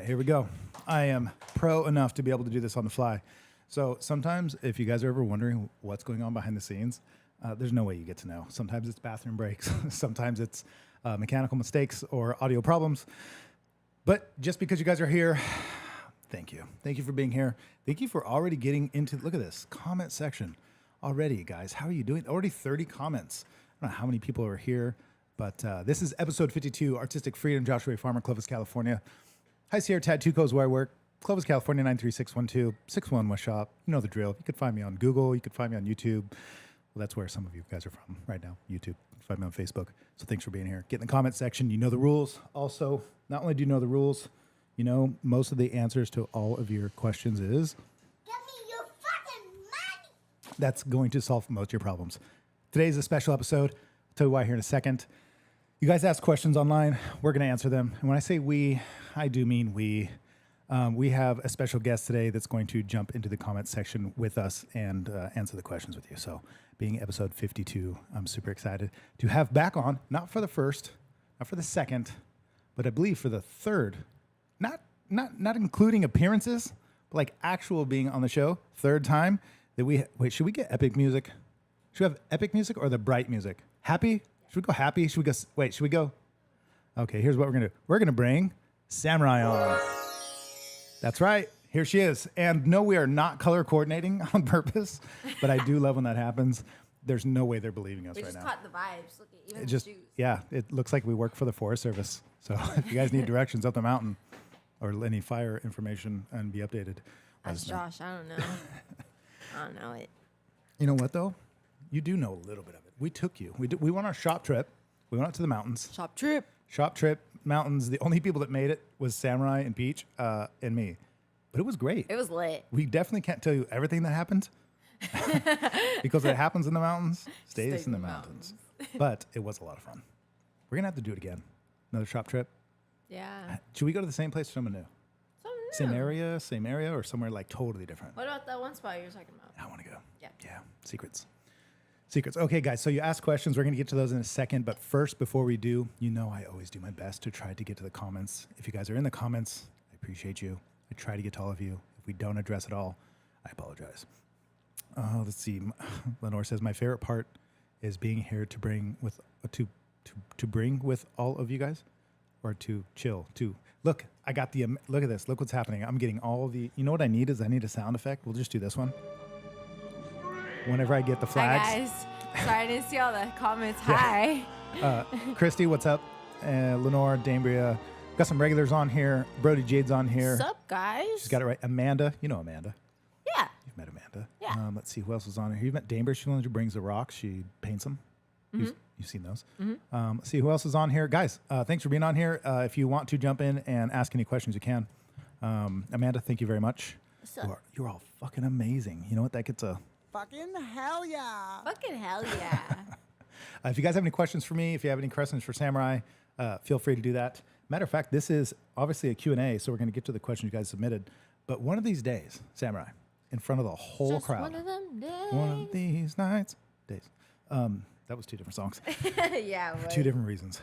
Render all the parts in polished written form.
here we go. I am pro enough to be able to do this on the fly. So sometimes if you guys are ever wondering what's going on behind the scenes, there's no way you get to know. Sometimes it's bathroom breaks. Sometimes it's mechanical mistakes or audio problems. But just because you guys are here, thank you. Thank you for being here. Thank you for already getting into, look at this, comment section already, guys. How are you doing? Already 30 comments. I don't know how many people are here, but this is episode 52, Artistic Freedom, Joshua Farmer, Clovis, California. High Sierra Tattoo Co. is where I work. Clovis, California, 93612, 61 West Shop. You know the drill. You could find me on Google. You could find me on YouTube. Well, that's where some of you guys are from right now, YouTube. You can find me on Facebook. So thanks for being here. Get in the comment section. You know the rules. Also, not only do you know the rules, you know most of the answers to all of your questions is... Give me your fucking money! That's going to solve most of your problems. Today's a special episode. I'll tell you why here in a second. You guys ask questions online. We're going to answer them. And when I say we, I do mean we. We have a special guest today that's going to jump into the comment section with us and answer the questions with you. So being episode 52, I'm super excited to have back on, not for the first, not for the second, but I believe for the third, not including appearances, but like actual being on the show, third time that wait, should we get epic music? Should we have epic music or the bright music? Happy? Should we go happy? Should we go? Okay, here's what we're going to do. We're going to bring Samurai on. That's right. Here she is. And no, we are not color coordinating on purpose, but I do love when that happens. There's no way they're believing us right now. We just caught the vibes. Look at even the shoes. Yeah, it looks like we work for the Forest Service. So if you guys need directions up the mountain or any fire information and be updated. That's Josh. I don't know. I don't know it. You know what, though? You do know a little bit of it. We took you. We went on a shop trip. We went out to the mountains. Shop trip. Mountains. The only people that made it was Samurai and Peach and me. But it was great. It was lit. We definitely can't tell you everything that happened because it happens in the mountains, stays in the mountains. But it was a lot of fun. We're going to have to do it again. Another shop trip. Yeah. Should we go to the same place or somewhere new? Same area, or somewhere like totally different? What about that one spot you were talking about? I want to go. Yeah. Secrets. Okay, guys, so you asked questions. We're going to get to those in a second. But first, before we do, you know I always do my best to try to get to the comments. If you guys are in the comments, I appreciate you. I try to get to all of you. If we don't address it all, I apologize. Let's see. Lenore says, my favorite part is being here to bring with to bring with all of you guys, or to chill, to... Look, I got the... look at this. Look what's happening. I'm getting all the... You know what I need is I need a sound effect. We'll just do this one. Whenever I get the flags. Hi, guys. Sorry, I didn't see all the comments. Hi. Christy, what's up? Lenore, Dambria. Got some regulars on here. Brody Jade's on here. What's up, guys? She's got it right. Amanda. You know Amanda. Yeah. You've met Amanda. Yeah. Let's see who else is on here. You've met Dambria. She's the one who brings the rocks. She paints them. Mm-hmm. You've seen those. Mm-hmm. Let's see who else is on here. Guys, thanks for being on here. If you want to jump in and ask any questions, you can. Amanda, thank you very much. What's up? You're all fucking amazing. You know what? That gets a... Fucking hell yeah. Fucking hell yeah. If you guys have any questions for me, if you have any questions for Samurai, feel free to do that. Matter of fact, this is obviously a Q&A, so we're going to get to the questions you guys submitted. But one of these days, Samurai, in front of the whole Just crowd. one of them days. One of these days. That was two different songs. Yeah, it was. Two different reasons.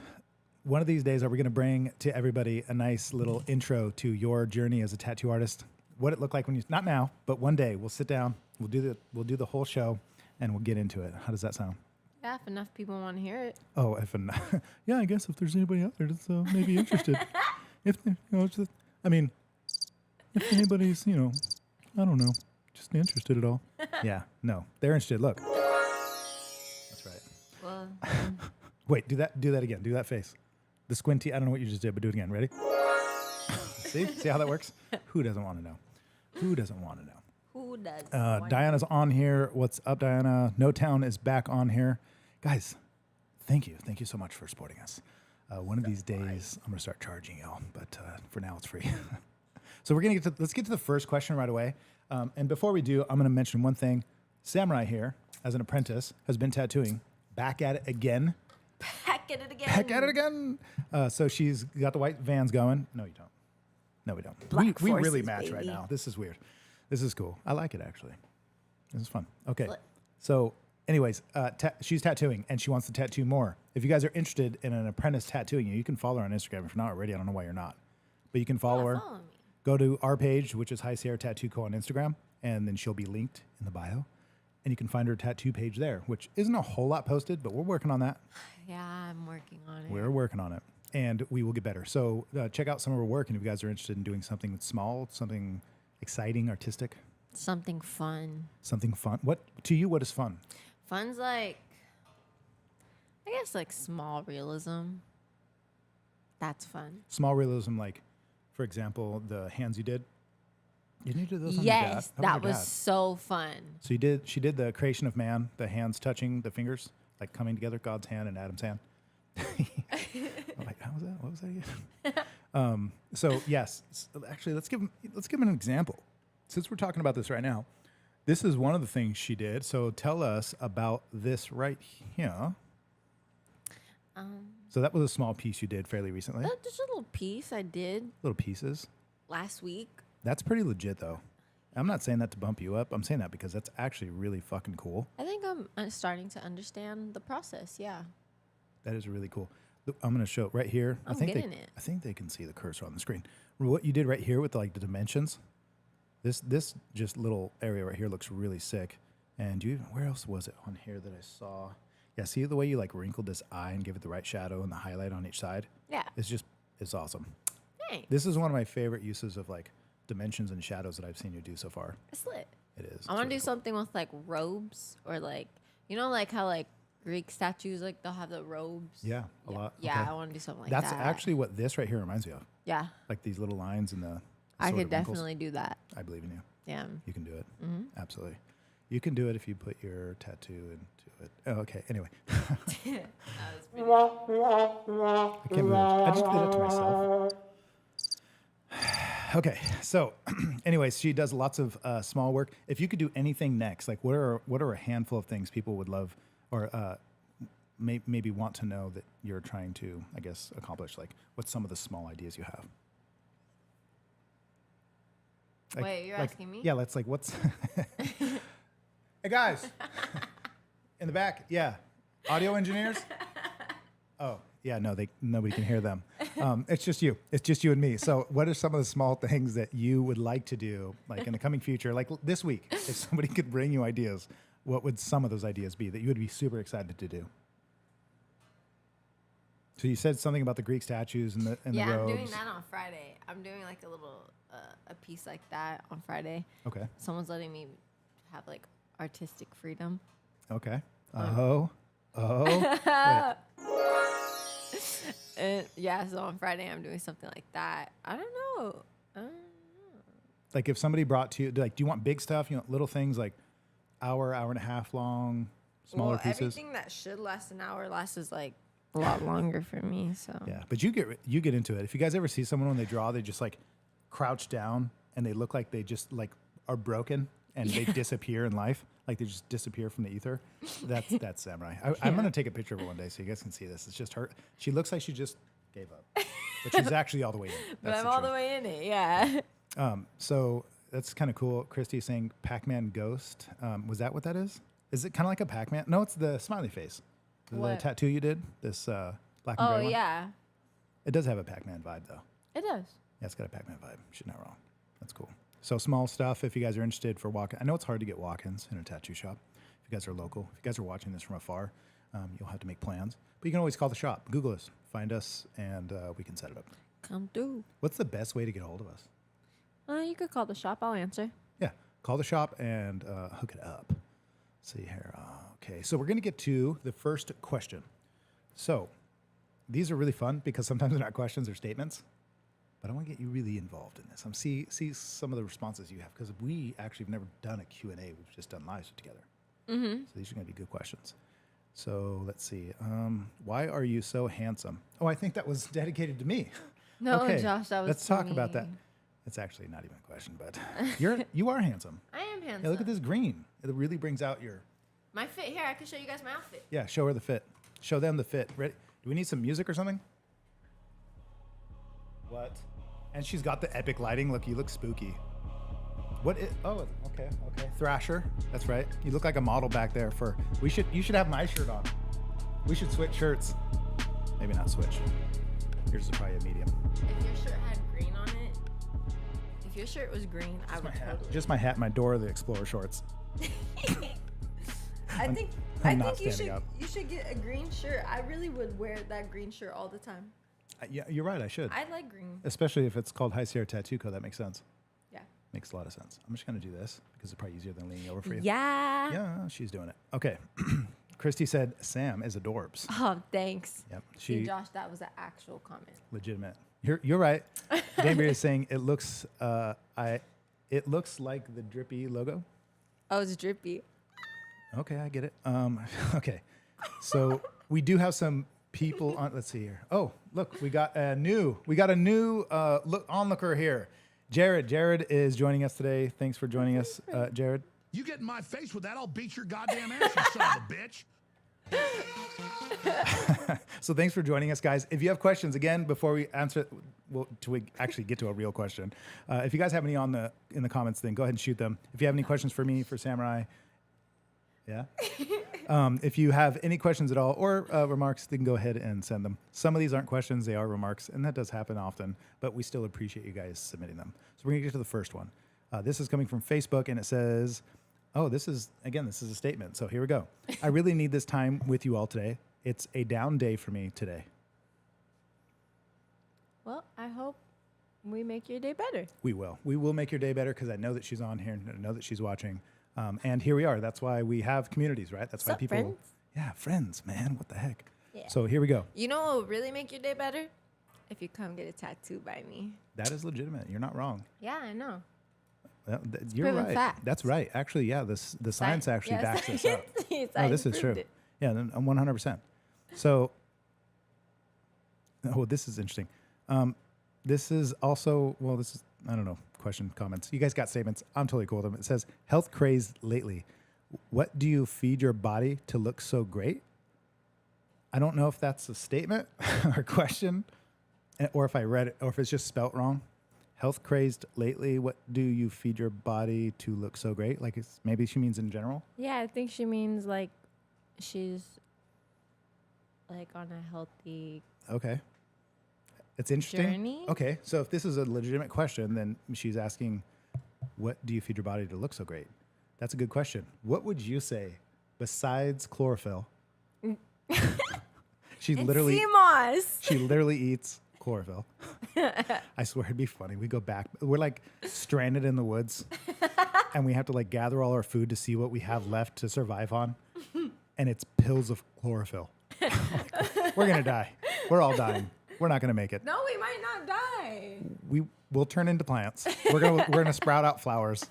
One of these days, are we going to bring to everybody a nice little intro to your journey as a tattoo artist? What it looked like when you... Not now, but one day we'll sit down, we'll do the whole show, and we'll get into it. How does that sound? Yeah, if enough people want to hear it. Oh, yeah, I guess if there's anybody out there that's maybe interested. If anybody's, I don't know, just interested at all. Yeah, no, they're interested. Look. That's right. Well, Wait, do that again. Do that face. The squinty, I don't know what you just did, but do it again. Ready? See how that works? Who doesn't want to know? Who doesn't want to know? who does? Diana's on here. What's up, Diana? No Town is back on here. Guys, thank you. Thank you so much for supporting us. One of these days, I'm going to start charging y'all, but for now, it's free. So let's get to the first question right away. And before we do, I'm going to mention one thing. Samurai here, as an apprentice, has been tattooing. Back at it again. Back at it again. Back at it again. So she's got the white Vans going. No, you don't. No, we don't. Black we forces, really match right baby. now. This is weird. This is cool. I like it, actually. This is fun. Okay. What? So anyways, she's tattooing, and she wants to tattoo more. If you guys are interested in an apprentice tattooing you can follow her on Instagram. If you're not already, I don't know why you're not. But you can follow her. Follow me. go to our page, which is High Sierra Tattoo Co. on Instagram, and then she'll be linked in the bio. And you can find her tattoo page there, which isn't a whole lot posted, but we're working on that. Yeah, I'm working on it. We're working on it, and we will get better. So check out some of our work, and if you guys are interested in doing something that's small, something exciting, artistic, Something fun. something fun. What to you? What is fun? Fun's like, I guess like small realism. That's fun. Small realism, like, for example, the hands you did. Didn't you do those on your dad? Yes, How that your was dad? so fun. So she did the creation of man, the hands touching the fingers, like coming together, God's hand and Adam's hand. I'm like, how was that? What was that again? So yes, actually, let's give him an example. Since we're talking about this right now, this is one of the things she did. So tell us about this right here. So that was a small piece you did fairly recently. Just a little piece I did Little pieces. last week. That's pretty legit, though. I'm not saying that to bump you up. I'm saying that because that's actually really fucking cool. I think I'm starting to understand the process. Yeah. That is really cool. Look, I'm going to show it right here. I'm getting it. I think they can see the cursor on the screen. What you did right here with the dimensions. This just little area right here looks really sick. And where else was it on here that I saw? Yeah, see the way you wrinkled this eye and give it the right shadow and the highlight on each side? Yeah. It's awesome. Thanks. This is one of my favorite uses of dimensions and shadows that I've seen you do so far. It's lit. It is. I want to do something with robes or how Greek statues they'll have the robes. Yeah, a lot. Yeah, Okay. I want to do something like That's that. actually what this right here reminds me of. Yeah, Like these little lines and the I sort could of wrinkles. definitely do that. I believe in you. Yeah. You can do it. Absolutely. You can do it if you put your tattoo into it. Oh, okay. Anyway. I can't believe I just did that to myself. Okay. So, anyways, she does lots of small work. If you could do anything next, what are a handful of things people would love or maybe want to know that you're trying to, I guess, accomplish? What's some of the small ideas you have? Wait, you're asking me? Yeah, what's... Hey, guys. In the back, yeah. Audio engineers? Oh, yeah, no, nobody can hear them. It's just you. It's just you and me. So what are some of the small things that you would like to do, in the coming future? Like this week, if somebody could bring you ideas, what would some of those ideas be that you would be super excited to do? So you said something about the Greek statues and the robes. Yeah, I'm doing that on Friday. I'm doing a little a piece like that on Friday. Okay. Someone's letting me have artistic freedom. Okay. Wait. And yeah, so on Friday I'm doing something like that. I don't know. Like if somebody brought to you, do you want big stuff? You want little things hour and a half long, smaller pieces? Everything that should last an hour lasts a lot longer for me. So Yeah, but you get into it. If you guys ever see someone when they draw, they just crouch down and they look like they just are broken and they disappear in life. Like they just disappear from the ether. That's Samurai. I'm going to take a picture of her one day so you guys can see this. It's just her. She looks like she just gave up. But she's actually all the way in. but That's I'm the all truth. the way in it. Yeah. So that's kind of cool. Christy saying Pac-Man Ghost. Was that what that is? Is it kind of like a Pac-Man? No, it's the smiley face. The What? tattoo you did, this black and gray Oh one. yeah, It does have a Pac-Man vibe though. it does. Yeah, it's got a Pac-Man vibe. She's not wrong. That's cool. So small stuff. If you guys are interested for walk, I know it's hard to get walk-ins in a tattoo shop. If you guys are local, if you guys are watching this from afar, you'll have to make plans. But you can always call the shop. Google us, find us, and we can set it up. Come through. What's the best way to get a hold of us? You could call the shop. I'll answer. Yeah, call the shop and hook it up. Let's see here. Okay, so we're going to get to the first question. So these are really fun because sometimes they're not questions, they're statements. But I want to get you really involved in this. See some of the responses you have because we actually have never done a Q&A. We've just done lives together. Mm-hmm. So these are going to be good questions. So let's see. Why are you so handsome? Oh, I think that was dedicated to me. No, Okay, Josh, that was let's to talk about me. that. It's actually not even a question, but you are handsome. I am handsome. Yeah, look at this green. It really brings out your... My fit here. I can show you guys my outfit. Yeah, show her the fit. Show them the fit. Ready? Do we need some music or something? What? And she's got the epic lighting. Look, you look spooky. Oh, okay. Thrasher. That's right. You look like a model back there you should have my shirt on. We should switch shirts. Maybe not switch. Yours is probably a medium. If your shirt had green on it, If your shirt was green, I would totally. Just my hat, and my Dora the Explorer shorts. I think I'm not you standing should up. you should get a green shirt. I really would wear that green shirt all the time. Yeah, you're right. I should. I like green. Especially if it's called High Sierra Tattoo Co. That makes sense. Yeah. Makes a lot of sense. I'm just going to do this because it's probably easier than leaning over for you. Yeah. Yeah, she's doing it. Okay. Christy said Sam is adorbs. Oh, thanks. Yep. See, She Josh, that was an actual comment. legitimate. You're right. Danbury is saying it looks it looks like the Drippy logo. Oh, it's drippy. Okay, I get it. Okay. So we do have some people on. Let's see here. Oh, look, we got a new onlooker here. Jared is joining us today. Thanks for joining us, Jared. You get in my face with that, I'll beat your goddamn ass, you son of a bitch. So thanks for joining us, guys. If you have questions, again, before we answer, well, till we actually get to a real question, if you guys have any in the comments, then go ahead and shoot them. If you have any questions for me, for Samurai, yeah. If you have any questions at all or remarks, then go ahead and send them. Some of these aren't questions; they are remarks, and that does happen often. But we still appreciate you guys submitting them. So we're gonna get to the first one. This is coming from Facebook, and it says, "Oh, this is a statement." So here we go. I really need this time with you all today. It's a down day for me today. Well, I hope we make your day better. We will. We will make your day better because I know that she's on here and I know that she's watching. And here we are. That's why we have communities, right? That's why Sup, people. friends? Yeah, friends, man. What the heck? Yeah. So here we go. You know what will really make your day better? If you come get a tattoo by me. That is legitimate. You're not wrong. Yeah, I know. You're proven right. fact. That's right. Actually, yeah. The science actually backs this up. Oh, this is true. Yeah, 100%. So, this is interesting. This is also, I don't know, question, comments. You guys got statements. I'm totally cool with them. It says, health crazed lately. What do you feed your body to look so great? I don't know if that's a statement or question, or if I read it, or if it's just spelt wrong. Health crazed lately. What do you feed your body to look so great? Like maybe she means in general. Yeah, I think she means like she's like on a healthy Okay. It's interesting. journey. Okay. So if this is a legitimate question, then she's asking, what do you feed your body to look so great? That's a good question. What would you say besides chlorophyll? She And literally sea moss. she literally eats chlorophyll. I swear it'd be funny. We go back. We're like stranded in the woods and we have to like gather all our food to see what we have left to survive on. And it's pills of chlorophyll. We're going to die. We're all dying. We're not going to make it. No, we might not die. We'll turn into plants. We're gonna sprout out flowers.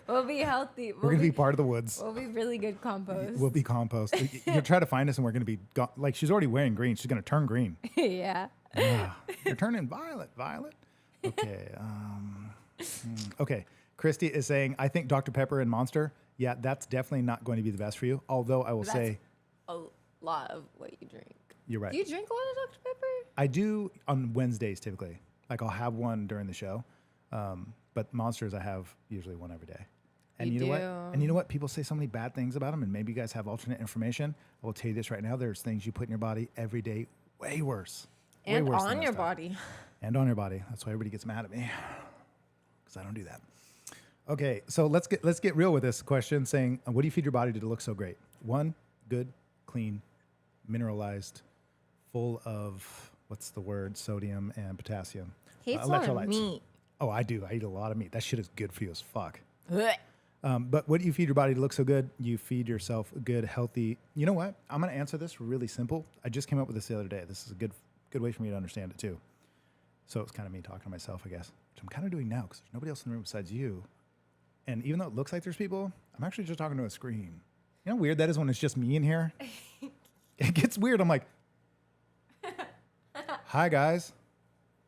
We'll be healthy. We're gonna be part of the woods. We'll be really good compost. We'll be compost. You'll try to find us, and we're gonna be like she's already wearing green. She's gonna turn green. Yeah. You're turning violet. Okay. Okay. Christy is saying, I think Dr. Pepper and Monster. Yeah, that's definitely not going to be the best for you. Although I will That's say, a lot of what you drink. you're right. Do you drink a lot of Dr. Pepper? I do on Wednesdays typically. Like I'll have one during the show, but Monsters I have usually one every day. And you know what? And you know what? People say so many bad things about them, and maybe you guys have alternate information. I will tell you this right now: there's things you put in your body every day, way worse. Way And worse than on that your stuff. body. And on your body. That's why everybody gets mad at me, because I don't do that. Okay, so let's get real with this question. Saying, what do you feed your body to look so great? One, good, clean, mineralized, full of what's the word? Sodium and potassium. Hates a lot of electrolytes. meat. Oh, I do. I eat a lot of meat. That shit is good for you as fuck. Blech. But what do you feed your body to look so good? You feed yourself good, healthy. You know what? I'm going to answer this really simple. I just came up with this the other day. This is a good way for me to understand it too. So it's kind of me talking to myself, I guess, which I'm kind of doing now because there's nobody else in the room besides you. And even though it looks like there's people, I'm actually just talking to a screen. You know how weird that is when it's just me in here? It gets weird. I'm like, hi, guys.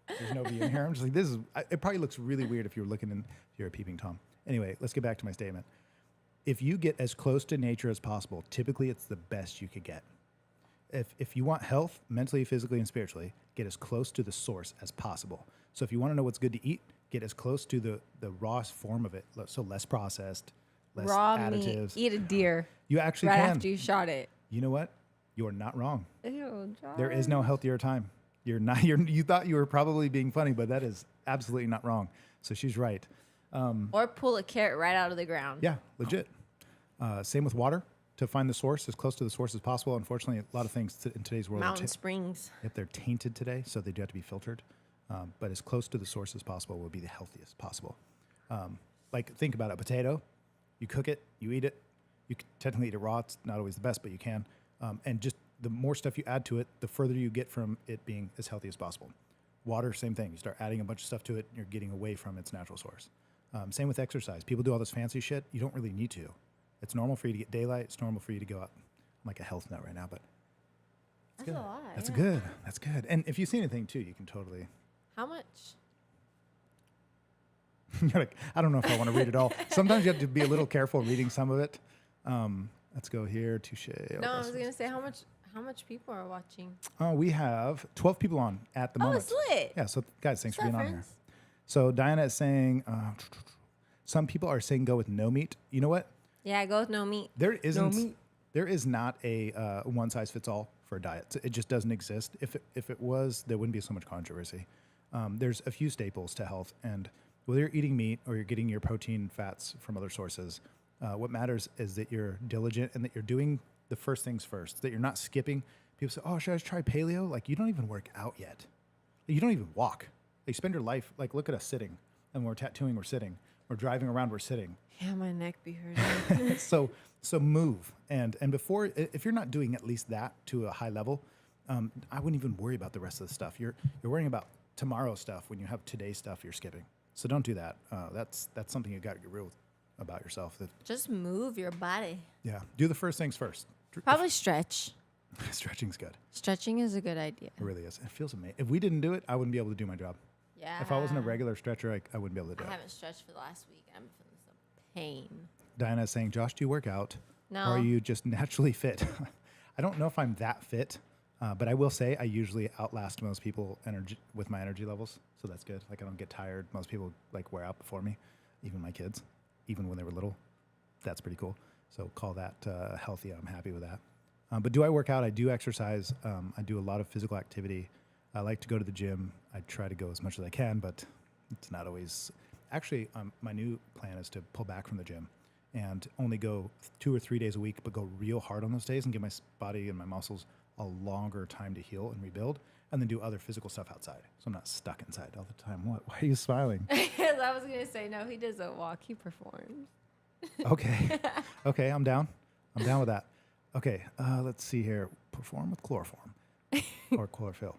There's nobody in here. I'm just like, this is, it probably looks really weird if you're looking in, if you're a peeping Tom. Anyway, let's get back to my statement. If you get as close to nature as possible, typically it's the best you could get. If you want health, mentally, physically, and spiritually, get as close to the source as possible. So if you want to know what's good to eat, get as close to the rawest form of it. So less processed, less Raw additives. meat. Eat a deer You actually right can. after you shot it. You know what? You're not wrong. Ew, There is no healthier time. You thought you were probably being funny, but that is absolutely not wrong. So she's right. Or pull a carrot right out of the ground. Yeah, legit. Same with water. To find the source, as close to the source as possible. Unfortunately, a lot of things in today's world Mountain springs. Yep, they're tainted today, so they do have to be filtered. But as close to the source as possible will be the healthiest possible. Like, think about it. A potato, you cook it, you eat it. You can technically eat it raw. It's not always the best, but you can. And just the more stuff you add to it, the further you get from it being as healthy as possible. Water, same thing. You start adding a bunch of stuff to it, and you're getting away from its natural source. Same with exercise. People do all this fancy shit. You don't really need to. It's normal for you to get daylight. It's normal for you to go out. I'm like a health nut right now, but That's a lot. that's yeah. good. That's good. And if you see anything too, you can totally. How much? You're like, I don't know if I want to read it all. Sometimes you have to be a little careful reading some of it. Let's go here. Touche. No, I was gonna say how much people are watching. We have 12 people on at the moment. it's lit. Yeah. So guys, thanks What's for up, being on here. friends? So Diana is saying, some people are saying go with no meat. You know what? Yeah, go with no meat. There isn't. meat. There is not a one size fits all for a diet. It just doesn't exist. If it was, there wouldn't be so much controversy. There's a few staples to health, and whether you're eating meat or you're getting your protein and fats from other sources, what matters is that you're diligent and that you're doing the first things first. That you're not skipping. People say, "Oh, should I try paleo?" Like, you don't even work out yet. You don't even walk. You spend your life, like, look at us sitting, and when we're tattooing, we're sitting. We're driving around, we're sitting. Yeah, my neck be hurting. So move, and before, if you're not doing at least that to a high level, I wouldn't even worry about the rest of the stuff. You're worrying about tomorrow's stuff when you have today's stuff you're skipping. So don't do that. That's something you got to get real about yourself. That, Just move your body. yeah, do the first things first. Probably stretch. Stretching's good. Stretching is a good idea. It really is. It feels amazing. If we didn't do it, I wouldn't be able to do my job. Yeah. If I wasn't a regular stretcher, I wouldn't be able to do I it. haven't stretched for the last week. I'm feeling some pain. Diana is saying, Josh, do you work out? No. Or are you just naturally fit? I don't know if I'm that fit, but I will say I usually outlast most people with my energy levels. So that's good. Like, I don't get tired. Most people like wear out before me, even my kids, even when they were little. That's pretty cool. So call that healthy. I'm happy with that. But do I work out? I do exercise. I do a lot of physical activity. I like to go to the gym. I try to go as much as I can, but it's not always. Actually, my new plan is to pull back from the gym and only go 2 or 3 days a week, but go real hard on those days and give my body and my muscles a longer time to heal and rebuild, and then do other physical stuff outside. So I'm not stuck inside all the time. What? Why are you smiling? Because I was going to say, no, he doesn't walk. He performs. Okay. Okay, I'm down. I'm down with that. Okay, let's see here. Perform with chloroform or chlorophyll.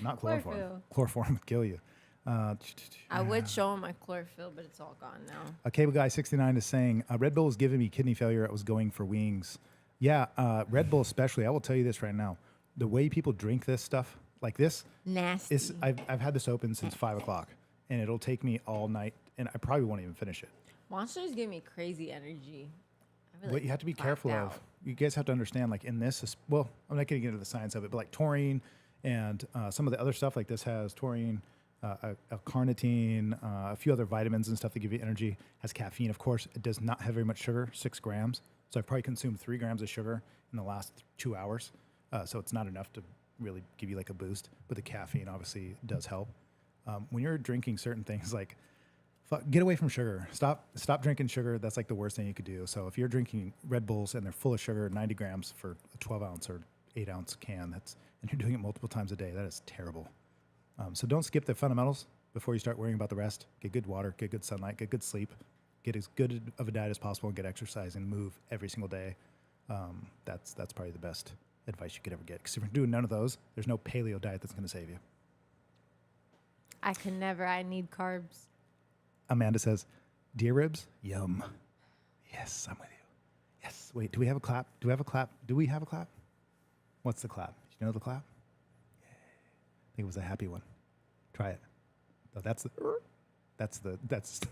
Not chloroform. Chlorophyll. Chloroform would kill you. I would show him my chlorophyll, but it's all gone now. A cable guy 69 is saying Red Bull is giving me kidney failure. I was going for wings. Yeah, Red Bull especially. I will tell you this right now. The way people drink this stuff, like this, Nasty. is I've had this open since 5 o'clock, and it'll take me all night, and I probably won't even finish it. Monsters give me crazy energy. I feel What like you have to be blacked careful out. of, you guys have to understand, like in this, well, I'm not getting into the science of it, but like taurine and some of the other stuff, like this has taurine, carnitine, a few other vitamins and stuff that give you energy, has caffeine, of course. It does not have very much sugar, 6 grams. So I've probably consumed 3 grams of sugar in the last 2 hours. So it's not enough to really give you like a boost, but the caffeine obviously does help. When you're drinking certain things, like get away from sugar. Stop drinking sugar. That's like the worst thing you could do. So if you're drinking Red Bulls and they're full of sugar, 90 grams for a 12 ounce or 8 ounce can, and you're doing it multiple times a day, that is terrible. So don't skip the fundamentals before you start worrying about the rest. Get good water, get good sunlight, get good sleep, get as good of a diet as possible, and get exercise and move every single day. That's probably the best advice you could ever get. Because if you're doing none of those, there's no paleo diet that's going to save you. I can never. I need carbs. Amanda says, deer ribs, yum. Yes, I'm with you. Yes. Wait, do we have a clap? Do we have a clap? Do we have a clap? What's the clap? Do you know the clap? Yay. I think it was a happy one. Try it. No, that's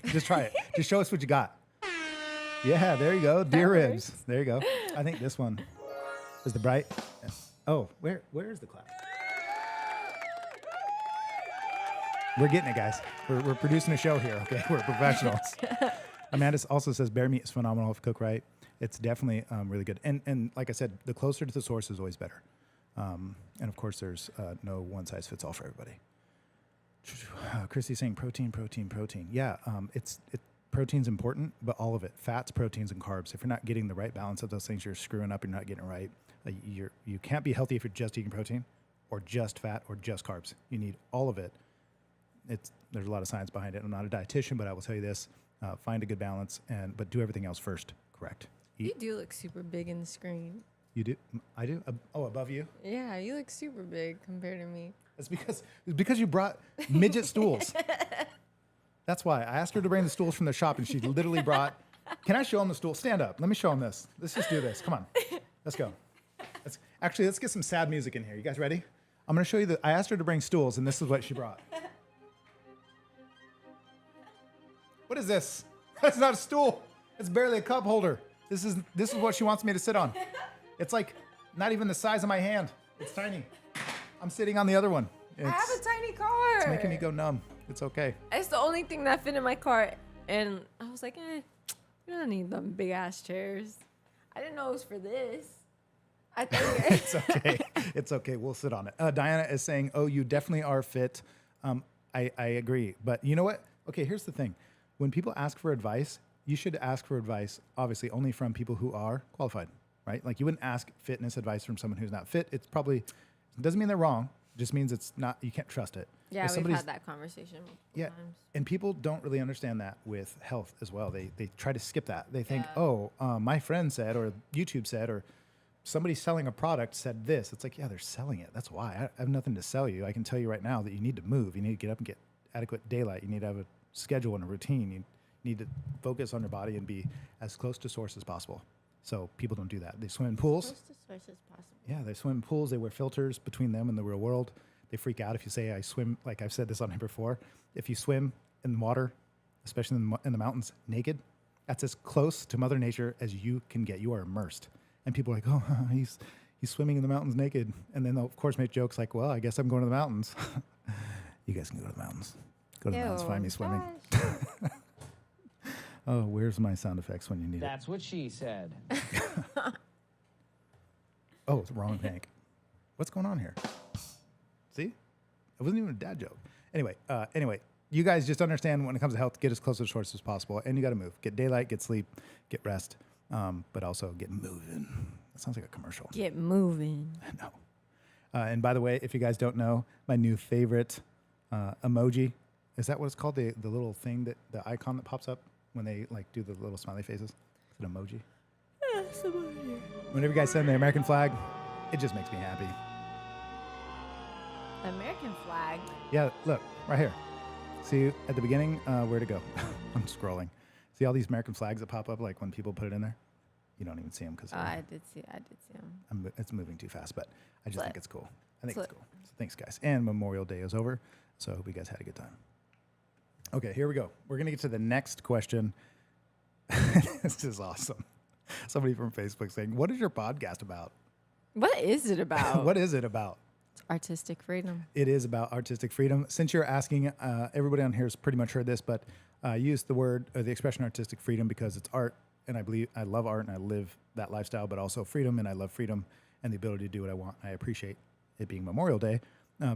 just try it. Just show us what you got. Yeah, there you go. Deer ribs. There you go. I think this one is the bright. Oh, where is the clap? We're getting it, guys. We're producing a show here, okay? We're professionals. Amanda also says bear meat is phenomenal if cooked right. It's definitely really good. And like I said, the closer to the source is always better. And of course, there's no one size fits all for everybody. Christy's saying protein, protein, protein. Yeah, protein's important, but all of it: fats, proteins, and carbs. If you're not getting the right balance of those things, you're screwing up. You're not getting it right. You can't be healthy if you're just eating protein, or just fat, or just carbs. You need all of it. There's a lot of science behind it. I'm not a dietitian, but I will tell you this: find a good balance, but do everything else first. Correct. You do look super big in the screen. You do? I do? Above you? Yeah, you look super big compared to me. It's because you brought midget stools. That's why. I asked her to bring the stools from the shop, and she literally brought... Can I show them the stool? Stand up. Let me show them this. Let's just do this. Come on. Let's go. Let's get some sad music in here. You guys ready? I'm going to show you I asked her to bring stools, and this is what she brought. What is this? That's not a stool. It's barely a cup holder. This is what she wants me to sit on. It's like not even the size of my hand. It's tiny. I'm sitting on the other one. I have a tiny car. It's making me go numb. It's okay. It's the only thing that fit in my car. And I was like, you don't need them big ass chairs. I didn't know it was for this. I think It's okay. It's okay. We'll sit on it. Diana is saying, oh, you definitely are fit. I agree. But you know what? Okay, here's the thing. When people ask for advice, you should ask for advice, obviously, only from people who are qualified, right? Like you wouldn't ask fitness advice from someone who's not fit. It doesn't mean they're wrong. It just means you can't trust it. yeah, we've had that conversation multiple times. And people don't really understand that with health as well. They try to skip that. They think, my friend said, or YouTube said, or somebody selling a product said this. It's like, yeah, they're selling it. That's why. I have nothing to sell you. I can tell you right now that you need to move. You need to get up and get adequate daylight. You need to have a schedule and a routine. You need to focus on your body and be as close to source as possible. So people don't do that. They swim in pools. Close to source as possible. Yeah, they swim in pools. They wear filters between them and the real world. They freak out if you say I swim, like I've said this on here before. If you swim in water, especially in the mountains, naked, that's as close to Mother Nature as you can get. You are immersed. And people are like, oh, he's swimming in the mountains naked. And then they'll, of course, make jokes like, well, I guess I'm going to the mountains. You guys can go to the mountains. Go to the mountains, find me swimming. Oh, where's my sound effects when you need That's what she said. it? Oh, it's the wrong tank. What's going on here? See? It wasn't even a dad joke. Anyway, you guys just understand when it comes to health, get as close to the source as possible. And you got to move. Get daylight, get sleep, get rest, but also get moving. That sounds like a commercial. Get moving. No. And by the way, if you guys don't know, my new favorite emoji, is that what it's called? The little thing, the icon that pops up when they like do the little smiley faces? Is it emoji? Whenever you guys send the American flag, it just makes me happy. The American flag. Yeah, look, right here. See at the beginning, where to go? I'm scrolling. See all these American flags that pop up like when people put it in there? You don't even see them because I did see them. it's moving too fast, but I just Lit. think it's cool. I think It's it's cool. So thanks, guys. And Memorial Day is over, so I hope you guys had a good time. Okay, here we go. We're going to get to the next question. This is awesome. Somebody from Facebook saying, what is your podcast about? What is it about? What is it about? Artistic freedom. It is about artistic freedom. Since you're asking, everybody on here has pretty much heard this, but I use the word, or the expression artistic freedom because it's art, and I love art, and I live that lifestyle, but also freedom, and I love freedom and the ability to do what I want. I appreciate it being Memorial Day.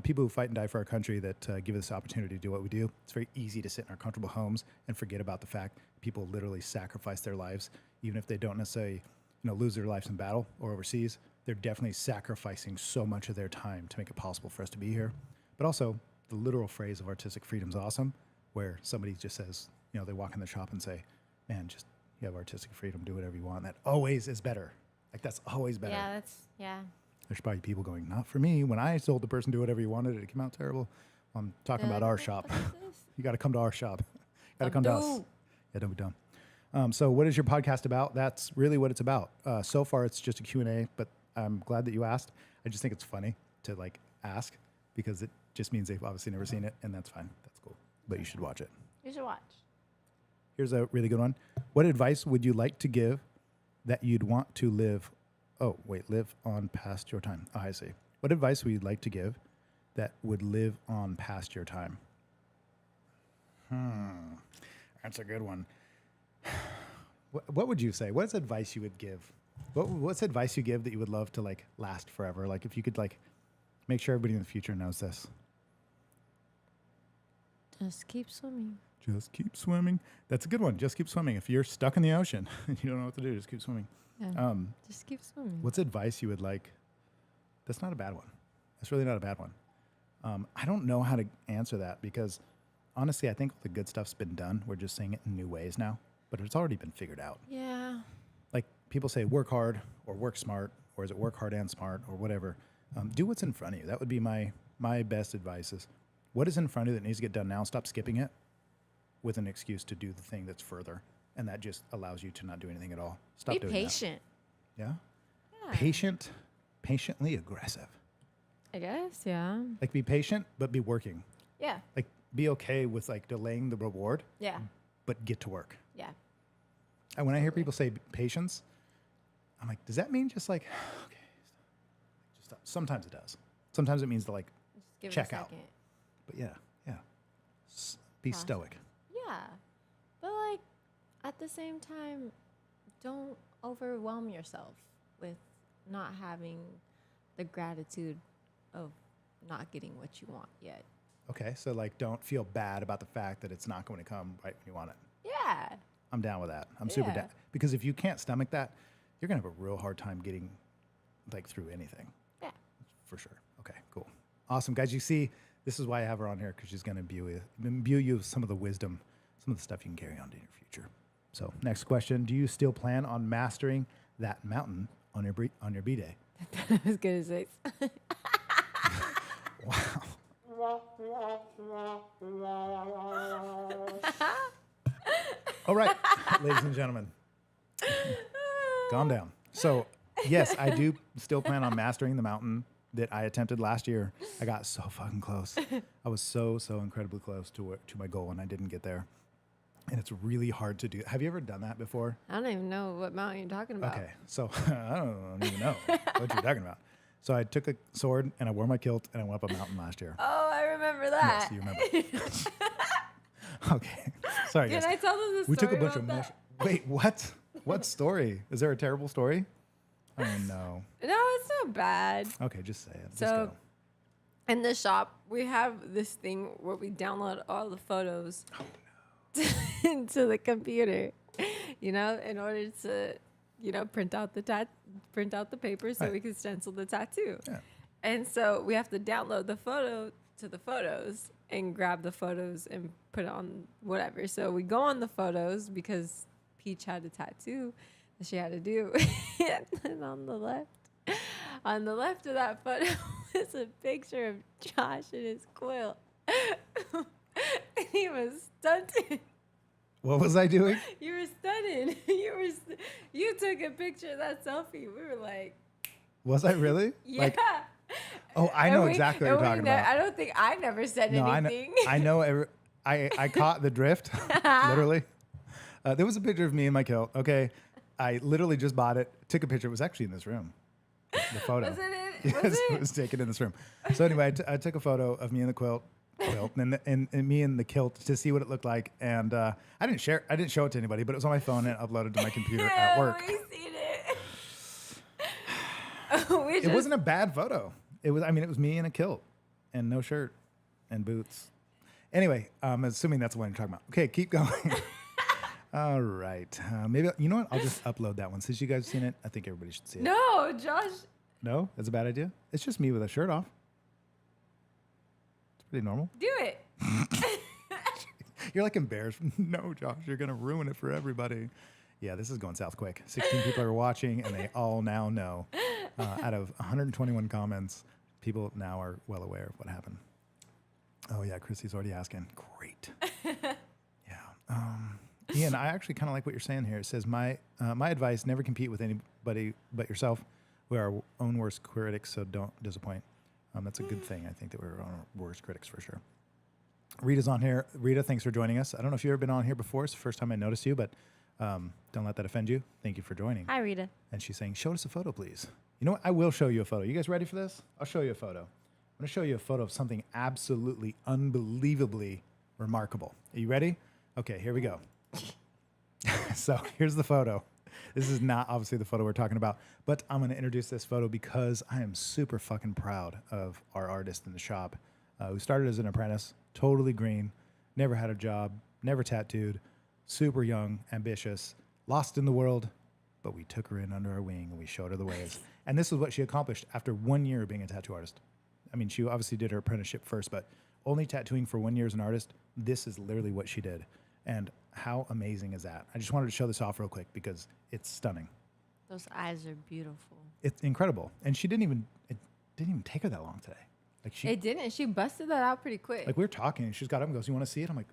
People who fight and die for our country that give us the opportunity to do what we do. It's very easy to sit in our comfortable homes and forget about the fact people literally sacrifice their lives, even if they don't necessarily, lose their lives in battle or overseas. They're definitely sacrificing so much of their time to make it possible for us to be here. But also, the literal phrase of artistic freedom is awesome, where somebody just says, they walk in the shop and say, man, just you have artistic freedom, do whatever you want. That always is better. Like, that's always better. Yeah. There's probably people going, not for me. When I told the person do whatever you wanted, it came out terrible. I'm talking about our shop. You got to come to our shop. Got to come to us. Yeah, don't be dumb. So what is your podcast about? That's really what it's about. So far, it's just a Q&A, but I'm glad that you asked. I just think it's funny to ask because it just means they've obviously never seen it, and that's fine. That's cool. But you should watch it. You should watch. Here's a really good one. What advice would you like to give that you'd want to live on past your time? Oh, I see. What advice would you like to give that would live on past your time? That's a good one. What would you say? What's advice you would give? What's advice you give that you would love to last forever? Like if you could make sure everybody in the future knows this. Just keep swimming. Just keep swimming. That's a good one. Just keep swimming. If you're stuck in the ocean and you don't know what to do, just keep swimming. Yeah. Just keep swimming. What's advice you would like? That's not a bad one. That's really not a bad one. I don't know how to answer that because honestly, I think all the good stuff's been done. We're just saying it in new ways now, but it's already been figured out. Yeah. Like people say work hard or work smart, or is it work hard and smart or whatever? Do what's in front of you. That would be my best advice is what is in front of you that needs to get done now? Stop skipping it with an excuse to do the thing that's further. And that just allows you to not do anything at all. Stop Be doing patient. that. Yeah? Yeah. Patiently aggressive. I guess, yeah. Like be patient, but be working. Yeah. Like be okay with like delaying the reward, Yeah. but get to work. Yeah. And when I hear people say patience, I'm like, does that mean just like, okay, just stop. Sometimes it does. Sometimes it means to like Just give check it a out. second. But yeah. Be Process. stoic. Yeah. But like at the same time, don't overwhelm yourself with not having the gratitude of not getting what you want yet. Okay, so like don't feel bad about the fact that it's not going to come right when you want it. Yeah. I'm down with that. I'm super Yeah. down. Because if you can't stomach that, you're going to have a real hard time getting like through anything. Yeah. For sure. Okay, cool. Awesome. Guys, you see, this is why I have her on here because she's going to imbue you with some of the wisdom, some of the stuff you can carry on to your future. So next question, do you still plan on mastering that mountain on your B-Day? I was gonna say. All right, ladies and gentlemen, calm down. So, yes, I do still plan on mastering the mountain that I attempted last year. I got so fucking close. I was so incredibly close to my goal, and I didn't get there. And it's really hard to do. Have you ever done that before? I don't even know what mountain you're talking about. Okay, so I don't even know what you're talking about. So I took a sword and I wore my kilt and I went up a mountain last year. Oh, I remember that. Yes, you remember. Okay, sorry Can guys. I tell them the story We took a bunch of about motion. that? Wait, what? What story? Is there a terrible story? Oh no. No, it's not bad. Okay, just say it. Just So, go. in the shop, we have this thing where we download all the photos into the computer, in order to, print out the paper so Right. we can stencil the tattoo. Yeah. And so we have to download the photo to the photos and grab the photos and put it on whatever. So we go on the photos because Peach had a tattoo that she had to do. And then on the left of that photo is a picture of Josh and his quilt. And he was stunted. What was I doing? You were stunted. You took a picture of that selfie. We were like, Was I really? yeah. Like, oh, I know exactly what you're talking about. I don't think I never said No, anything. I know. I caught the drift. Literally, there was a picture of me in my kilt. Okay, I literally just bought it. Took a picture. It was actually in this room. The photo. Was it? Yes, it was taken in this room. So anyway, I took a photo of me in the quilt and me in the kilt to see what it looked like. And I didn't show it to anybody, but it was on my phone and uploaded to my computer at work. We seen it. It wasn't a bad photo. It was me in a kilt and no shirt and boots. Anyway, I'm assuming that's what you're talking about. Okay, keep going. All right. Maybe, you know what? I'll just upload that one. Since you guys have seen it, I think everybody should see it. No, Josh. No? That's a bad idea? It's just me with a shirt off. It's pretty normal. Do it. You're like embarrassed. No, Josh, you're going to ruin it for everybody. Yeah, this is going south quick. 16 people are watching, and they all now know. Out of 121 comments, people now are well aware of what happened. Oh, yeah, Chrissy's already asking. Great. Yeah. Ian, I actually kind of like what you're saying here. It says, my advice, never compete with anybody but yourself. We are our own worst critics, so don't disappoint. That's a good thing. I think that we're our own worst critics for sure. Rita's on here. Rita, thanks for joining us. I don't know if you've ever been on here before. It's the first time I noticed you, but don't let that offend you. Thank you for joining. Hi, Rita. And she's saying, show us a photo, please. You know what? I will show you a photo. You guys ready for this? I'll show you a photo. I'm going to show you a photo of something absolutely, unbelievably remarkable. Are you ready? Okay, here we go. So here's the photo. This is not obviously the photo we're talking about, but I'm going to introduce this photo because I am super fucking proud of our artist in the shop who started as an apprentice, totally green, never had a job, never tattooed, super young, ambitious, lost in the world, but we took her in under our wing and we showed her the ways. And this is what she accomplished after 1 year of being a tattoo artist. I mean, she obviously did her apprenticeship first, but only tattooing for 1 year as an artist, this is literally what she did. And how amazing is that? I just wanted to show this off real quick because it's stunning. Those eyes are beautiful. It's incredible. And it didn't even take her that long today. Like It didn't. She busted that out pretty quick. like we were talking and she's got up and goes, "You want to see it?" I'm like,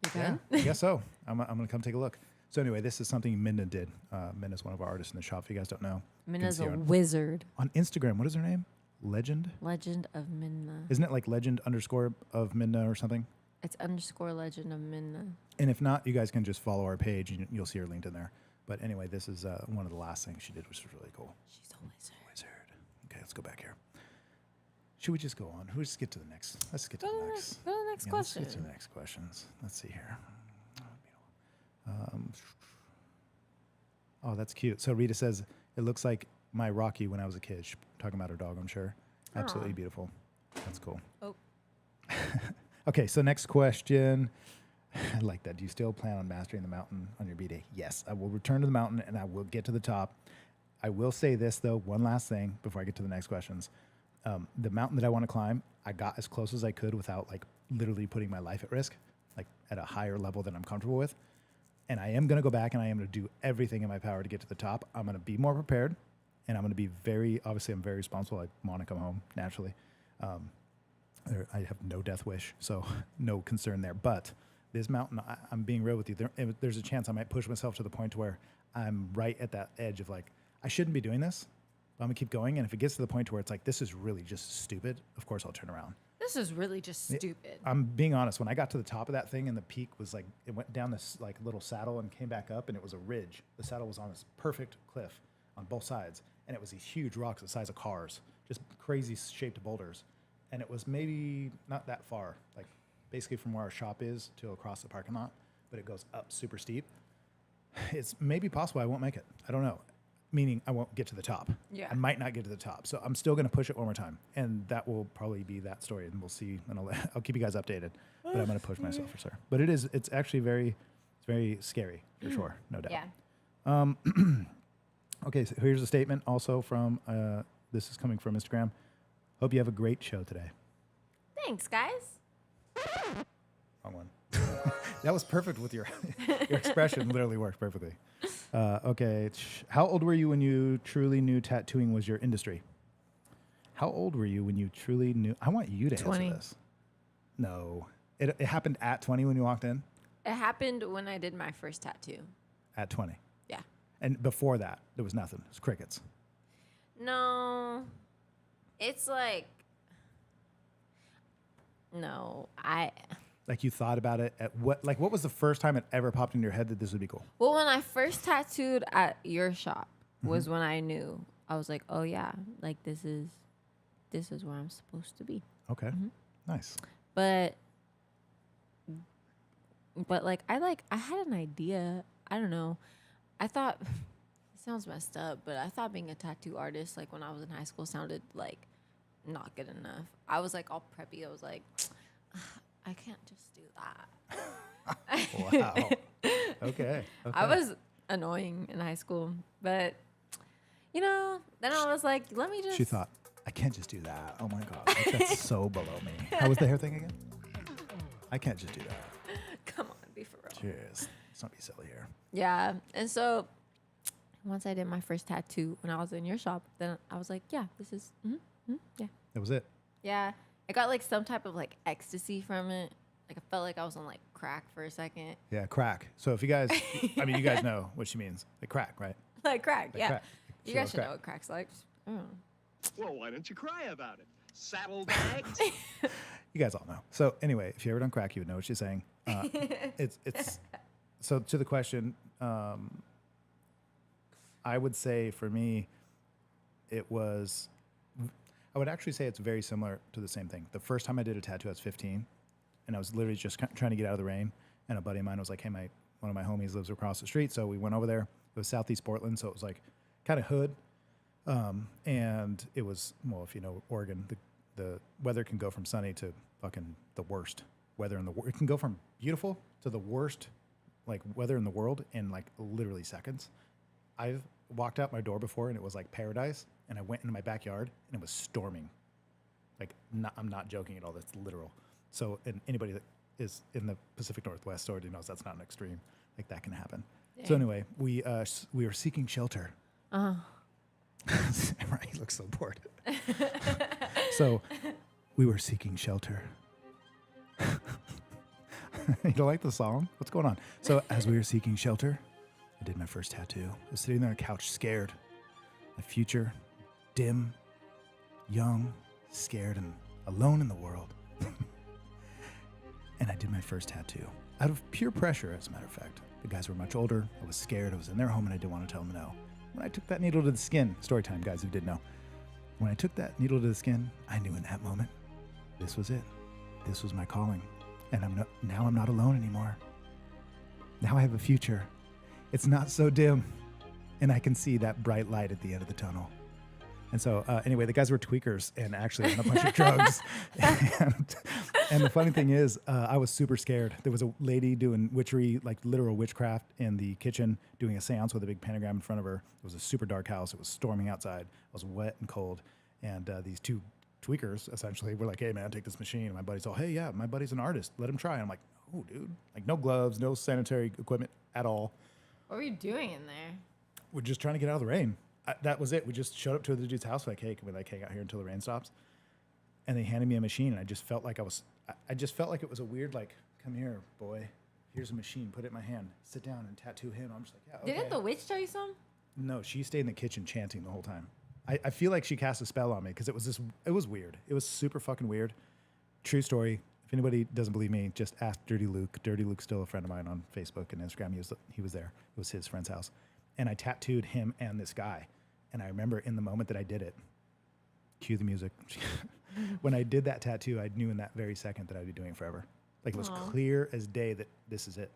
You "Yeah, done? I guess so. I'm going to come take a look." So anyway, this is something Minna did. Minna's one of our artists in the shop. If you guys don't know, you can Minna's see a her wizard. on Instagram. What is her name? Legend? Legend of Minna. Isn't it like legend underscore of Minna or something? It's underscore legend of Minna. And if not, you guys can just follow our page and you'll see her linked in there. But anyway, this is one of the last things she did, which was really cool. She's a wizard. Okay, let's go back here. Should we just go on? Let's get to the next. Let's get to Go the to the next. next, go to the next Yeah, question. Let's get to the next questions. Let's see here. Oh, that's cute. So Rita says, it looks like my Rocky when I was a kid. She's talking about her dog, I'm sure. Absolutely Aw. beautiful. That's cool. Oh. Okay, so next question. I like that. Do you still plan on mastering the mountain on your B-Day? Yes, I will return to the mountain and I will get to the top. I will say this, though, one last thing before I get to the next questions. The mountain that I want to climb, I got as close as I could without like literally putting my life at risk, like at a higher level than I'm comfortable with. And I am going to go back and I am going to do everything in my power to get to the top. I'm going to be more prepared and I'm going to be obviously I'm very responsible. I want to come home naturally. I have no death wish, so no concern there. But this mountain, I'm being real with you. There's a chance I might push myself to the point where I'm right at that edge of like, I shouldn't be doing this, but I'm gonna keep going. And if it gets to the point where it's like, this is really just stupid, of course I'll turn around. This is really just stupid. I'm being honest. When I got to the top of that thing and the peak was like, it went down this like little saddle and came back up and it was a ridge. The saddle was on this perfect cliff on both sides. And it was these huge rocks the size of cars, just crazy shaped boulders. And it was maybe not that far, like basically from where our shop is to across the parking lot, but it goes up super steep. It's maybe possible I won't make it. I don't know. Meaning I won't get to the top. Yeah. I might not get to the top. So I'm still going to push it one more time. And that will probably be that story. And we'll see. And I'll keep you guys updated. But I'm going to push myself for sure. But it's actually very scary for sure. No doubt. Yeah. Okay, so here's a statement also from, this is coming from Instagram. Hope you have a great show today. Thanks, guys. Wrong one. That was perfect with your expression. Literally worked perfectly. Okay. How old were you when you truly knew tattooing was your industry? How old were you when you truly knew? I want you to 20. answer this. No. It happened at 20 when you walked in? It happened when I did my first tattoo. At 20. Yeah. And before that, there was nothing. It was crickets. No. It's like, no, Like you thought about it at what was the first time it ever popped into your head that this would be cool? well, when I first tattooed at your shop was when I knew. I was like, oh yeah, like this is where I'm supposed to be. Okay. Nice. But like I had an idea. I don't know. I thought it sounds messed up, but I thought being a tattoo artist, like when I was in high school, sounded like not good enough. I was like all preppy. I was like, I can't just do that. Wow. Okay. I was annoying in high school, but then I was like, let me just. She thought, I can't just do that. Oh my God. Like, that's so below me. How was the hair thing again? I can't just do that. Come on, be for real. Cheers. Let's not be silly here. Yeah, and so once I did my first tattoo when I was in your shop, then I was like, yeah, this is, yeah. That was it. Yeah, I got like some type of like ecstasy from it. Like I felt like I was on like crack for a second. Yeah, crack. So if you guys, I mean, you guys know what she means. Like crack, right? Like crack, Like yeah. crack. You She guys loves should know crack. what crack's like. Mm. Well, why don't you cry about it? Saddlebags? You guys all know. So anyway, if you ever done crack, you would know what she's saying. It's so to the question. I would say for me, it was. I would actually say it's very similar to the same thing. The first time I did a tattoo, I was 15, and I was literally just trying to get out of the rain. And a buddy of mine was like, "Hey, one of my homies lives across the street," so we went over there. It was Southeast Portland, so it was like kind of hood. And it was, well, if you know Oregon, the weather can go from sunny to fucking the worst. weather in the world. It can go from beautiful to the worst like weather in the world in like literally seconds. I've walked out my door before and it was like paradise, and I went into my backyard and it was storming. Like, I'm not joking at all. That's literal. So, and anybody that is in the Pacific Northwest already knows that's not an extreme. Like, that can happen. Dang. So anyway, we were seeking shelter. Uh-huh. Right, he looks so bored. So we were seeking shelter. You don't like the song? What's going on? So as we were seeking shelter, I did my first tattoo. I was sitting there on a couch, scared. My future, dim, young, scared, and alone in the world. And I did my first tattoo. Out of pure pressure, as a matter of fact. The guys were much older. I was scared. I was in their home, and I didn't want to tell them no. When I took that needle to the skin, story time, guys, who didn't know. When I took that needle to the skin, I knew in that moment, this was it. This was my calling. And now I'm not alone anymore. Now I have a future. It's not so dim. And I can see that bright light at the end of the tunnel. And so, anyway, the guys were tweakers and actually on a bunch of drugs. And the funny thing is, I was super scared. There was a lady doing witchery, like literal witchcraft in the kitchen, doing a seance with a big pentagram in front of her. It was a super dark house. It was storming outside. I was wet and cold. And these two tweakers, essentially, were like, hey, man, take this machine. And my buddy's all, hey, yeah, my buddy's an artist. Let him try. And I'm like, oh, dude. Like, no gloves, no sanitary equipment at all. What were you doing in there? We're just trying to get out of the rain. That was it. We just showed up to the dude's house like, hey, can we like hang out here until the rain stops? And they handed me a machine, and I just felt like I just felt like it was a weird like, come here, boy. Here's a machine. Put it in my hand. Sit down and tattoo him. I'm just like, yeah, okay. Didn't the witch tell you something? No, she stayed in the kitchen chanting the whole time. I feel like she cast a spell on me because it was weird. It was super fucking weird. True story. If anybody doesn't believe me, just ask Dirty Luke. Dirty Luke's still a friend of mine on Facebook and Instagram. He was there. It was his friend's house. And I tattooed him and this guy. And I remember in the moment that I did it, cue the music. When I did that tattoo, I knew in that very second that I'd be doing it forever. Like, it was clear as day that this is it.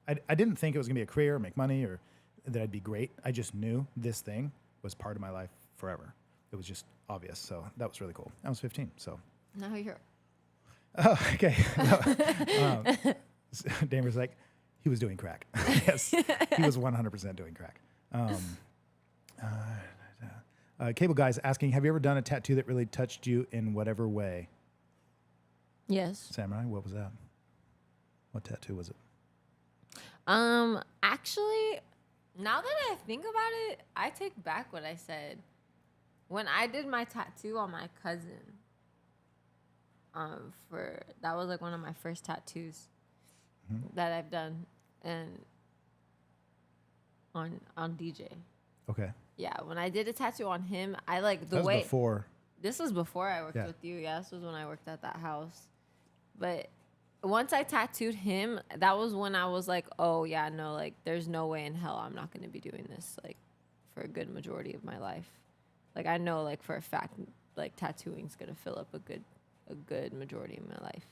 I didn't think it was going to be a career or make money or that I'd be great. I just knew this thing was part of my life forever. It was just obvious. So that was really cool. I was 15. So. Now you're. Oh, okay. Damer's like, he was doing crack. Yes, he was 100% doing crack. Cable Guy's asking, have you ever done a tattoo that really touched you in whatever way? Yes. Samurai, what was that? What tattoo was it? Actually, now that I think about it, I take back what I said. When I did my tattoo on my cousin, that was like one of my first tattoos that I've done, and on DJ. Okay. Yeah, when I did a tattoo on him, I like the That was way. before. This was before I worked Yeah. with you. Yeah, this was when I worked at that house. But once I tattooed him, that was when I was like, oh, yeah, no, like, there's no way in hell I'm not going to be doing this, like, for a good majority of my life. Like, I know, like, for a fact, like, tattooing's going to fill up a good majority of my life.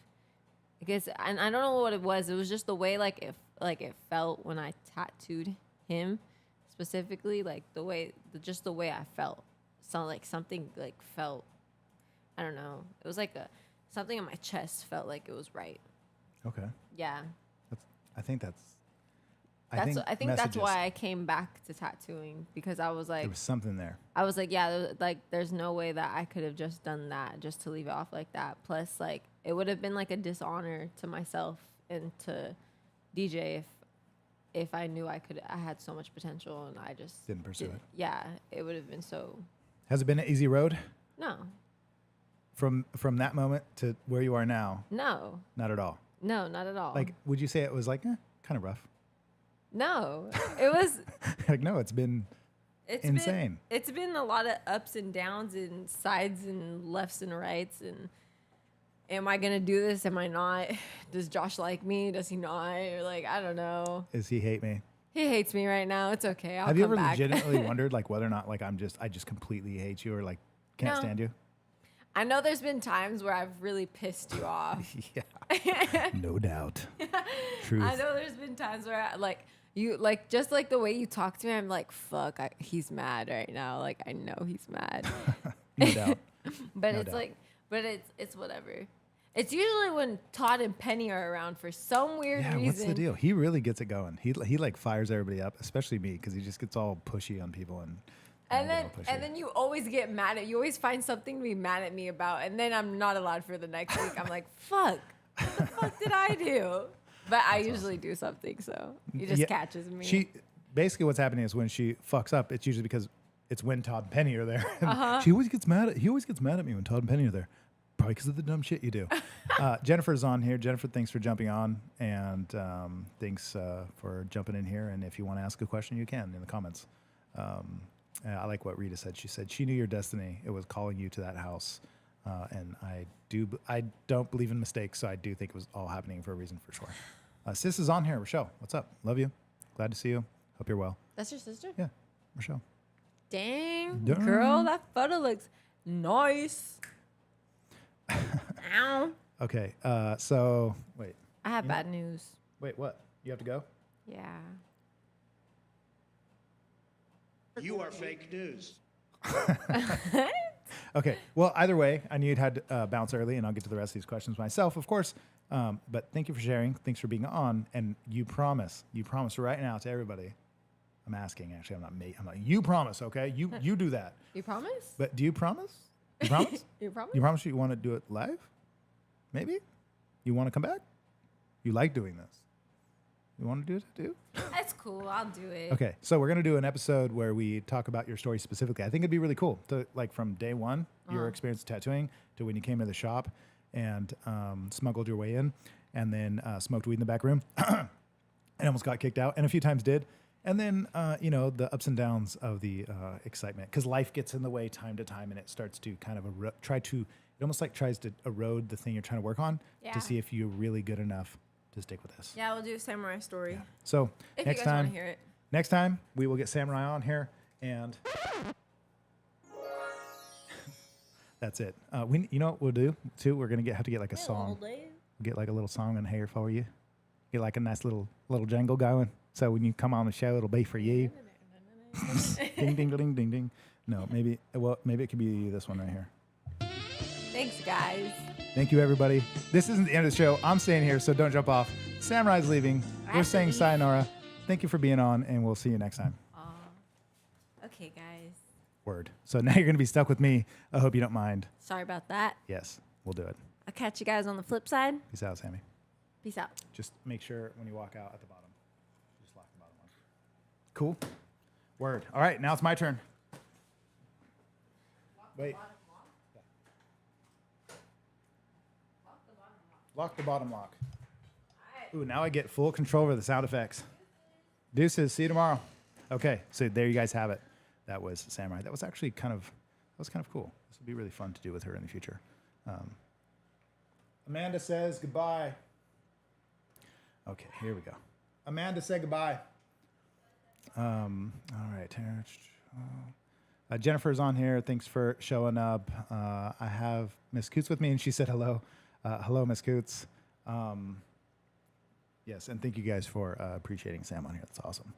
I guess, and I don't know what it was. It was just the way, like, it felt when I tattooed him specifically, like, just the way I felt. So, like, something, like, felt, I don't know. It was like something in my chest felt like it was right. Okay. Yeah. I think that's That's why I came back to tattooing, because I was like, there was something there. I was like, yeah, there's no way that I could have just done that just to leave it off like that. Plus, like, it would have been like a dishonor to myself and to DJ if I knew I had so much potential and I just Didn't pursue it. Yeah, it would have been so. Has it been an easy road No, from that moment to where you are now? no, Not at all. no, not at all. Like, would you say it was like kind of rough? no, it was. Like, no, it's been insane. It's been a lot of ups and downs and sides and lefts and rights. And am I gonna do this? Am I not? Does Josh like me? Does he not? Or, like, I don't know. Is he hate me? He hates me right now. It's okay. I'll Have come you ever back. legitimately wondered like whether or not like I just completely hate you or like can't No. stand you? I know there's been times where I've really pissed you off. Yeah. No doubt. Truth. I know there's been times where you just like the way you talk to me, I'm like, fuck, he's mad right now. Like, I know he's mad. No doubt. But No it's doubt. like, it's whatever. It's usually when Todd and Penny are around for some weird Yeah, reason. what's the deal? He really gets it going. He like fires everybody up, especially me, because he just gets all pushy on people and I get all pushy. And then you always get mad at. You always find something to be mad at me about, and then I'm not allowed for the next week. I'm like, fuck. What the fuck did I do? But I usually do something, so he just catches me. She basically what's happening is when she fucks up, it's usually because it's when Todd and Penny are there. And he always gets mad at me when Todd and Penny are there. Probably because of the dumb shit you do. Jennifer's on here. Jennifer, thanks for jumping on, and thanks for jumping in here. And if you want to ask a question, you can in the comments. I like what Rita said. She said she knew your destiny. It was calling you to that house. And I don't believe in mistakes, so I do think it was all happening for a reason, for sure. Sis is on here. Rochelle, what's up? Love you. Glad to see you. Hope you're well. That's your sister? Yeah, Rochelle. Dang. Dang. Girl, that photo looks nice. Ow. Okay, so wait. I have bad news. Wait, what? You have to go? Yeah. You are fake news. Okay, well, either way, I knew you'd had to bounce early, and I'll get to the rest of these questions myself, of course. But thank you for sharing. Thanks for being on. And you promise right now to everybody. I'm asking, actually. I'm not. You promise, okay? You do that. You promise? But do you promise? You promise? You promise? You promise you want to do it live? Maybe? You want to come back? You like doing this? You want to do it too? That's cool. I'll do it. Okay, so we're going to do an episode where we talk about your story specifically. I think it'd be really cool to, like, from day one, your experience of tattooing to when you came to the shop and smuggled your way in and then smoked weed in the back room and almost got kicked out and a few times did. And then, the ups and downs of the excitement, because life gets in the way time to time and it starts to kind of it almost like tries to erode the thing you're trying to work on Yeah. to see if you're really good enough to stick with this. Yeah, we'll do a samurai story. Yeah. So If next you guys want time, to hear it. next time we will get Samurai on here, and that's it. You know what we'll do too? We're gonna have to get like a song. Get like a little song in here for you. Get like a nice little jangle going. So when you come on the show, it'll be for you. Ding ding ding ding ding. No, maybe it could be this one right here. Thanks, guys. Thank you, everybody. This isn't the end of the show. I'm staying here, so don't jump off. Samurai's leaving. We're saying sayonara. Thank you for being on, and we'll see you next time. Okay, guys. Word. So now you're going to be stuck with me. I hope you don't mind. Sorry about that. Yes, we'll do it. I'll catch you guys on the flip side. Peace out, Sammy. Peace out. Just make sure when you walk out at the bottom, just lock the bottom one. Cool. Word. All right, now it's my turn. Wait. Lock the bottom lock. Ooh, now I get full control over the sound effects. Deuces. See you tomorrow. Okay, so there you guys have it. That was Samurai. That was actually kind of cool. This would be really fun to do with her in the future. Amanda says goodbye. Okay, here we go. Amanda, say goodbye. All right. Jennifer's on here. Thanks for showing up. I have Miss Coots with me, and she said hello. Hello, Miss Coots. Yes, and thank you guys for appreciating Sam on here. That's awesome.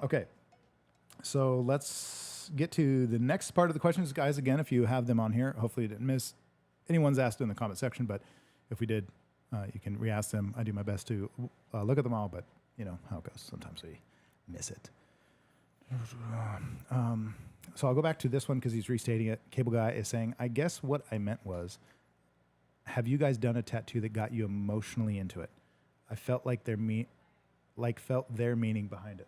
Okay, so let's get to the next part of the questions, guys. Again, if you have them on here, hopefully you didn't miss anyone's asked in the comment section, but if we did, you can re-ask them. I do my best to look at them all, but you know how it goes. Sometimes we miss it. So I'll go back to this one because he's restating it. Cable Guy is saying, I guess what I meant was, have you guys done a tattoo that got you emotionally into it? I felt like felt their meaning behind it.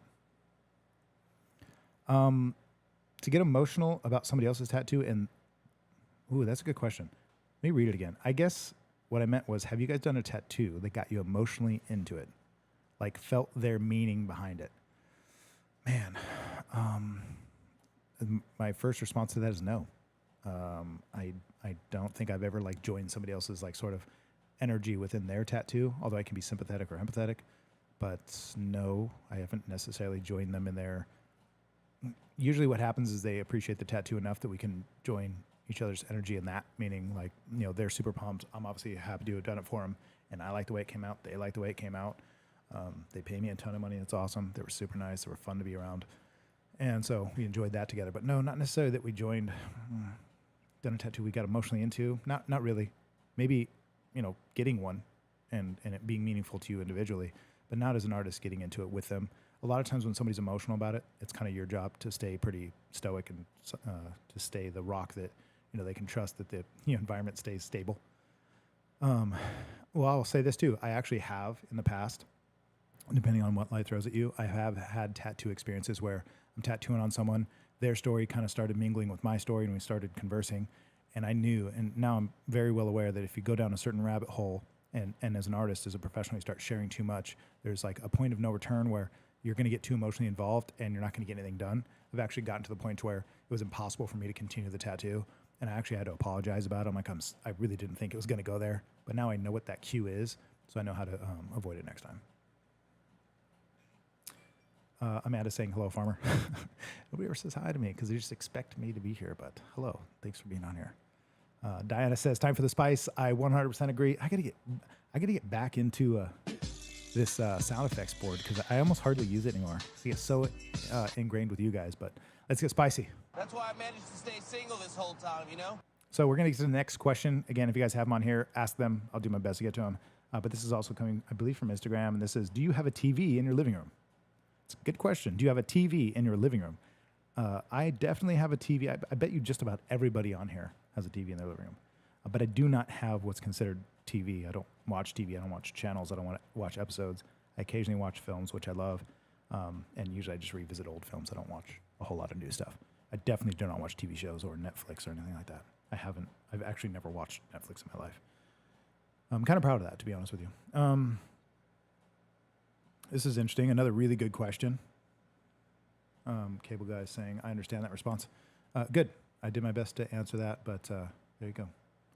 To get emotional about somebody else's tattoo that's a good question. Let me read it again. I guess what I meant was, have you guys done a tattoo that got you emotionally into it? Like felt their meaning behind it? Man, my first response to that is no. I don't think I've ever like joined somebody else's like sort of energy within their tattoo, although I can be sympathetic or empathetic, but no, I haven't necessarily joined them in their. Usually what happens is they appreciate the tattoo enough that we can join each other's energy in that, meaning like, you know, they're super pumped. I'm obviously happy to have done it for them, and I like the way it came out. They like the way it came out. They pay me a ton of money. It's awesome. They were super nice. They were fun to be around. And so we enjoyed that together. But no, not necessarily that we joined. done a tattoo we got emotionally into. Not really. Maybe, getting one and it being meaningful to you individually, but not as an artist getting into it with them. A lot of times when somebody's emotional about it, it's kind of your job to stay pretty stoic and to stay the rock that, they can trust that the environment stays stable. Well, I'll say this too. I actually have in the past, depending on what life throws at you, I have had tattoo experiences where I'm tattooing on someone. Their story kind of started mingling with my story, and we started conversing. And I knew, and now I'm very well aware that if you go down a certain rabbit hole, and as an artist, as a professional, you start sharing too much, there's like a point of no return where you're going to get too emotionally involved and you're not going to get anything done. I've actually gotten to the point where it was impossible for me to continue the tattoo. And I actually had to apologize about it. I'm like, I really didn't think it was going to go there. But now I know what that cue is, so I know how to avoid it next time. Amanda's saying, hello, farmer. Nobody ever says hi to me because they just expect me to be here. But hello, thanks for being on here. Diana says, time for the spice. I 100% agree. I gotta get back into this sound effects board because I almost hardly use it anymore. I get so ingrained with you guys. But let's get spicy. That's why I managed to stay single this whole time, So we're gonna get to the next question. Again, if you guys have them on here, ask them. I'll do my best to get to them. But this is also coming, I believe, from Instagram. And this is, do you have a TV in your living room? It's a good question. Do you have a TV in your living room? I definitely have a TV. I bet you just about everybody on here has a TV in their living room. But I do not have what's considered TV. I don't watch TV. I don't watch channels. I don't want to watch episodes. I occasionally watch films, which I love. And usually I just revisit old films. I don't watch a whole lot of new stuff. I definitely do not watch TV shows or Netflix or anything like that. I've actually never watched Netflix in my life. I'm kind of proud of that, to be honest with you. This is interesting. Another really good question. Cable guy is saying, I understand that response. Good. I did my best to answer that, but there you go.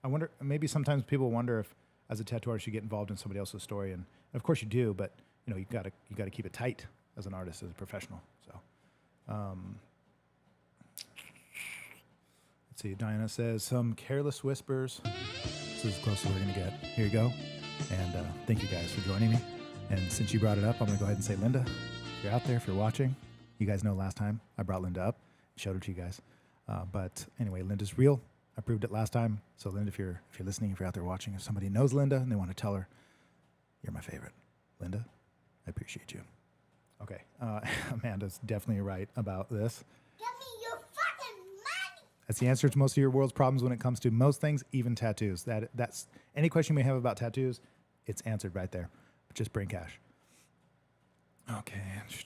I wonder, maybe sometimes people wonder if, as a tattoo artist, you get involved in somebody else's story, and of course you do, but you gotta keep it tight as an artist, as a professional. So, let's see. Diana says some careless whispers. This is as close as we're gonna get. Here you go. And thank you guys for joining me. And since you brought it up, I'm going to go ahead and say, Linda, if you're out there, if you're watching, you guys know last time I brought Linda up, showed her to you guys. But anyway, Linda's real. I proved it last time. So Linda, if you're listening, if you're out there watching, if somebody knows Linda and they want to tell her, you're my favorite. Linda, I appreciate you. Okay. Amanda's definitely right about this. Give me your fucking money! That's the answer to most of your world's problems when it comes to most things, even tattoos. That's any question you may have about tattoos, it's answered right there. Just bring cash. Okay. It's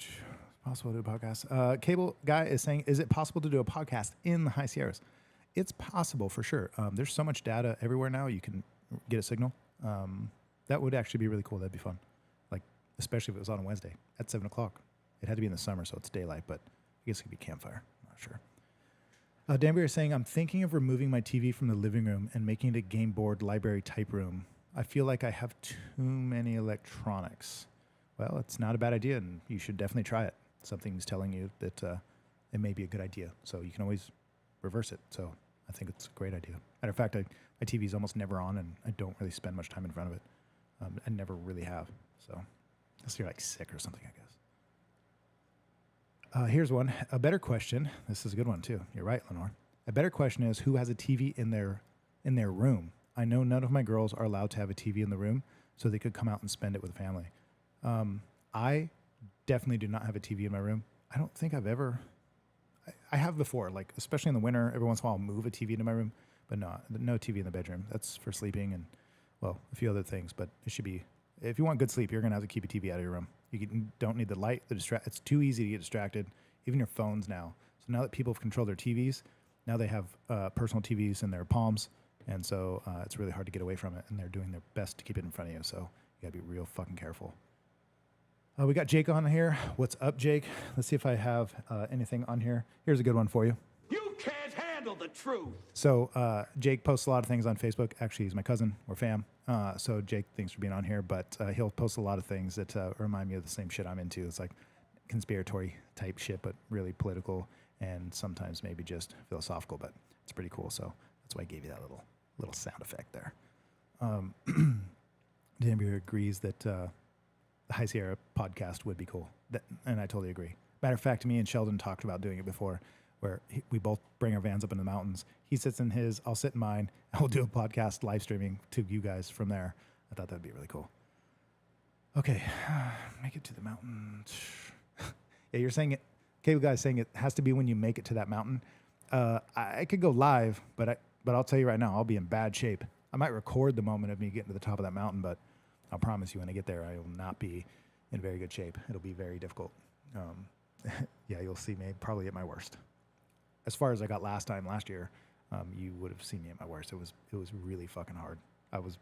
possible to do a podcast. Cable guy is saying, is it possible to do a podcast in the High Sierras? It's possible for sure. There's so much data everywhere now. You can get a signal. That would actually be really cool. That'd be fun. Like, especially if it was on a Wednesday at 7 o'clock. It had to be in the summer, so it's daylight, but I guess it could be campfire. I'm not sure. Danbury is saying, I'm thinking of removing my TV from the living room and making it a game board library type room. I feel like I have too many electronics. Well, it's not a bad idea, and you should definitely try it. Something's telling you that it may be a good idea, so you can always reverse it. So I think it's a great idea. Matter of fact, my TV is almost never on, and I don't really spend much time in front of it. I never really have, so unless you're like sick or something, I guess. Here's one. A better question. This is a good one, too. You're right, Lenore. A better question is, who has a TV in their room? I know none of my girls are allowed to have a TV in the room, so they could come out and spend it with the family. I definitely do not have a TV in my room. I don't think I've ever... I have before, like, especially in the winter, every once in a while I'll move a TV into my room, but no TV in the bedroom. That's for sleeping and, well, a few other things, but it should be... If you want good sleep, you're going to have to keep a TV out of your room. Don't need the light, it's too easy to get distracted. Even your phones now. So now that people have controlled their TVs, now they have personal TVs in their palms, and so it's really hard to get away from it, and they're doing their best to keep it in front of you, so you got to be real fucking careful. We got Jake on here. What's up, Jake? Let's see if I have anything on here. Here's a good one for you. You can't handle the truth. So Jake posts a lot of things on Facebook. Actually, he's my cousin. We're fam. So Jake, thanks for being on here, but he'll post a lot of things that remind me of the same shit I'm into. It's like conspiratory type shit, but really political and sometimes maybe just philosophical, but it's pretty cool. So that's why I gave you that little sound effect there. Danbury agrees that the High Sierra podcast would be cool. And I totally agree. Matter of fact, me and Sheldon talked about doing it before. where we both bring our vans up in the mountains. He sits in his, I'll sit in mine, and we'll do a podcast live streaming to you guys from there. I thought that'd be really cool. Okay, make it to the mountain. Yeah, you're saying it. Cable guy's saying it has to be when you make it to that mountain. I could go live, but I'll tell you right now, I'll be in bad shape. I might record the moment of me getting to the top of that mountain, but I'll promise you when I get there, I will not be in very good shape. It'll be very difficult. Yeah, you'll see me probably at my worst. As far as I got last year, you would have seen me at my worst. It was really fucking hard. I was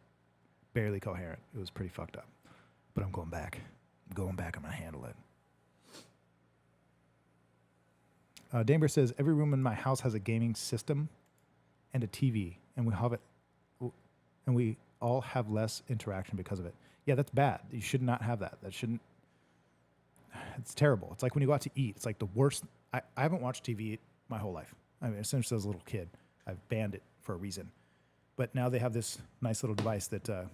barely coherent. It was pretty fucked up. But I'm going back. I'm going back. I'm going to handle it. Damber says, every room in my house has a gaming system and a TV, and we all have less interaction because of it. Yeah, that's bad. You should not have that. It's terrible. It's like when you go out to eat. It's like the worst. I haven't watched TV my whole life. I mean, since I was a little kid, I've banned it for a reason. But now they have this nice little device that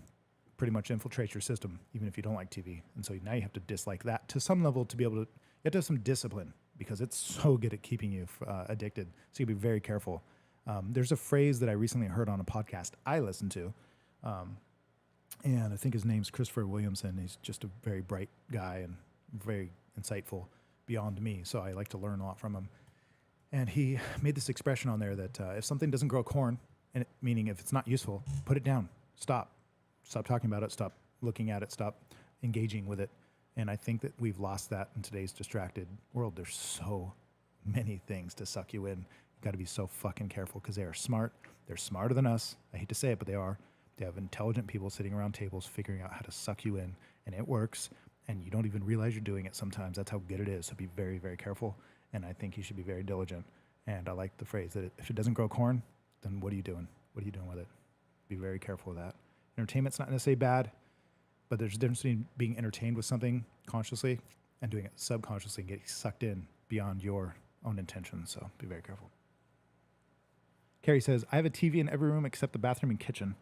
pretty much infiltrates your system, even if you don't like TV. And so now you have to dislike that to some level to be able to. You have to have some discipline because it's so good at keeping you addicted. So you be very careful. There's a phrase that I recently heard on a podcast I listened to, and I think his name's Christopher Williamson. He's just a very bright guy and very insightful beyond me. So I like to learn a lot from him. And he made this expression on there that if something doesn't grow corn, meaning if it's not useful, put it down. Stop talking about it. Stop looking at it. Stop engaging with it. And I think that we've lost that in today's distracted world. There's so many things to suck you in. You've got to be so fucking careful because they are smart. They're smarter than us. I hate to say it, but they are. They have intelligent people sitting around tables figuring out how to suck you in, and it works. And you don't even realize you're doing it sometimes. That's how good it is. So be very, very careful. And I think you should be very diligent. And I like the phrase that if it doesn't grow corn, then what are you doing? What are you doing with it? Be very careful of that. Entertainment's not necessarily bad, but there's a difference between being entertained with something consciously and doing it subconsciously and getting sucked in beyond your own intentions. So be very careful. Carrie says, I have a TV in every room except the bathroom and kitchen.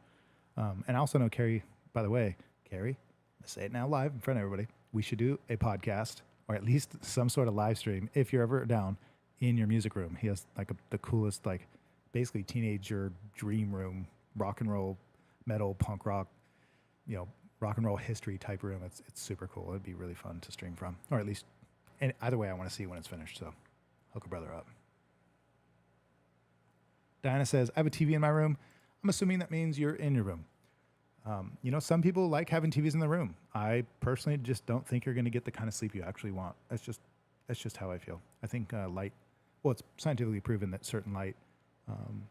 And I also know Carrie, by the way, Carrie, I say it now live in front of everybody. We should do a podcast or at least some sort of live stream if you're ever down in your music room. He has like the coolest, like basically teenager dream room, rock and roll, metal, punk rock, rock and roll history type room. It's super cool. It'd be really fun to stream from, or at least, and either way, I want to see when it's finished. So hook a brother up. Diana says, I have a TV in my room. I'm assuming that means you're in your room. Some people like having TVs in the room. I personally just don't think you're going to get the kind of sleep you actually want. That's just how I feel. I think light, well, it's scientifically proven that certain light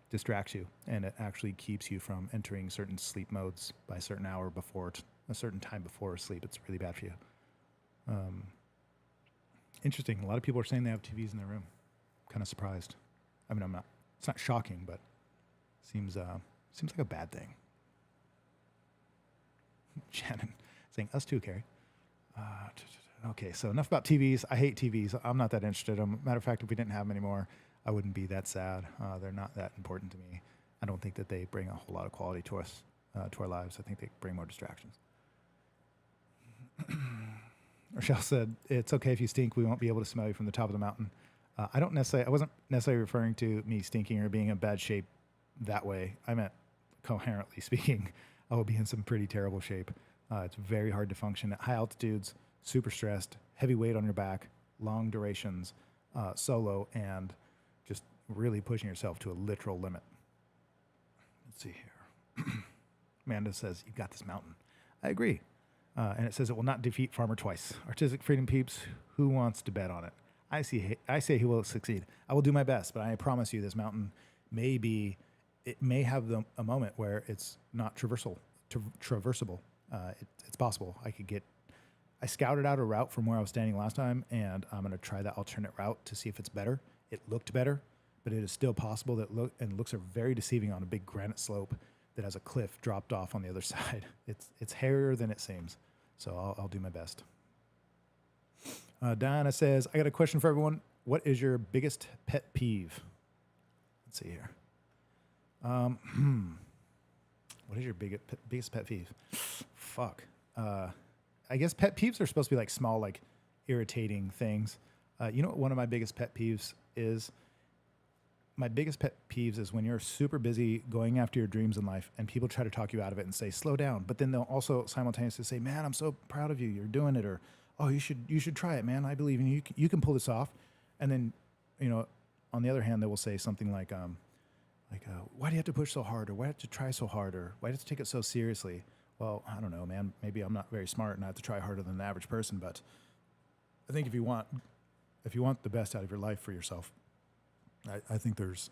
distracts you, and it actually keeps you from entering certain sleep modes by a certain hour before, a certain time before sleep. It's really bad for you. Interesting. A lot of people are saying they have TVs in their room. Kind of surprised. I mean, it's not shocking, but seems like a bad thing. Shannon saying, us too, Carrie. Okay, so enough about TVs. I hate TVs. I'm not that interested. Matter of fact, if we didn't have them anymore, I wouldn't be that sad. They're not that important to me. I don't think that they bring a whole lot of quality to us, to our lives. I think they bring more distractions. Rochelle said, it's okay if you stink. We won't be able to smell you from the top of the mountain. I wasn't necessarily referring to me stinking or being in bad shape that way. I meant coherently speaking. I will be in some pretty terrible shape. It's very hard to function at high altitudes, super stressed, heavy weight on your back, long durations, solo, and just really pushing yourself to a literal limit. Let's see here. Amanda says, you got this mountain. I agree. And it says it will not defeat Farmer twice. Artistic freedom peeps, who wants to bet on it? I say he will succeed. I will do my best, but I promise you this mountain it may have a moment where it's not traversable. It's possible. I scouted out a route from where I was standing last time, and I'm going to try that alternate route to see if it's better. It looked better, but it is still possible that looks are very deceiving on a big granite slope that has a cliff dropped off on the other side. It's hairier than it seems, so I'll do my best. Diana says, I got a question for everyone. What is your biggest pet peeve? Let's see here. What is your biggest pet peeve? Fuck. I guess pet peeves are supposed to be like small, like irritating things. You know what one of my biggest pet peeves is my biggest pet peeves is when you're super busy going after your dreams in life and people try to talk you out of it and say, slow down. But then they'll also simultaneously say, man, I'm so proud of you. You're doing it. Or, oh, you should try it, man. I believe in you. You can pull this off. And then, on the other hand, they will say something like, why do you have to push so hard? Or why do you have to try so hard? Or why do you have to take it so seriously? Well, I don't know, man. Maybe I'm not very smart and I have to try harder than the average person. But I think if you want the best out of your life for yourself, I think there's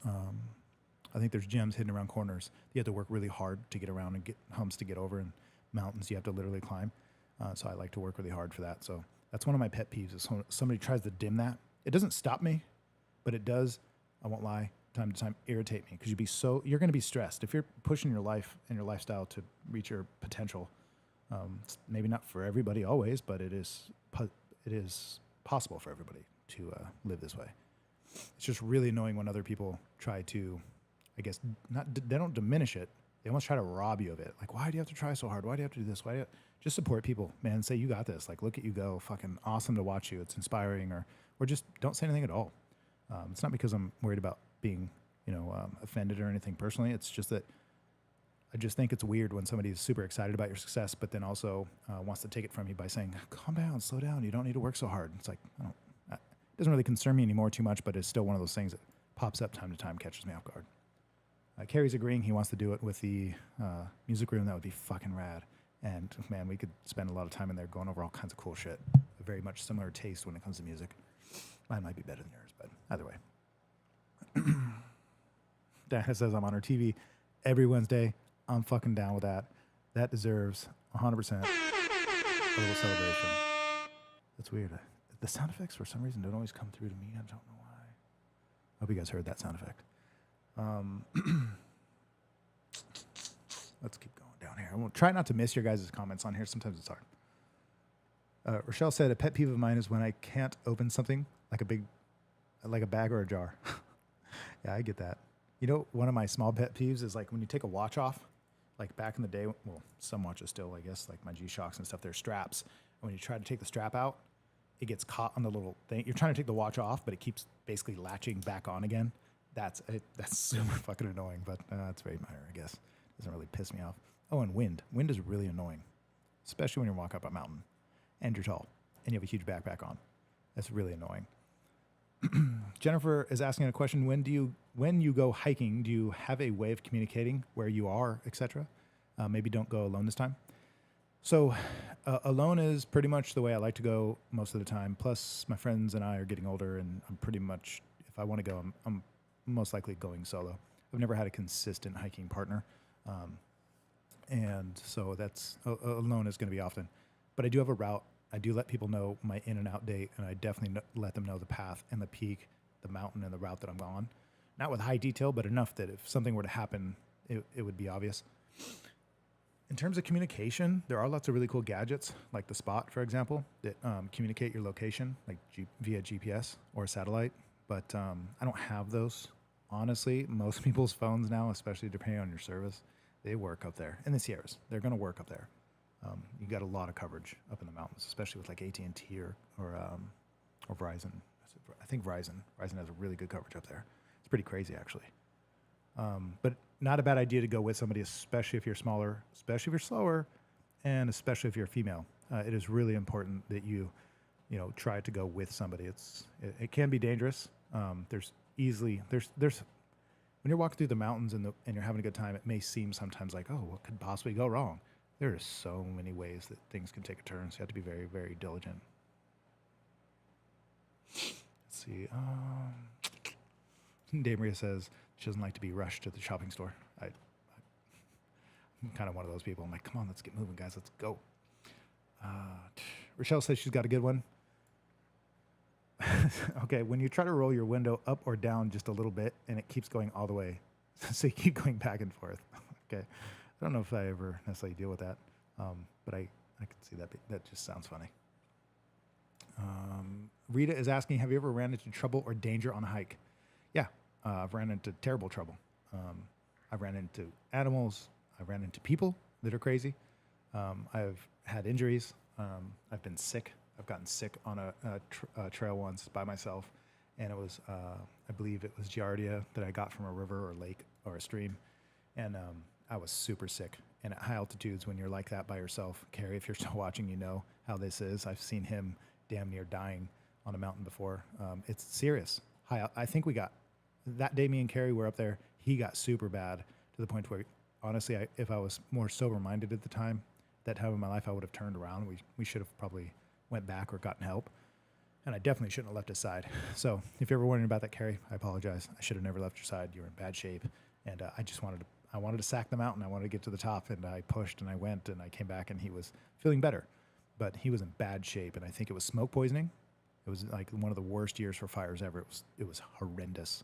gems hidden around corners. You have to work really hard to get around and get humps to get over, and mountains you have to literally climb. So I like to work really hard for that. So that's one of my pet peeves is when somebody tries to dim that. It doesn't stop me, but it does, I won't lie, time to time irritate me because you're going to be stressed. If you're pushing your life and your lifestyle to reach your potential, it's maybe not for everybody always, but it is possible for everybody to live this way. It's just really annoying when other people try to, I guess, they don't diminish it. They almost try to rob you of it. Like, why do you have to try so hard? Why do you have to do this? Just support people, man. Say, you got this. Like, look at you go. Fucking awesome to watch you. It's inspiring. Or just don't say anything at all. It's not because I'm worried about being, offended or anything personally. It's just that I just think it's weird when somebody's super excited about your success, but then also wants to take it from you by saying, calm down, slow down. You don't need to work so hard. It's like, it doesn't really concern me anymore too much, but it's still one of those things that pops up time to time, catches me off guard. Carrie's agreeing he wants to do it with the music room. That would be fucking rad. And man, we could spend a lot of time in there going over all kinds of cool shit. A very much similar taste when it comes to music. Mine might be better than yours, but either way. Dana says I'm on her TV every Wednesday. I'm fucking down with that. That deserves 100% a little celebration. That's weird. The sound effects for some reason don't always come through to me. I don't know why. I hope you guys heard that sound effect. Let's keep going down here. I will try not to miss your guys' comments on here. Sometimes it's hard. Rochelle said, a pet peeve of mine is when I can't open something like a bag or a jar. Yeah, I get that. One of my small pet peeves is like when you take a watch off, like back in the day, well, some watches still, I guess, like my G-Shocks and stuff, they're straps. And when you try to take the strap out, it gets caught on the little thing. You're trying to take the watch off, but it keeps basically latching back on again. That's super fucking annoying, but it's very minor, I guess. Doesn't really piss me off. Oh, and wind. Wind is really annoying, especially when you're walking up a mountain and you're tall and you have a huge backpack on. That's really annoying. Jennifer is asking a question. When you go hiking, do you have a way of communicating where you are, etc.? Maybe don't go alone this time. So alone is pretty much the way I like to go most of the time. Plus, my friends and I are getting older, and I'm pretty much, if I want to go, I'm most likely going solo. I've never had a consistent hiking partner. And so that's alone is going to be often. But I do have a route. I do let people know my in and out date, and I definitely let them know the path and the peak, the mountain, and the route that I'm on. Not with high detail, but enough that if something were to happen, it would be obvious. In terms of communication, there are lots of really cool gadgets, like the Spot, for example, that communicate your location, like via GPS or satellite. But I don't have those. Honestly, most people's phones now, especially depending on your service, they work up there. In the Sierras, they're going to work up there. You got a lot of coverage up in the mountains, especially with like AT&T or Verizon. I think Verizon has a really good coverage up there. It's pretty crazy, actually. But not a bad idea to go with somebody, especially if you're smaller, especially if you're slower, and especially if you're a female. It is really important that you try to go with somebody. It can be dangerous. There's when you're walking through the mountains and you're having a good time, it may seem sometimes like, oh, what could possibly go wrong? There are so many ways that things can take a turn, so you have to be very, very diligent. Let's see. Dave Maria says she doesn't like to be rushed to the shopping store. I'm kind of one of those people. I'm like, come on, let's get moving, guys. Let's go. Rochelle says she's got a good one. Okay, when you try to roll your window up or down just a little bit and it keeps going all the way, so you keep going back and forth. Okay, I don't know if I ever necessarily deal with that, but I can see that. That just sounds funny. Rita is asking, have you ever ran into trouble or danger on a hike? Yeah, I've ran into terrible trouble. I've ran into animals. I've ran into people that are crazy. I've had injuries. I've been sick. I've gotten sick on a trail once by myself, and it was I believe it was giardia that I got from a river or lake or a stream, and I was super sick. And at high altitudes, when you're like that by yourself, Carrie, if you're still watching, you know how this is. I've seen him damn near dying on a mountain before. It's serious. I think we got that day. Me and Carrie were up there. He got super bad to the point where, honestly, if I was more sober-minded at the time, that time of my life, I would have turned around. We should have probably went back or gotten help. And I definitely shouldn't have left his side. So if you're ever wondering about that, Carrie, I apologize. I should have never left your side. You were in bad shape. And I just wanted to sack the mountain. I wanted to get to the top, and I pushed and I went and I came back and he was feeling better, but he was in bad shape. And I think it was smoke poisoning. It was like one of the worst years for fires ever. It was horrendous.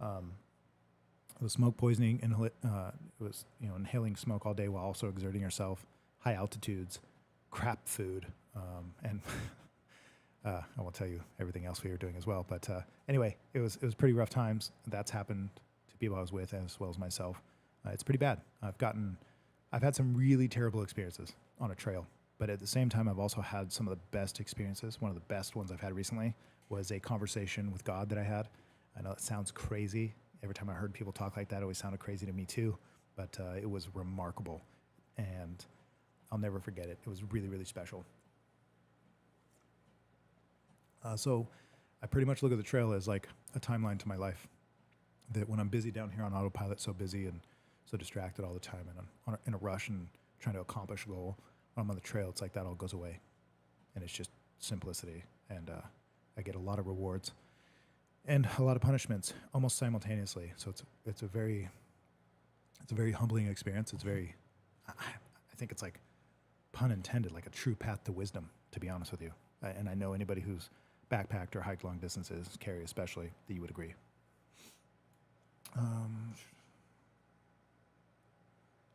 It was smoke poisoning, and it was, inhaling smoke all day while also exerting yourself, high altitudes, crap food, and I won't tell you everything else we were doing as well. But anyway, it was pretty rough times. That's happened to people I was with as well as myself. It's pretty bad. I've had some really terrible experiences on a trail, but at the same time, I've also had some of the best experiences. One of the best ones I've had recently was a conversation with God that I had. I know it sounds crazy. Every time I heard people talk like that, it always sounded crazy to me too, but it was remarkable, and I'll never forget it. It was really, really special. So I pretty much look at the trail as like a timeline to my life, that when I'm busy down here on autopilot, so busy and so distracted all the time, and I'm in a rush and trying to accomplish a goal, when I'm on the trail, it's like that all goes away, and it's just simplicity, and I get a lot of rewards and a lot of punishments almost simultaneously. So it's a very humbling experience. It's very, I think it's like, pun intended, like a true path to wisdom, to be honest with you. And I know anybody who's backpacked or hiked long distances, Carrie especially, that you would agree.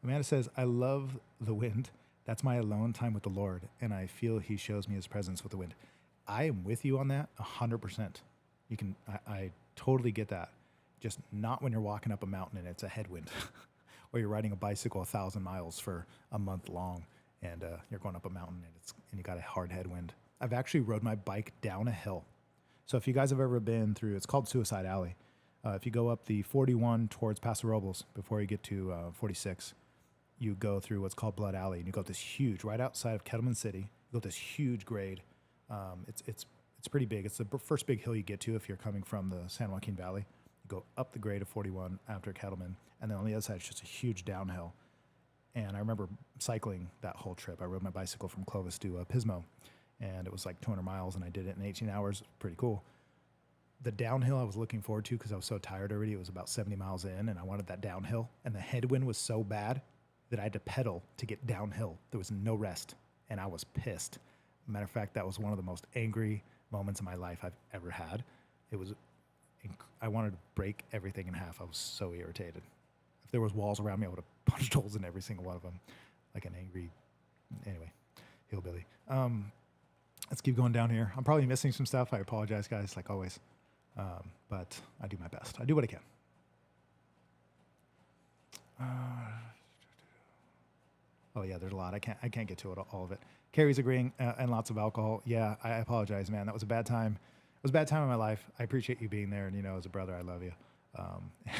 Amanda says, I love the wind. That's my alone time with the Lord, and I feel he shows me his presence with the wind. I am with you on that 100%. I totally get that. Just not when you're walking up a mountain and it's a headwind, or you're riding a bicycle 1,000 miles for a month long, and you're going up a mountain and you got a hard headwind. I've actually rode my bike down a hill. So if you guys have ever been through, it's called Suicide Alley. If you go up the 41 towards Paso Robles before you get to 46, you go through what's called Blood Alley, and you go up this huge, right outside of Kettleman City, you go up this huge grade. It's pretty big. It's the first big hill you get to if you're coming from the San Joaquin Valley. You go up the grade of 41 after Kettleman, and then on the other side, it's just a huge downhill. And I remember cycling that whole trip. I rode my bicycle from Clovis to Pismo, and it was like 200 miles, and I did it in 18 hours. Pretty cool. The downhill I was looking forward to because I was so tired already. It was about 70 miles in, and I wanted that downhill. And the headwind was so bad that I had to pedal to get downhill. There was no rest, and I was pissed. Matter of fact, that was one of the most angry moments in my life I've ever had. I wanted to break everything in half. I was so irritated. If there was walls around me, I would have punched holes in every single one of them, like an angry, anyway, hillbilly. Let's keep going down here. I'm probably missing some stuff. I apologize, guys, like always. But I do my best. I do what I can. Oh yeah, there's a lot. I can't get to it, all of it. Carrie's agreeing, and lots of alcohol. Yeah, I apologize, man. That was a bad time. It was a bad time in my life. I appreciate you being there, and as a brother, I love you.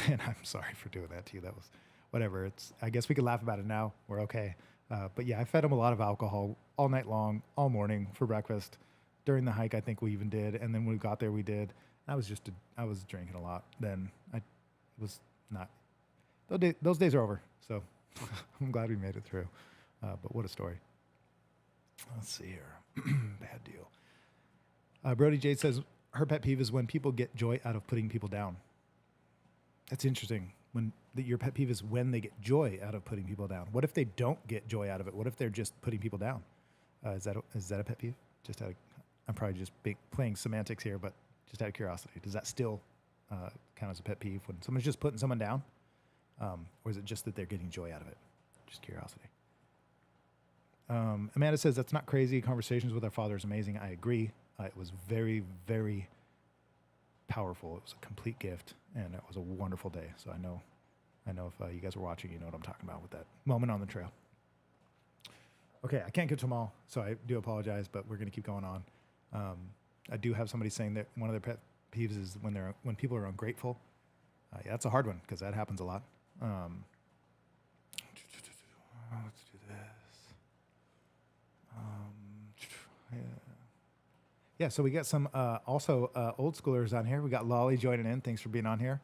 And I'm sorry for doing that to you. That was whatever. I guess we could laugh about it now. We're okay. But yeah, I fed him a lot of alcohol all night long, all morning for breakfast. During the hike, I think we even did, and then when we got there, we did. I was drinking a lot. Then I was not. Those days are over. So I'm glad we made it through. But what a story. Let's see here. Bad deal. Brody Jade says her pet peeve is when people get joy out of putting people down. That's interesting. Your pet peeve is when they get joy out of putting people down. What if they don't get joy out of it? What if they're just putting people down? Is that a pet peeve? I'm probably just playing semantics here, but just out of curiosity, does that still count as a pet peeve when someone's just putting someone down? Or is it just that they're getting joy out of it? Just curiosity. Amanda says, that's not crazy. Conversations with our Father is amazing. I agree. It was very, very powerful. It was a complete gift, and it was a wonderful day. So I know if you guys were watching, you know what I'm talking about with that moment on the trail. Okay, I can't get to them all, so I do apologize, but we're going to keep going on. I do have somebody saying that one of their pet peeves is when people are ungrateful. Yeah, that's a hard one because that happens a lot. Let's do this. Yeah, so we got some also old schoolers on here. We got Lolly joining in. Thanks for being on here.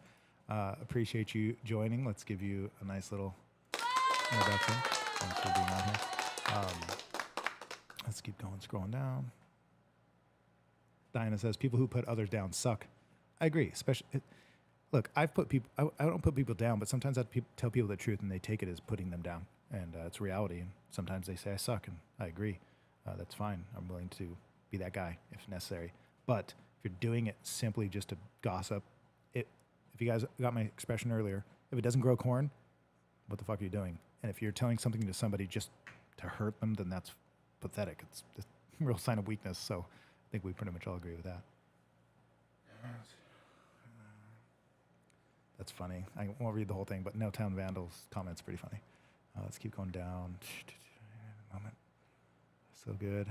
Appreciate you joining. Let's give you a nice little introduction. Thanks for being on here. Let's keep going, scrolling down. Diana says, people who put others down suck. I agree. Especially, look, I've put people, I don't put people down, but sometimes I tell people the truth and they take it as putting them down. And it's reality. And sometimes they say I suck, and I agree. That's fine. I'm willing to be that guy if necessary. But if you're doing it simply just to gossip, if you guys got my expression earlier, if it doesn't grow corn, what the fuck are you doing? And if you're telling something to somebody just to hurt them, then that's pathetic. It's a real sign of weakness. So I think we pretty much all agree with that. That's funny. I won't read the whole thing, but No Town Vandals comment's pretty funny. Let's keep going down. Moment. So good.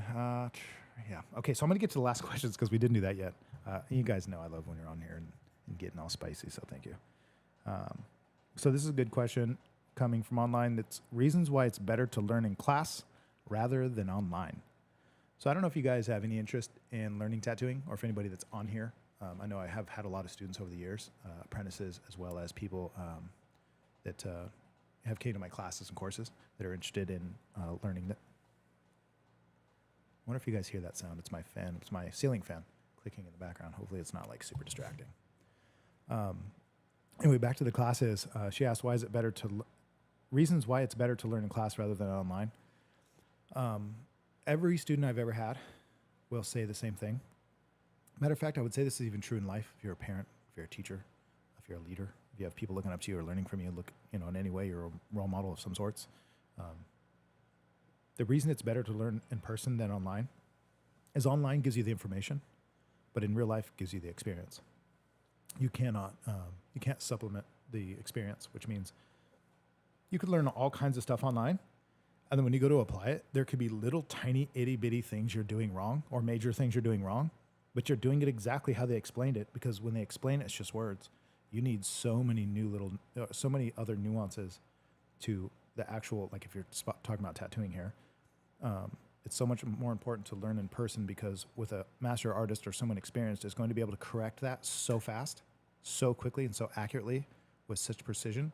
Yeah. Okay, so I'm going to get to the last questions because we didn't do that yet. You guys know I love when you're on here and getting all spicy, so thank you. So this is a good question coming from online. It's reasons why it's better to learn in class rather than online. So I don't know if you guys have any interest in learning tattooing or if anybody that's on here. I know I have had a lot of students over the years, apprentices, as well as people that have came to my classes and courses that are interested in learning that. I wonder if you guys hear that sound. It's my fan. It's my ceiling fan clicking in the background. Hopefully it's not like super distracting. Anyway, back to the classes. She asked, why is it better to reasons why it's better to learn in class rather than online. Every student I've ever had will say the same thing. Matter of fact, I would say this is even true in life. If you're a parent, if you're a teacher, if you're a leader, if you have people looking up to you or learning from you, in any way, you're a role model of some sorts. The reason it's better to learn in person than online is online gives you the information, but in real life gives you the experience. You can't supplement the experience, which means you could learn all kinds of stuff online, and then when you go to apply it, there could be little tiny itty bitty things you're doing wrong or major things you're doing wrong, but you're doing it exactly how they explained it, because when they explain it, it's just words. You need so many so many other nuances to the actual, like if you're talking about tattooing here, it's so much more important to learn in person, because with a master artist or someone experienced is going to be able to correct that so fast, so quickly, and so accurately with such precision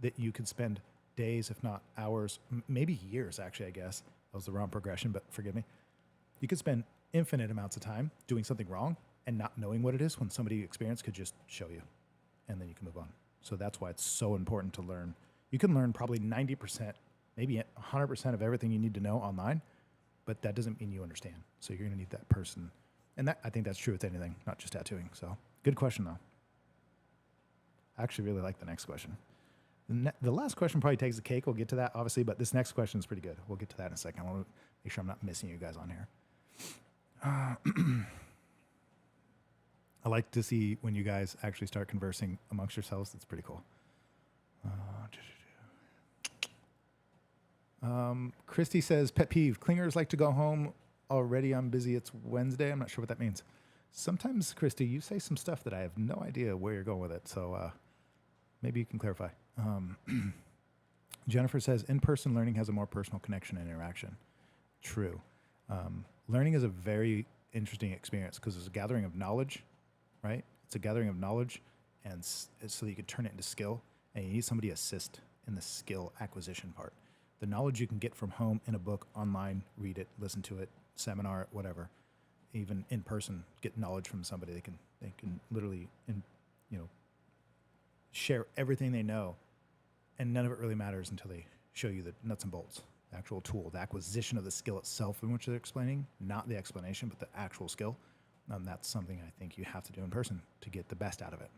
that you can spend days, if not hours, maybe years, actually, I guess. That was the wrong progression, but forgive me. You could spend infinite amounts of time doing something wrong and not knowing what it is when somebody experienced could just show you, and then you can move on. So that's why it's so important to learn. You can learn probably 90%, maybe 100% of everything you need to know online, but that doesn't mean you understand. So you're going to need that person. And I think that's true with anything, not just tattooing. So good question, though. I actually really like the next question. The last question probably takes the cake. We'll get to that, obviously, but this next question is pretty good. We'll get to that in a second. I want to make sure I'm not missing you guys on here. I like to see when you guys actually start conversing amongst yourselves. That's pretty cool. Christy says, pet peeve, clingers like to go home already. I'm busy. It's Wednesday. I'm not sure what that means. Sometimes, Christy, you say some stuff that I have no idea where you're going with it. So maybe you can clarify. Jennifer says, in-person learning has a more personal connection and interaction. True. Learning is a very interesting experience because it's a gathering of knowledge, right? It's a gathering of knowledge, and so that you can turn it into skill, and you need somebody to assist in the skill acquisition part. The knowledge you can get from home, in a book, online, read it, listen to it, seminar, whatever. Even in person, get knowledge from somebody. They can literally, share everything they know, and none of it really matters until they show you the nuts and bolts, the actual tool, the acquisition of the skill itself in which they're explaining, not the explanation, but the actual skill. That's something I think you have to do in person to get the best out of it.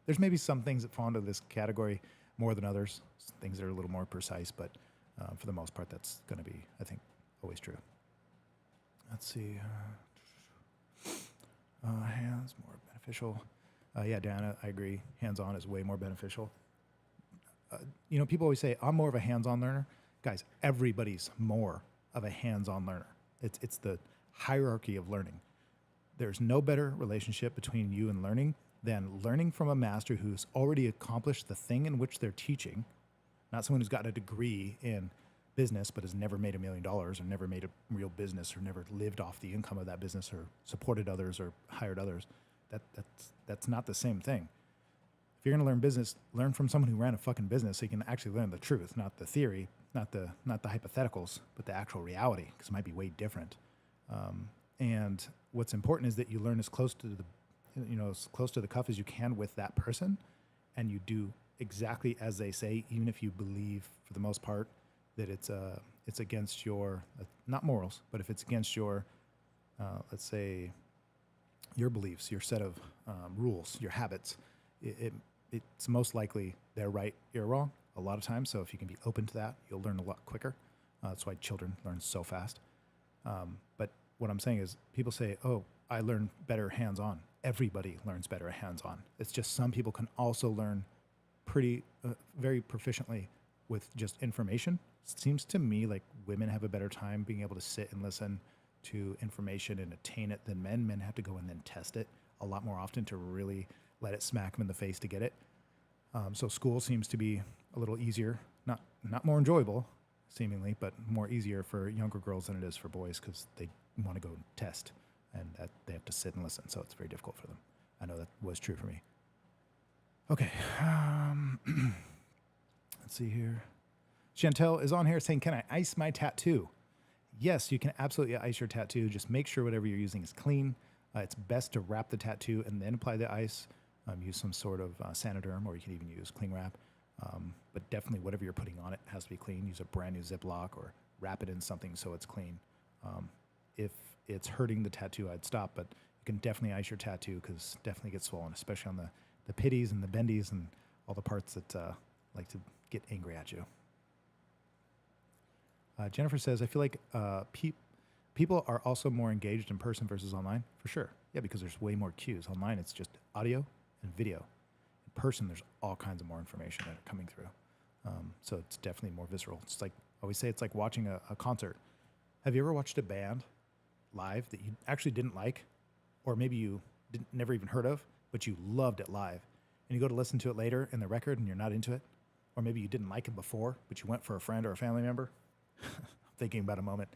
There's maybe some things that fall into this category more than others, things that are a little more precise, but for the most part, that's going to be, I think, always true. Let's see. Hands more beneficial. Yeah, Diana, I agree. Hands-on is way more beneficial. People always say, I'm more of a hands-on learner. Guys, everybody's more of a hands-on learner. It's the hierarchy of learning. There's no better relationship between you and learning than learning from a master who's already accomplished the thing in which they're teaching, not someone who's got a degree in business but has never made $1 million or never made a real business or never lived off the income of that business or supported others or hired others. That's not the same thing. If you're going to learn business, learn from someone who ran a fucking business so you can actually learn the truth, not the theory, not the hypotheticals, but the actual reality, because it might be way different. And what's important is that you learn as close to the cuff as you can with that person, and you do exactly as they say, even if you believe for the most part that it's against your not morals, but if it's against your let's say your beliefs, your set of rules, your habits, it's most likely they're right, you're wrong a lot of times. So if you can be open to that, you'll learn a lot quicker. That's why children learn so fast. But what I'm saying is people say, oh, I learn better hands-on. Everybody learns better hands-on. It's just some people can also learn very proficiently with just information. It seems to me like women have a better time being able to sit and listen to information and attain it than men. Men have to go and then test it a lot more often to really let it smack them in the face to get it. So school seems to be a little easier, not more enjoyable, seemingly, but more easier for younger girls than it is for boys because they want to go test and that they have to sit and listen. So it's very difficult for them. I know that was true for me. Okay. Let's see here. Chantel is on here saying, can I ice my tattoo? Yes, you can absolutely ice your tattoo. Just make sure whatever you're using is clean. It's best to wrap the tattoo and then apply the ice. Use some sort of Sanoderm, or you can even use cling wrap. But definitely whatever you're putting on it has to be clean. Use a brand new Ziploc or wrap it in something so it's clean. If it's hurting the tattoo, I'd stop, but you can definitely ice your tattoo because it definitely gets swollen, especially on the pitties and the bendies and all the parts that like to get angry at you. Jennifer says, I feel like people are also more engaged in person versus online. For sure. Yeah, because there's way more cues. Online, it's just audio and video. In person, there's all kinds of more information that are coming through. So it's definitely more visceral. It's like, I always say it's like watching a concert. Have you ever watched a band live that you actually didn't like, or maybe you never even heard of, but you loved it live, and you go to listen to it later in the record and you're not into it? Or maybe you didn't like it before, but you went for a friend or a family member? I'm thinking about a moment.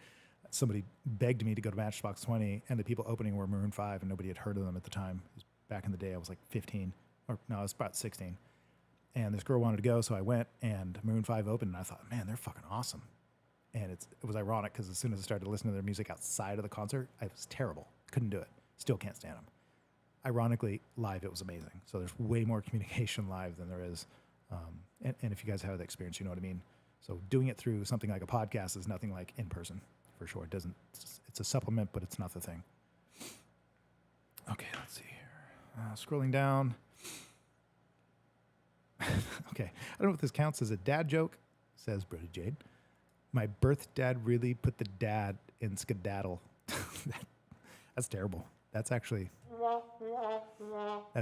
Somebody begged me to go to Matchbox 20, and the people opening were Maroon 5, and nobody had heard of them at the time. It was back in the day, I was like 15, or no, I was about 16. And this girl wanted to go, so I went, and Maroon 5 opened, and I thought, man, they're fucking awesome. And it was ironic, because as soon as I started listening to their music outside of the concert, I was terrible. Couldn't do it. Still can't stand them. Ironically, live, it was amazing. So there's way more communication live than there is. And if you guys have that experience, you know what I mean. So doing it through something like a podcast is nothing like in person, for sure. It's a supplement, but it's not the thing. Okay, let's see here. Scrolling down. Okay, I don't know if this counts as a dad joke, says Brody Jade. My birth dad really put the dad in skedaddle. That's terrible. That's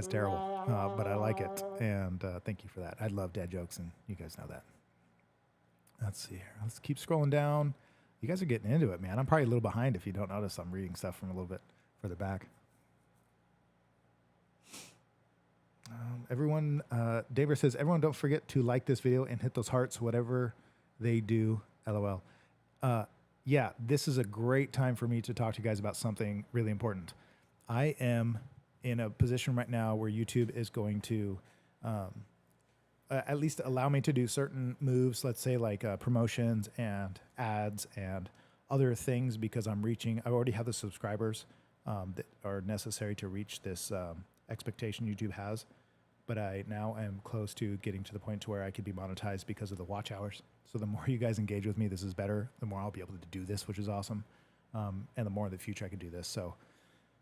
terrible, but I like it, and thank you for that. I love dad jokes, and you guys know that. Let's see here. Let's keep scrolling down. You guys are getting into it, man. I'm probably a little behind if you don't notice. I'm reading stuff from a little bit further back. Everyone, David says, everyone don't forget to like this video and hit those hearts, whatever they do, LOL. Yeah, this is a great time for me to talk to you guys about something really important. I am in a position right now where YouTube is going to at least allow me to do certain moves, let's say like promotions and ads and other things, because I already have the subscribers that are necessary to reach this expectation YouTube has. But I now am close to getting to the point to where I could be monetized because of the watch hours. So the more you guys engage with me, this is better. The more I'll be able to do this, which is awesome. And the more in the future I can do this. So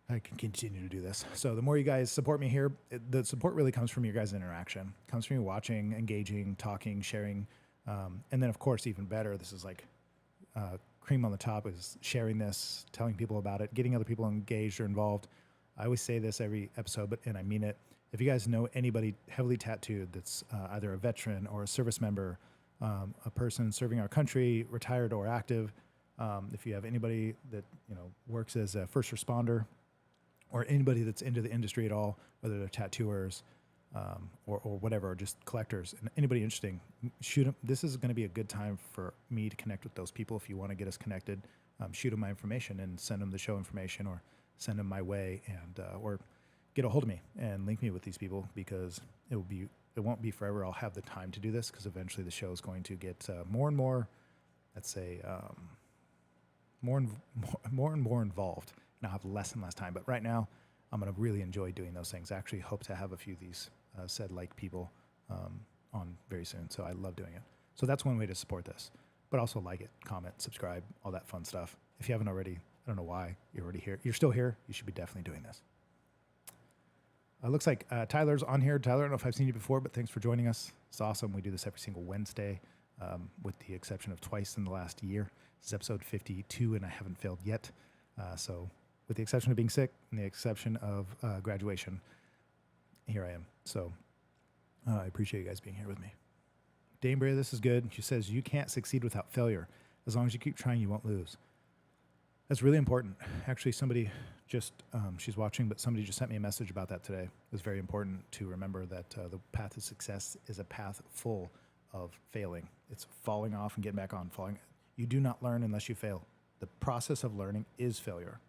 I can continue to do this. So the more you guys support me here, the support really comes from your guys' interaction. It comes from you watching, engaging, talking, sharing. And then, of course, even better, this is like cream on the top, is sharing this, telling people about it, getting other people engaged or involved. I always say this every episode, and I mean it. If you guys know anybody heavily tattooed that's either a veteran or a service member, a person serving our country, retired or active, if you have anybody that works as a first responder or anybody that's into the industry at all, whether they're tattooers or whatever, or just collectors, and anybody interesting, shoot them. This is going to be a good time for me to connect with those people. If you want to get us connected, shoot them my information and send them the show information, or send them my way, and or get a hold of me and link me with these people, because it won't be forever. I'll have the time to do this, because eventually the show is going to get more and more, let's say, more and more involved, and I'll have less and less time. But right now, I'm going to really enjoy doing those things. I actually hope to have a few of these said like people on very soon. So I love doing it. So that's one way to support this. But also like it, comment, subscribe, all that fun stuff. If you haven't already, I don't know why you're already here. You're still here. You should be definitely doing this. Looks like Tyler's on here. Tyler, I don't know if I've seen you before, but thanks for joining us. It's awesome. We do this every single Wednesday, with the exception of twice in the last year. This is episode 52, and I haven't failed yet. So with the exception of being sick and the exception of graduation, here I am. So I appreciate you guys being here with me. Dame Brea, this is good. She says, you can't succeed without failure. As long as you keep trying, you won't lose. That's really important. Actually, somebody just, she's watching, but somebody just sent me a message about that today. It was very important to remember that the path to success is a path full of failing. It's falling off and getting back on, falling. You do not learn unless you fail. The process of learning is failure.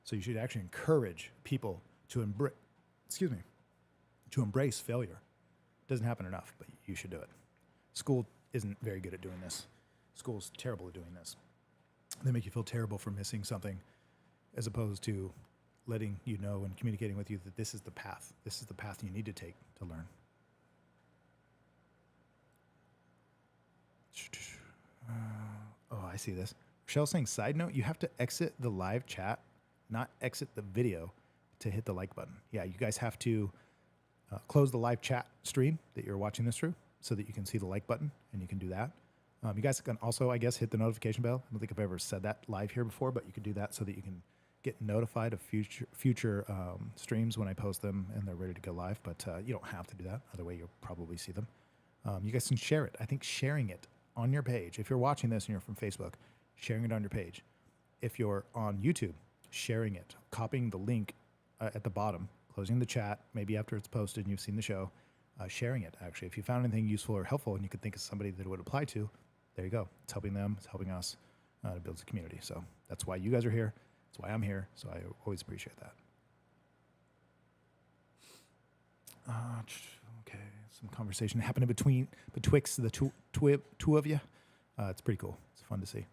So you should actually encourage people to embrace failure. It doesn't happen enough, but you should do it. School isn't very good at doing this. School's terrible at doing this. They make you feel terrible for missing something, as opposed to letting you know and communicating with you that this is the path. This is the path you need to take to learn. Oh, I see this. Michelle's saying, side note, you have to exit the live chat, not exit the video, to hit the like button. Yeah, you guys have to close the live chat stream that you're watching this through, so that you can see the like button, and you can do that. You guys can also, I guess, hit the notification bell. I don't think I've ever said that live here before, but you can do that so that you can get notified of future streams when I post them and they're ready to go live. But you don't have to do that. Other way, you'll probably see them. You guys can share it. I think sharing it on your page, if you're watching this and you're from Facebook, sharing it on your page. If you're on YouTube, sharing it, copying the link at the bottom, closing the chat, maybe after it's posted and you've seen the show, sharing it, actually. If you found anything useful or helpful and you could think of somebody that it would apply to, there you go. It's helping them. It's helping us to build a community. So that's why you guys are here. That's why I'm here. So I always appreciate that. Okay, some conversation happening betwixt the two of you. It's pretty cool. It's fun to see.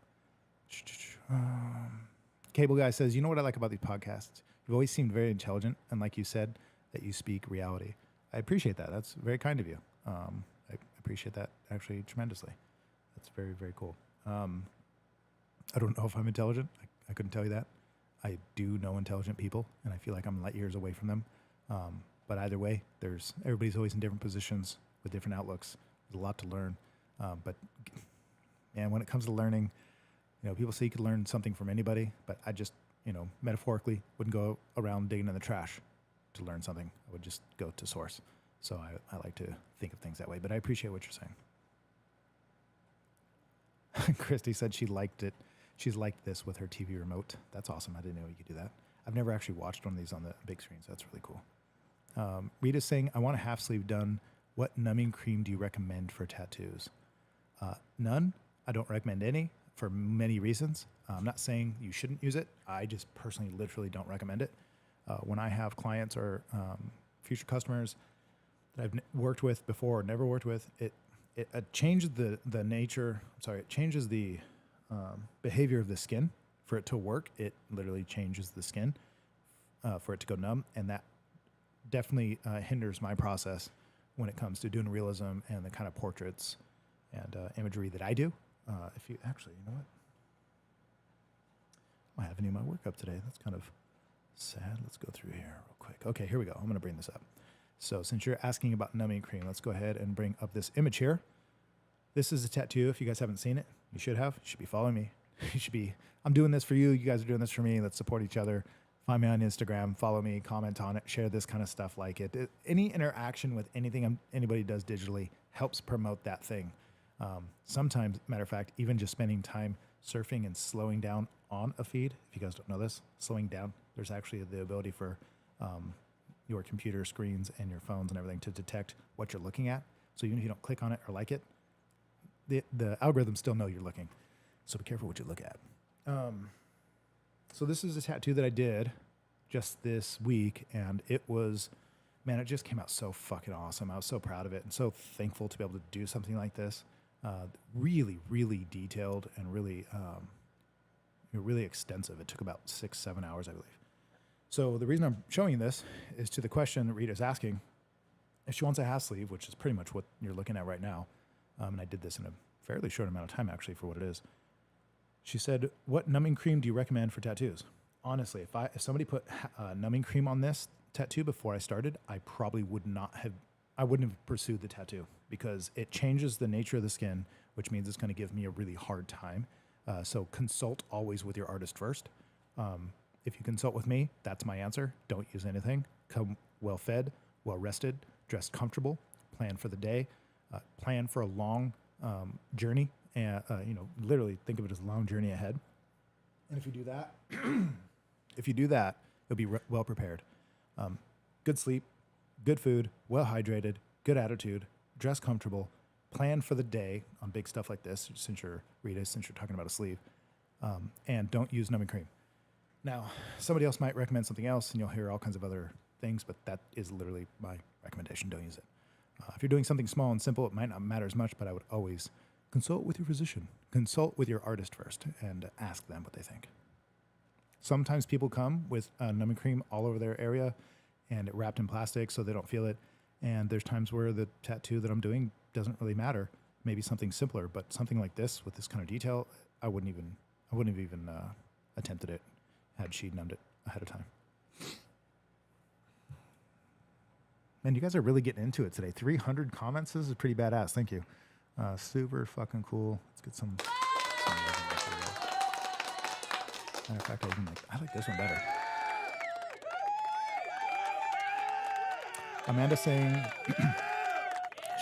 Cable Guy says, you know what I like about these podcasts? You've always seemed very intelligent, and like you said, that you speak reality. I appreciate that. That's very kind of you. I appreciate that actually tremendously. That's very, very cool. I don't know if I'm intelligent. I couldn't tell you that. I do know intelligent people, and I feel like I'm light years away from them. But either way, everybody's always in different positions with different outlooks. There's a lot to learn. But when it comes to learning, people say you could learn something from anybody, but I just, metaphorically wouldn't go around digging in the trash to learn something. I would just go to source. So I like to think of things that way, but I appreciate what you're saying. Christy said she liked it. She's liked this with her TV remote. That's awesome. I didn't know you could do that. I've never actually watched one of these on the big screen, so that's really cool. Rita's saying, I want a half sleeve done. What numbing cream do you recommend for tattoos? None. I don't recommend any for many reasons. I'm not saying you shouldn't use it. I just personally literally don't recommend it. When I have clients or future customers that I've worked with before or never worked with, it changes the nature. It changes the behavior of the skin. For it to work, it literally changes the skin for it to go numb, and that definitely hinders my process when it comes to doing realism and the kind of portraits and imagery that I do. If you actually, you know what? I don't have any of my work up today. That's kind of sad. Let's go through here real quick. Okay, here we go. I'm going to bring this up. So since you're asking about numbing cream, let's go ahead and bring up this image here. This is a tattoo. If you guys haven't seen it, you should have. You should be following me. You should be. I'm doing this for you. You guys are doing this for me. Let's support each other. Find me on Instagram. Follow me. Comment on it. Share this kind of stuff like it. Any interaction with anything anybody does digitally helps promote that thing. Sometimes, matter of fact, even just spending time surfing and slowing down on a feed. If you guys don't know this, slowing down. There's actually the ability for your computer screens and your phones and everything to detect what you're looking at. So even if you don't click on it or like it, the algorithms still know you're looking. So be careful what you look at. So this is a tattoo that I did just this week, and it just came out so fucking awesome. I was so proud of it and so thankful to be able to do something like this. Really, really detailed and really, really extensive. It took about 6-7 hours, I believe. So the reason I'm showing you this is to the question that Rita's asking. If she wants a half sleeve, which is pretty much what you're looking at right now, and I did this in a fairly short amount of time actually for what it is. She said, "What numbing cream do you recommend for tattoos?" Honestly, if somebody put numbing cream on this tattoo before I started, I probably wouldn't have pursued the tattoo because it changes the nature of the skin, which means it's going to give me a really hard time. So consult always with your artist first. If you consult with me, that's my answer. Don't use anything. Come well fed, well rested, dressed comfortable, plan for the day, plan for a long journey, and literally think of it as a long journey ahead. And if you do that, you'll be well prepared. Good sleep, good food, well hydrated, good attitude, dress comfortable, plan for the day on big stuff like this. Since you're talking about a sleeve, and don't use numbing cream. Now, somebody else might recommend something else, and you'll hear all kinds of other things, but that is literally my recommendation. Don't use it. If you're doing something small and simple, it might not matter as much, but I would always consult with your physician. Consult with your artist first and ask them what they think. Sometimes people come with numbing cream all over their area and it wrapped in plastic so they don't feel it. And there's times where the tattoo that I'm doing doesn't really matter. Maybe something simpler, but something like this with this kind of detail, I wouldn't have even attempted it had she numbed it ahead of time. Man, you guys are really getting into it today. 300 comments. This is pretty badass. Thank you. Super fucking cool. Let's get some. Matter of fact, I like this one better. Amanda saying,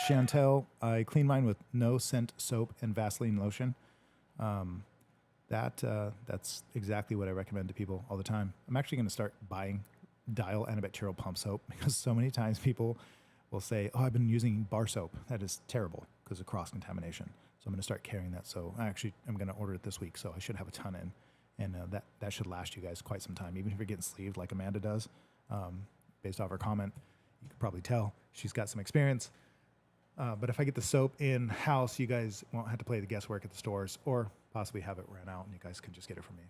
Chantel, I clean mine with no scent soap and Vaseline lotion. That's exactly what I recommend to people all the time. I'm actually going to start buying Dial antibacterial pump soap because so many times people will say, "Oh, I've been using bar soap." That is terrible because of cross contamination. So I'm going to start carrying that. So I'm going to order it this week. So I should have a ton in, and that should last you guys quite some time. Even if you're getting sleeved like Amanda does, based off her comment, you can probably tell she's got some experience. But if I get the soap in house, you guys won't have to play the guesswork at the stores, or possibly have it ran out, and you guys can just get it from me.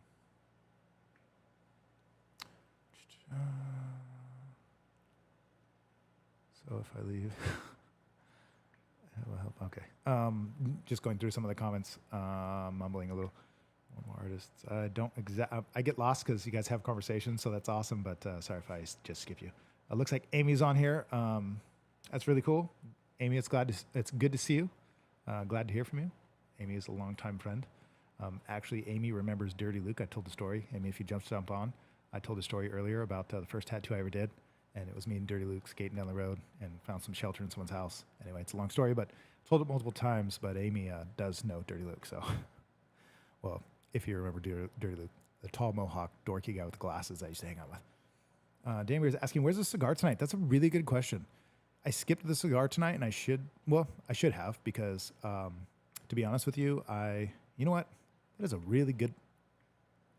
So if I leave, that will help. Okay. Just going through some of the comments, mumbling a little. One more artists. I get lost because you guys have conversations, so that's awesome. But sorry if I just skip you. It looks like Amy's on here. That's really cool. Amy, it's good to see you. Glad to hear from you. Amy is a longtime friend. Actually, Amy remembers Dirty Luke. I told the story. Amy, if you jump on, I told a story earlier about the first tattoo I ever did, and it was me and Dirty Luke skating down the road and found some shelter in someone's house. Anyway, it's a long story, but told it multiple times. But Amy does know Dirty Luke, so well, if you remember Dirty Luke, the tall mohawk, dorky guy with glasses I used to hang out with. Daniel is asking, "Where's the cigar tonight?" That's a really good question. I skipped the cigar tonight, and I should have because, to be honest with you, you know what? That is a really good.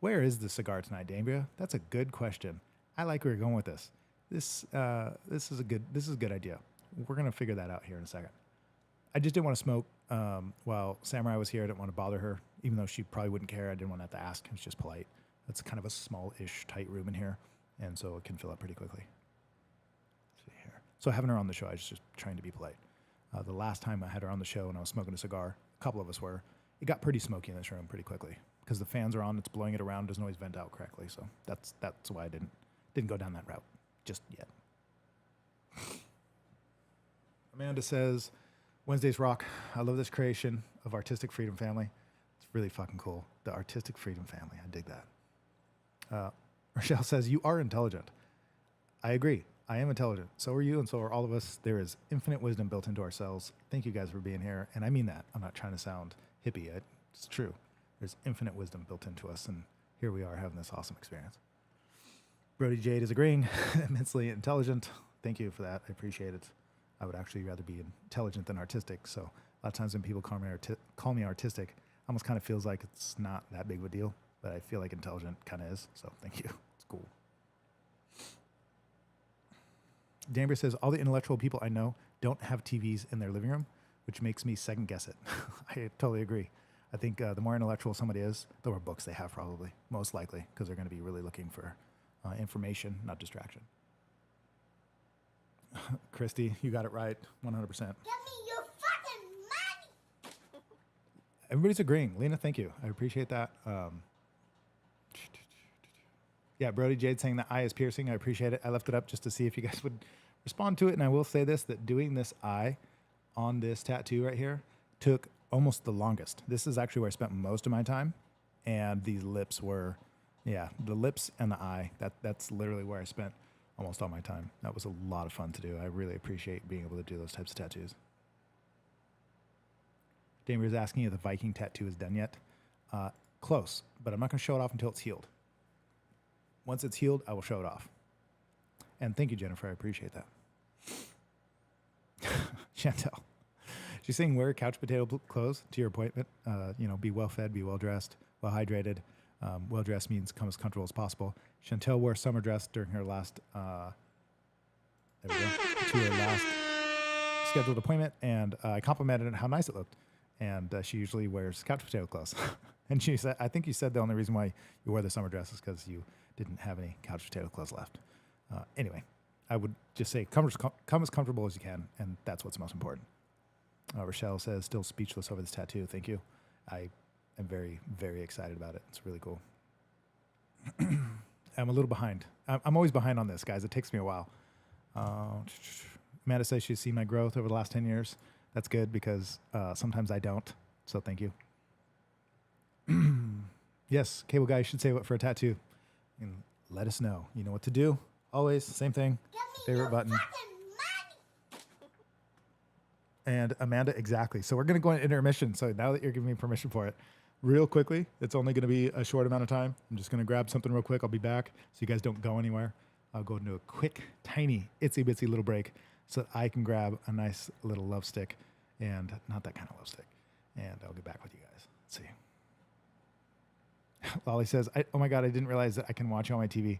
Where is the cigar tonight, Dambria? That's a good question. I like where you're going with this. This is a good idea. We're gonna figure that out here in a second. I just didn't want to smoke while Samurai was here. I didn't want to bother her, even though she probably wouldn't care. I didn't want to have to ask. It's just polite. It's kind of a small-ish, tight room in here, and so it can fill up pretty quickly. Let's see here. So having her on the show, I was just trying to be polite. The last time I had her on the show and I was smoking a cigar, a couple of us were. It got pretty smoky in this room pretty quickly because the fans are on. It's blowing it around. Doesn't always vent out correctly. So that's why I didn't go down that route just yet. Amanda says, "Wednesdays rock. I love this creation of Artistic Freedom Family. It's really fucking cool. The Artistic Freedom Family. I dig that." Rochelle says, "You are intelligent." I agree. I am intelligent. So are you, and so are all of us. There is infinite wisdom built into ourselves. Thank you guys for being here. And I mean that. I'm not trying to sound hippie. It's true. There's infinite wisdom built into us, and here we are having this awesome experience. Brody Jade is agreeing. Immensely intelligent. Thank you for that. I appreciate it. I would actually rather be intelligent than artistic. So a lot of times when people call me artistic, almost kind of feels like it's not that big of a deal, but I feel like intelligent kind of is. So thank you. It's cool. Danbury says, all the intellectual people I know don't have TVs in their living room, which makes me second guess it. I totally agree. I think the more intellectual somebody is, the more books they have probably, most likely, because they're going to be really looking for information, not distraction. Christy, you got it right, 100%. Give me your fucking money! Everybody's agreeing. Lena, thank you. I appreciate that. Yeah, Brody Jade saying the eye is piercing. I appreciate it. I left it up just to see if you guys would respond to it. And I will say this, that doing this eye on this tattoo right here took almost the longest. This is actually where I spent most of my time. And these lips were, yeah, the lips and the eye. That's literally where I spent almost all my time. That was a lot of fun to do. I really appreciate being able to do those types of tattoos. Damien is asking if the Viking tattoo is done yet. Close, but I'm not going to show it off until it's healed. Once it's healed, I will show it off. And thank you, Jennifer. I appreciate that. Chantel. She's saying wear couch potato clothes to your appointment. Be well fed, be well dressed, well hydrated. Well dressed means come as comfortable as possible. Chantel wore a summer dress during her last scheduled appointment, and I complimented her how nice it looked. And she usually wears couch potato clothes. And she said, I think you said the only reason why you wore the summer dress is because you didn't have any couch potato clothes left. Anyway, I would just say come as comfortable as you can, and that's what's most important. Rochelle says, still speechless over this tattoo. Thank you. I am very, very excited about it. It's really cool. I'm a little behind. I'm always behind on this, guys. It takes me a while. Amanda says she's seen my growth over the last 10 years. That's good because sometimes I don't. So thank you. Yes, cable guy, you should say what for a tattoo. And let us know. You know what to do. Always, same thing. Give me Favorite your button. fucking money! And Amanda, exactly. So we're going to go into intermission. So now that you're giving me permission for it, real quickly, it's only going to be a short amount of time. I'm just going to grab something real quick. I'll be back so you guys don't go anywhere. I'll go into a quick, tiny, itsy bitsy little break so that I can grab a nice little love stick and not that kind of love stick. And I'll get back with you guys. Let's see. Lolly says, oh my God, I didn't realize that I can watch on my TV.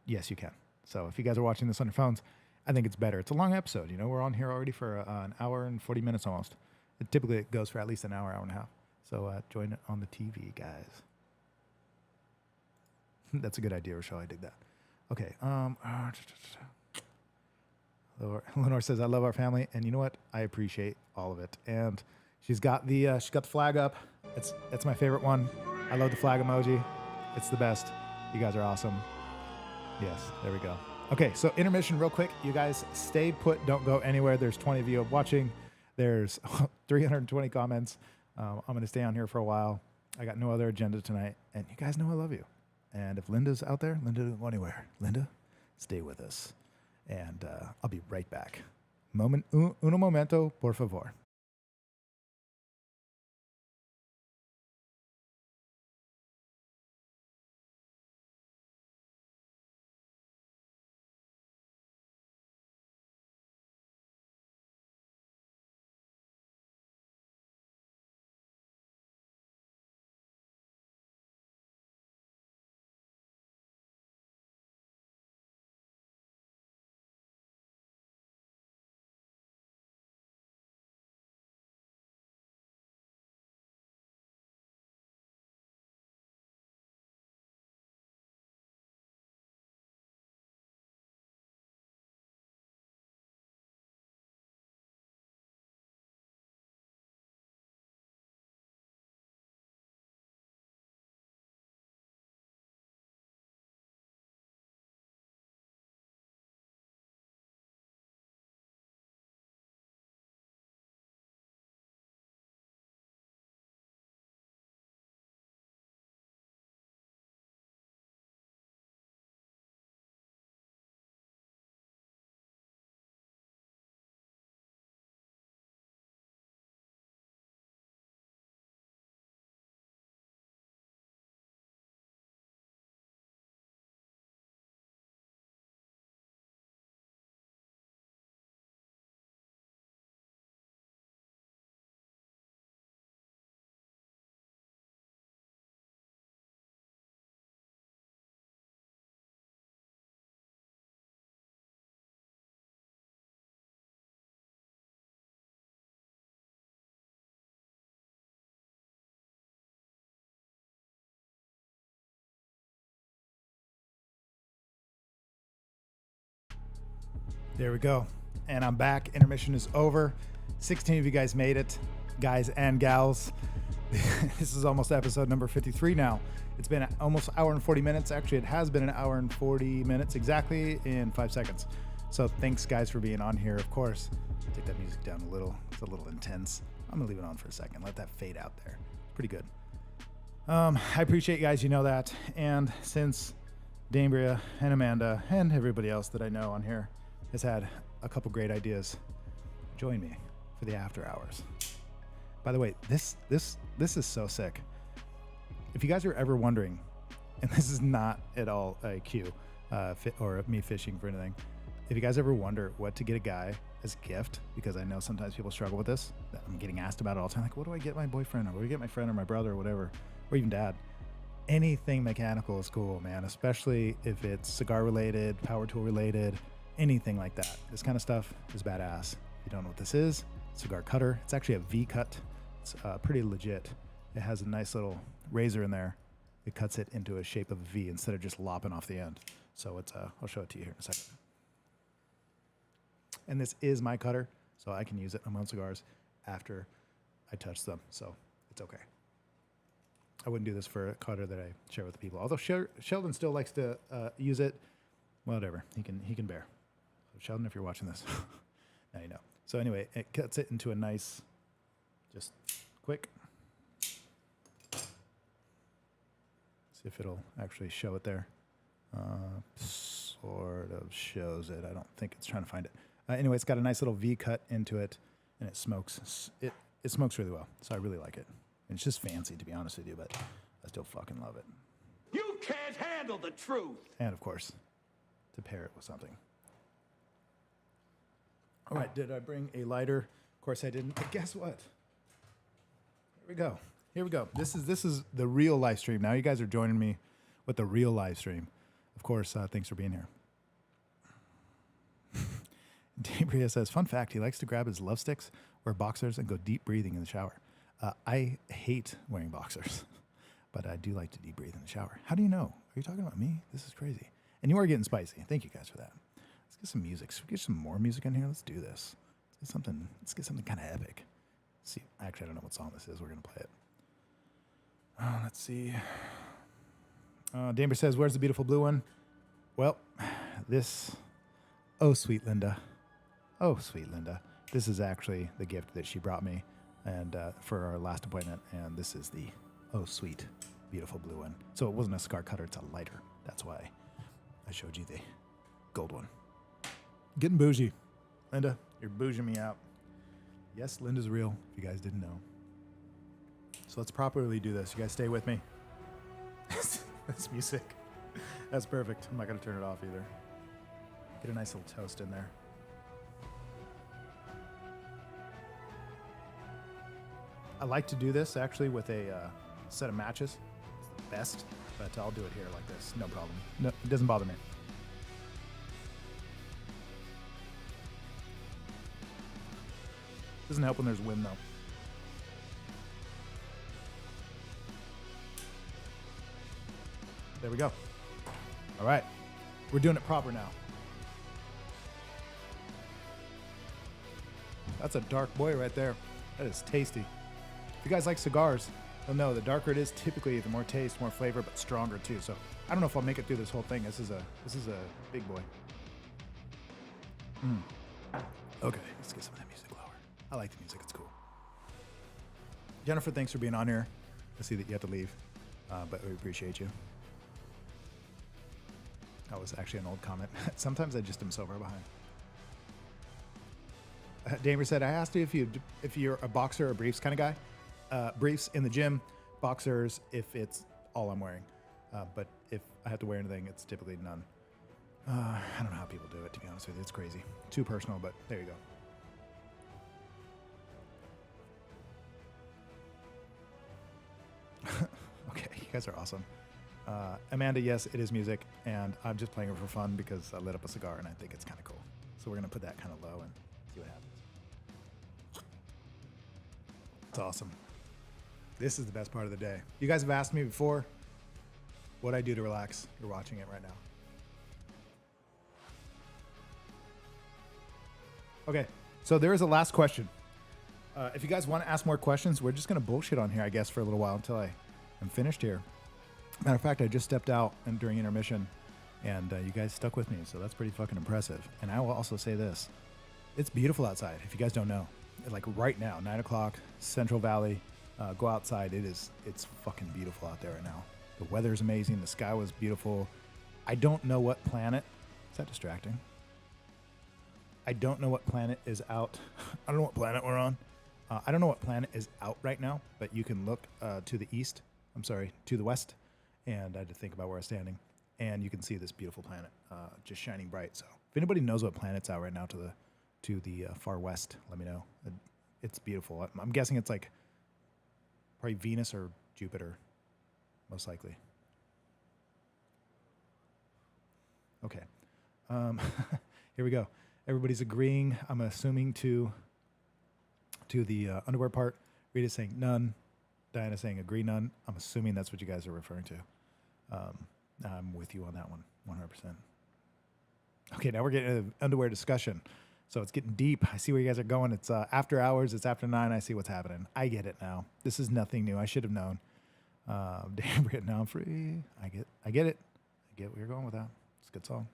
Yes, you can. So if you guys are watching this on your phones, I think it's better. It's a long episode. We're on here already for an hour and 40 minutes almost. Typically, it goes for at least an hour, hour and a half. So join it on the TV, guys. That's a good idea, Rochelle. I dig that. Okay. Lenore says, I love our family. And you know what? I appreciate all of it. And she's got the flag up. It's my favorite one. I love the flag emoji. It's the best. You guys are awesome. Yes, there we go. Okay, so intermission real quick. You guys stay put. Don't go anywhere. There's 20 of you watching. There's 320 comments. I'm going to stay on here for a while. I got no other agenda tonight. And you guys know I love you. And if Linda's out there, Linda, don't go anywhere. Linda, stay with us. And I'll be right back. Uno momento, por favor. There we go. And I'm back. Intermission is over. 16 of you guys made it, guys and gals. This is almost episode number 53 now. It's been almost an hour and 40 minutes. Actually, it has been an hour and 40 minutes exactly in 5 seconds. So thanks, guys, for being on here. Of course, take that music down a little. It's a little intense. I'm going to leave it on for a second. Let that fade out there. It's pretty good. I appreciate you guys. You know that. And since Dambria and Amanda and everybody else that I know on here has had a couple great ideas, join me for the after hours. By the way, this is so sick. If you guys are ever wondering, and this is not at all a cue or me fishing for anything, if you guys ever wonder what to get a guy as a gift, because I know sometimes people struggle with this, I'm getting asked about it all the time, like, what do I get my boyfriend, or what do I get my friend or my brother or whatever, or even dad? Anything mechanical is cool, man, especially if it's cigar related, power tool related, anything like that. This kind of stuff is badass. If you don't know what this is, cigar cutter. It's actually a V cut. It's pretty legit. It has a nice little razor in there. It cuts it into a shape of a V instead of just lopping off the end. So it's I'll show it to you here in a second. And this is my cutter, so I can use it on my own cigars after I touch them. So it's okay. I wouldn't do this for a cutter that I share with people. Although Sheldon still likes to use it. Whatever, he can bear. So Sheldon, if you're watching this, now you know. So anyway, it cuts it into a nice, just quick. See if it'll actually show it there. Sort of shows it. I don't think it's trying to find it. Anyway, it's got a nice little V cut into it, and it smokes. It smokes really well, so I really like it. And it's just fancy, to be honest with you, but I still fucking love it. You can't handle the truth. And of course, to pair it with something. All right, did I bring a lighter? Of course I didn't, but guess what? Here we go. This is the real live stream. Now you guys are joining me with the real live stream. Of course, thanks for being here. Dambria says, fun fact, he likes to grab his love sticks, wear boxers, and go deep breathing in the shower. I hate wearing boxers, but I do like to deep breathe in the shower. How do you know? Are you talking about me? This is crazy. And you are getting spicy. Thank you guys for that. Let's get some music. Should we get some more music in here? Let's do this. Let's get something kind of epic. Let's see, actually, I don't know what song this is. We're going to play it. Let's see. Dambria says, where's the beautiful blue one? Well, this, oh, sweet Linda. Oh, sweet Linda. This is actually the gift that she brought me and for our last appointment, and this is the, oh, sweet, beautiful blue one. So it wasn't a cigar cutter, it's a lighter. That's why I showed you the gold one. Getting bougie. Linda, you're bouging me out. Yes, Linda's real, if you guys didn't know. So let's properly do this. You guys stay with me. That's music. That's perfect. I'm not going to turn it off either. Get a nice little toast in there. I like to do this actually with a set of matches. It's the best, but I'll do it here like this. No problem. No, it doesn't bother me. Doesn't help when there's wind though. There we go. All right. We're doing it proper now. That's a dark boy right there. That is tasty. If you guys like cigars, you'll know the darker it is, typically the more taste, more flavor, but stronger too. So I don't know if I'll make it through this whole thing. This is a big boy. Okay, let's get some of that music lower. I like the music. It's cool. Jennifer, thanks for being on here. I see that you have to leave, but we appreciate you. That was actually an old comment. Sometimes I just am so far behind. Dambria said, I asked you if you're a boxer or briefs kind of guy. Briefs in the gym, boxers if it's all I'm wearing. But if I have to wear anything, it's typically none. I don't know how people do it, to be honest with you. It's crazy. Too personal, but there you go. Okay, you guys are awesome. Amanda, yes, it is music, and I'm just playing it for fun because I lit up a cigar and I think it's kind of cool. So we're going to put that kind of low and see what happens. It's awesome. This is the best part of the day. You guys have asked me before what I do to relax. You're watching it right now. Okay, so there is a last question. If you guys want to ask more questions, we're just going to bullshit on here, I guess, for a little while until I am finished here. Matter of fact, I just stepped out during intermission, and you guys stuck with me, so that's pretty fucking impressive. And I will also say this. It's beautiful outside, if you guys don't know. Like right now, 9 o'clock, Central Valley. Go outside. It's fucking beautiful out there right now. The weather's amazing. The sky was beautiful. I don't know what planet. Is that distracting? I don't know what planet is out. I don't know what planet we're on. I don't know what planet is out right now, but you can look to the east. I'm sorry, to the west. And I had to think about where I'm standing. And you can see this beautiful planet just shining bright. So if anybody knows what planet's out right now to the far west, let me know. It's beautiful. I'm guessing it's like probably Venus or Jupiter, most likely. Okay. Here we go. Everybody's agreeing, I'm assuming, to the underwear part. Rita's saying none. Diana's saying agree none. I'm assuming that's what you guys are referring to. I'm with you on that one, 100%. Okay, now we're getting into the underwear discussion. So it's getting deep. I see where you guys are going. It's after hours. It's after 9. I see what's happening. I get it now. This is nothing new. I should have known. Damn, now I'm free. I get it. I get where you're going with that. It's a good song.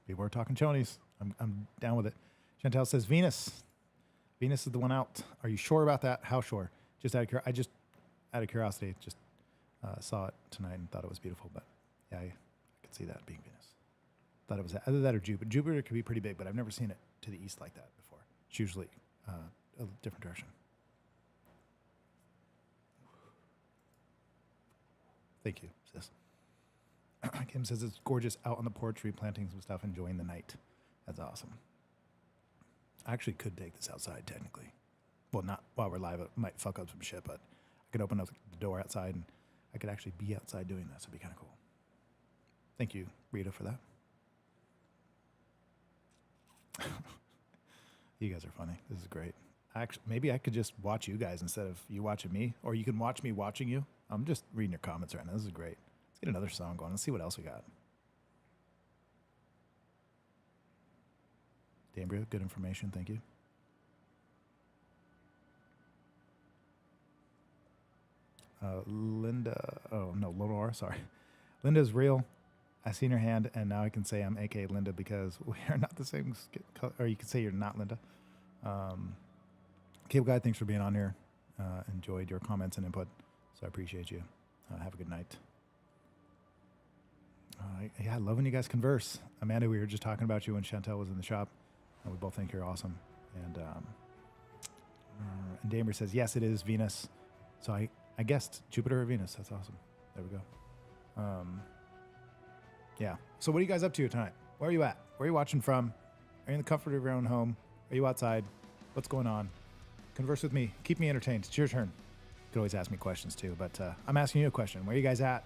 People are talking chonies. I'm down with it. Chantel says Venus. Venus is the one out. Are you sure about that? How sure? Just out of curiosity, just saw it tonight and thought it was beautiful. But yeah, I could see that being Venus. Thought it was either that or Jupiter. Jupiter could be pretty big, but I've never seen it to the east like that before. It's usually a different direction. Thank you, sis. Kim says it's gorgeous out on the porch, replanting some stuff, enjoying the night. That's awesome. I actually could take this outside, technically. Well, not while we're live. It might fuck up some shit, but I could open up the door outside, and I could actually be outside doing this. It'd be kind of cool. Thank you, Rita, for that. You guys are funny. This is great. Actually, maybe I could just watch you guys instead of you watching me, or you can watch me watching you. I'm just reading your comments right now. This is great. Let's get another song going. Let's see what else we got. D'Ambria, good information. Thank you. Linda. Oh, no, Laura. Sorry. Linda's real. I seen her hand, and now I can say I'm AKA Linda because we are not the same color. Or you can say you're not Linda. Cable Guy, thanks for being on here. Enjoyed your comments and input, so I appreciate you. Have a good night. Yeah, I love when you guys converse. Amanda, we were just talking about you when Chantel was in the shop, and we both think you're awesome. And Damer says, yes, it is Venus. So I guessed Jupiter or Venus. That's awesome. There we go. Yeah. So what are you guys up to tonight? Where are you at? Where are you watching from? Are you in the comfort of your own home? Are you outside? What's going on? Converse with me. Keep me entertained. It's your turn. You could always ask me questions too, but I'm asking you a question. Where are you guys at?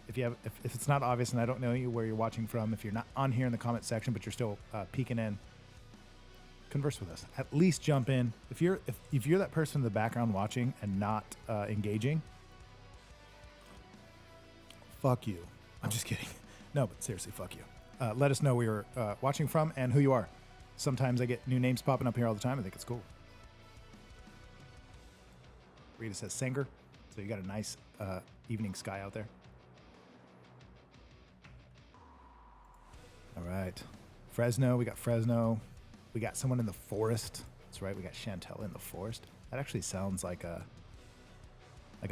If it's not obvious and I don't know you where you're watching from, if you're not on here in the comment section but you're still peeking in, converse with us. At least jump in. If you're that person in the background watching and not engaging, fuck you. I'm just kidding. No, but seriously, fuck you. Let us know where you're watching from and who you are. Sometimes I get new names popping up here all the time. I think it's cool. Rita says Sanger. So you got a nice evening sky out there. All right. Fresno. We got Fresno. We got someone in the forest. That's right. We got Chantel in the forest. That actually sounds like an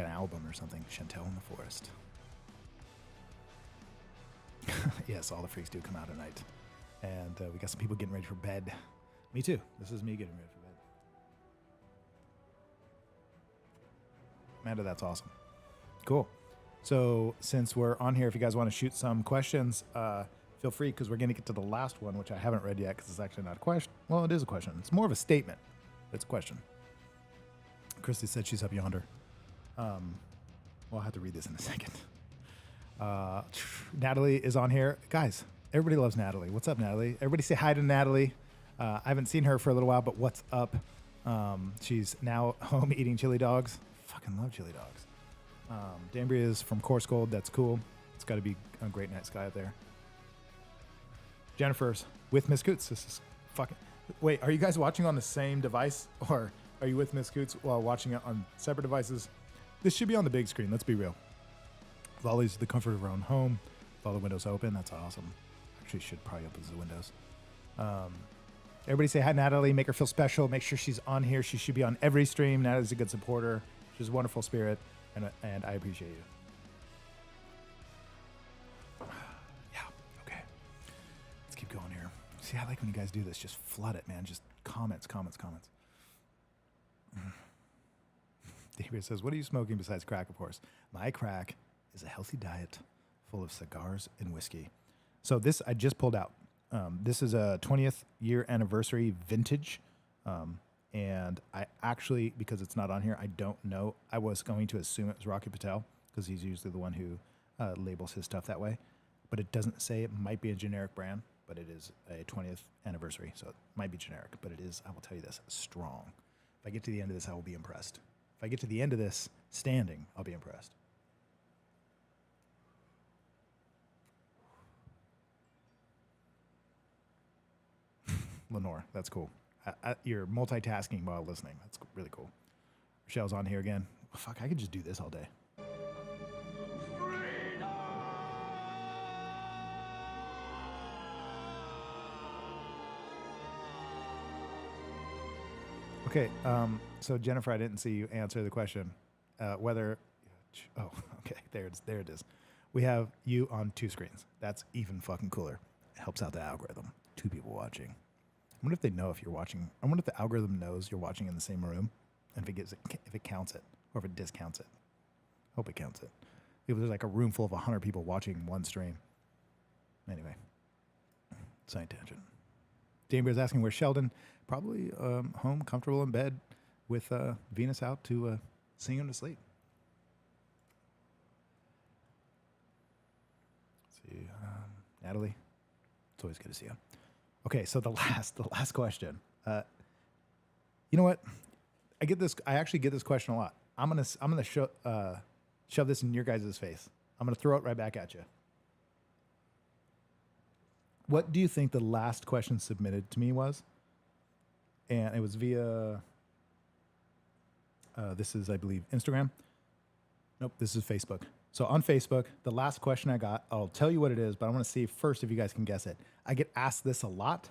album or something. Chantel in the forest. Yes, all the freaks do come out at night. And we got some people getting ready for bed. Me too. This is me getting ready for bed. Amanda, that's awesome. Cool. So since we're on here, if you guys want to shoot some questions, feel free, because we're going to get to the last one, which I haven't read yet because it's actually not a question. Well, it is a question. It's more of a statement. It's a question. Christy said she's up yonder. Well, I'll have to read this in a second. Natalie is on here. Guys, everybody loves Natalie. What's up, Natalie? Everybody say hi to Natalie. I haven't seen her for a little while, but what's up? She's now home eating chili dogs. Fucking love chili dogs. D'Ambria is from Course Gold. That's cool. It's got to be a great night sky up there. Jennifer's with Miss Coots. This is fucking. Wait, are you guys watching on the same device, or are you with Miss Coots while watching it on separate devices? This should be on the big screen. Let's be real. With all these, the comfort of our own home, with all the windows open, that's awesome. Actually, should probably open the windows. Everybody say hi, Natalie. Make her feel special. Make sure she's on here. She should be on every stream. Natalie's a good supporter. She's a wonderful spirit, and I appreciate you. Yeah, okay. Let's keep going here. See, I like when you guys do this. Just flood it, man. Just comments. David says, what are you smoking besides crack, of course? My crack is a healthy diet full of cigars and whiskey. So this I just pulled out. This is a 20th year anniversary vintage. And I actually, because it's not on here, I don't know. I was going to assume it was Rocky Patel because he's usually the one who labels his stuff that way. But it doesn't say. It might be a generic brand, but it is a 20th anniversary. So it might be generic, but it is, I will tell you this, strong. If I get to the end of this, I will be impressed. If I get to the end of this standing, I'll be impressed. Lenore, that's cool. You're multitasking while listening. That's really cool. Michelle's on here again. Oh, fuck, I could just do this all day. Okay, so Jennifer, I didn't see you answer the question. Whether, oh, okay, there it is. We have you on 2 screens. That's even fucking cooler. It helps out the algorithm. 2 people watching. I wonder if they know if you're watching. I wonder if the algorithm knows you're watching in the same room, and if it counts it, or if it discounts it. Hope it counts it. If there's like a room full of 100 people watching one stream. Anyway, side tangent. Damebear's asking where's Sheldon. Probably home, comfortable in bed, with Venus out to sing him to sleep. Let's see, Natalie. It's always good to see you. Okay, so the last question. You know what? I actually get this question a lot. I'm gonna shove this in your guys' face. I'm gonna throw it right back at you. What do you think the last question submitted to me was? And it was via, this is, I believe, Instagram. Nope, this is Facebook. So on Facebook, the last question I got, I'll tell you what it is, but I want to see first if you guys can guess it. I get asked this a lot.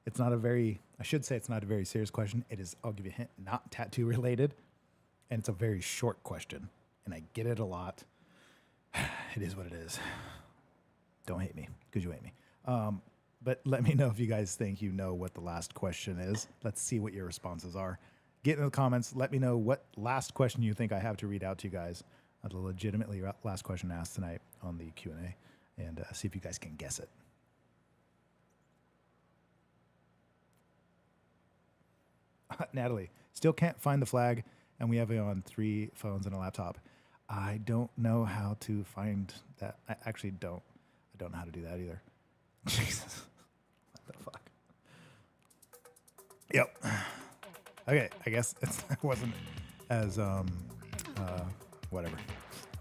It's not a very, I should say it's not a very serious question. It is, I'll give you a hint, not tattoo related. And it's a very short question. And I get it a lot. It is what it is. Don't hate me, because you hate me. But let me know if you guys think you know what the last question is. Let's see what your responses are. Get in the comments. Let me know what last question you think I have to read out to you guys. The legitimately last question asked tonight on the Q&A. And see if you guys can guess it. Natalie, still can't find the flag. And we have it on 3 phones and a laptop. I don't know how to find that. I actually don't. I don't know how to do that either. Jesus. What the fuck? Yep. Okay, I guess it wasn't as, whatever.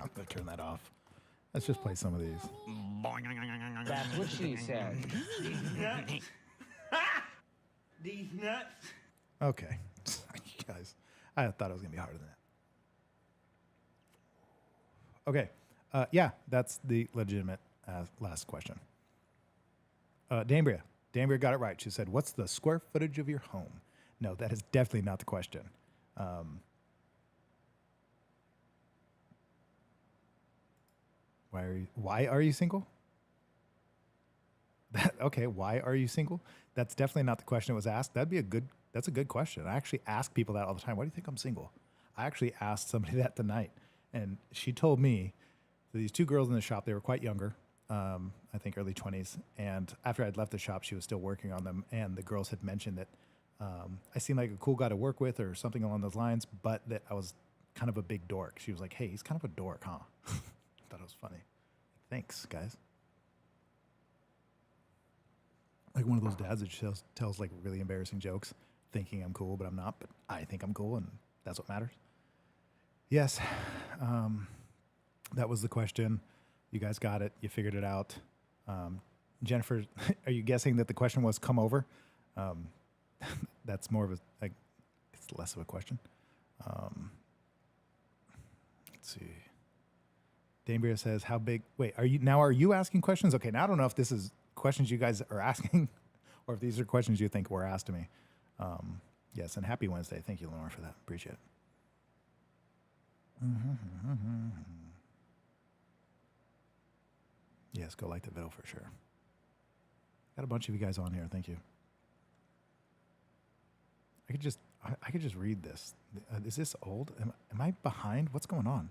I'm going to turn that off. Let's just play some of these. That's what she said. These nuts. Okay. You guys, I thought it was going to be harder than that. Okay. Yeah, that's the legitimate last question. Dambria got it right. She said, what's the square footage of your home? No, that is definitely not the question. Why are you single? Okay, why are you single? That's definitely not the question that was asked. That's a good question. I actually ask people that all the time. Why do you think I'm single? I actually asked somebody that tonight, and she told me that these 2 girls in the shop, they were quite younger. I think early 20s. And after I'd left the shop, she was still working on them. And the girls had mentioned that I seemed like a cool guy to work with or something along those lines, but that I was kind of a big dork. She was like, hey, he's kind of a dork, huh? I thought it was funny. Thanks, guys. Like one of those dads that tells like really embarrassing jokes, thinking I'm cool, but I'm not. But I think I'm cool, and that's what matters. Yes, that was the question. You guys got it. You figured it out. Jennifer, are you guessing that the question was come over? That's more of a, like, it's less of a question. Let's see. Dambria says, how big, wait, are you asking questions? Okay, now I don't know if this is questions you guys are asking or if these are questions you think were asked to me. Yes, and happy Wednesday. Thank you, Lenore, for that. Appreciate it. Yes, go like the video for sure. Got a bunch of you guys on here. Thank you. I could just read this. Is this old? Am I behind? What's going on?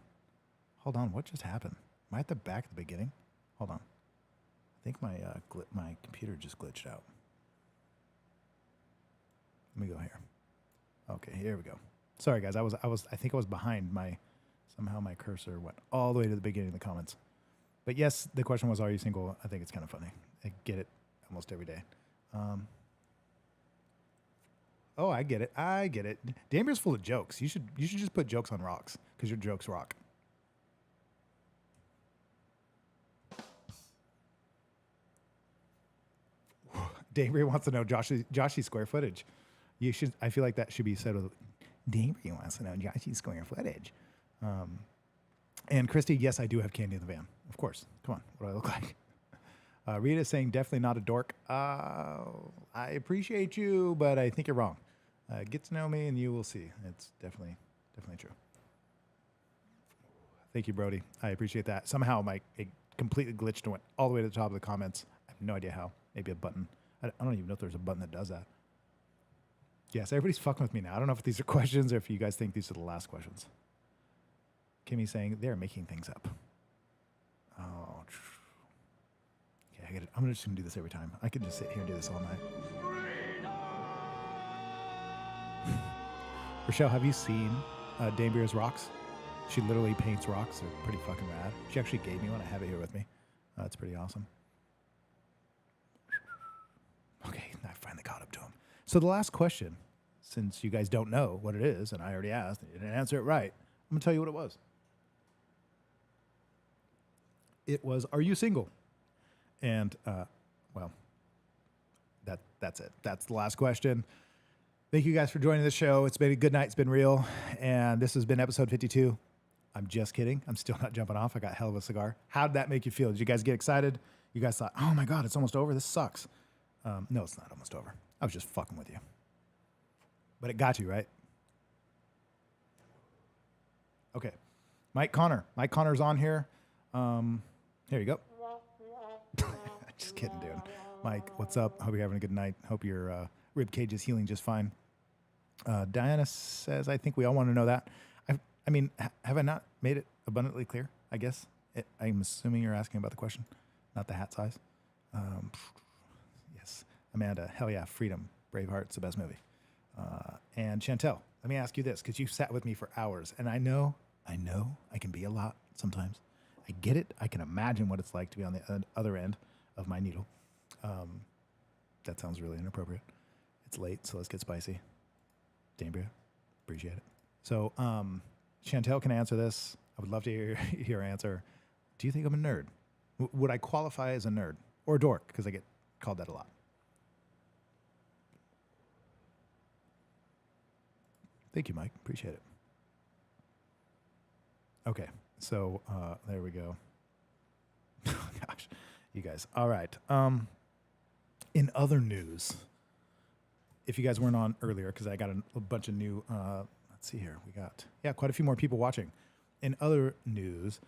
Hold on. What just happened? Am I at the back at the beginning? Hold on. I think my my computer just glitched out. Let me go here. Okay, here we go. Sorry guys, I think I was behind. Somehow my cursor went all the way to the beginning of the comments. But yes, the question was, are you single? I think it's kind of funny. I get it almost every day. Oh, I get it. Damier's full of jokes. You should just put jokes on rocks because your jokes rock. Dambria wants to know Joshy's square footage. You should. I feel like that should be said with Dambria wants to know Joshy's square footage. And Christy, yes, I do have candy in the van. Of course. Come on. What do I look like? Rita is saying definitely not a dork. I appreciate you, but I think you're wrong. Get to know me and you will see. It's definitely true. Thank you, Brody. I appreciate that. Somehow it completely glitched and went all the way to the top of the comments. I have no idea how. Maybe a button. I don't even know if there's a button that does that. Yes, everybody's fucking with me now. I don't know if these are questions or if you guys think these are the last questions. Kimmy's saying they're making things up. Oh, okay, I get it. I'm just gonna do this every time. I could just sit here and do this all night. Rochelle, have you seen Dambria's rocks? She literally paints rocks. They're pretty fucking rad. She actually gave me one. I have it here with me. It's pretty awesome. Okay, I finally caught up to him. So the last question, since you guys don't know what it is, and I already asked, and you didn't answer it right, I'm gonna tell you what it was. It was, are you single? And, well, that's it. That's the last question. Thank you guys for joining the show. It's been a good night. It's been real. And this has been episode 52. I'm just kidding. I'm still not jumping off. I got hell of a cigar. How did that make you feel? Did you guys get excited? You guys thought, oh my God, it's almost over. This sucks. No, it's not almost over. I was just fucking with you. But it got you, right? Okay. Mike Connor's on here. Here you go. Just kidding, dude. Mike, what's up? Hope you're having a good night. Hope your rib cage is healing just fine. Diana says, I think we all want to know that. I mean, have I not made it abundantly clear? I guess. I'm assuming you're asking about the question, not the hat size. Yes. Amanda, hell yeah, Freedom. Braveheart's the best movie. And Chantel, let me ask you this, because you've sat with me for hours, and I know I can be a lot sometimes. I get it. I can imagine what it's like to be on the other end of my needle. That sounds really inappropriate. It's late, so let's get spicy. Dambria, appreciate it. So, Chantel can answer this. I would love to hear your answer. Do you think I'm a nerd? Would I qualify as a nerd or a dork? Because I get called that a lot. Thank you, Mike. Appreciate it. Okay, so there we go. Oh, gosh, you guys. All right. In other news, if you guys weren't on earlier, because I got a bunch of new, let's see here. We got, quite a few more people watching. In other news,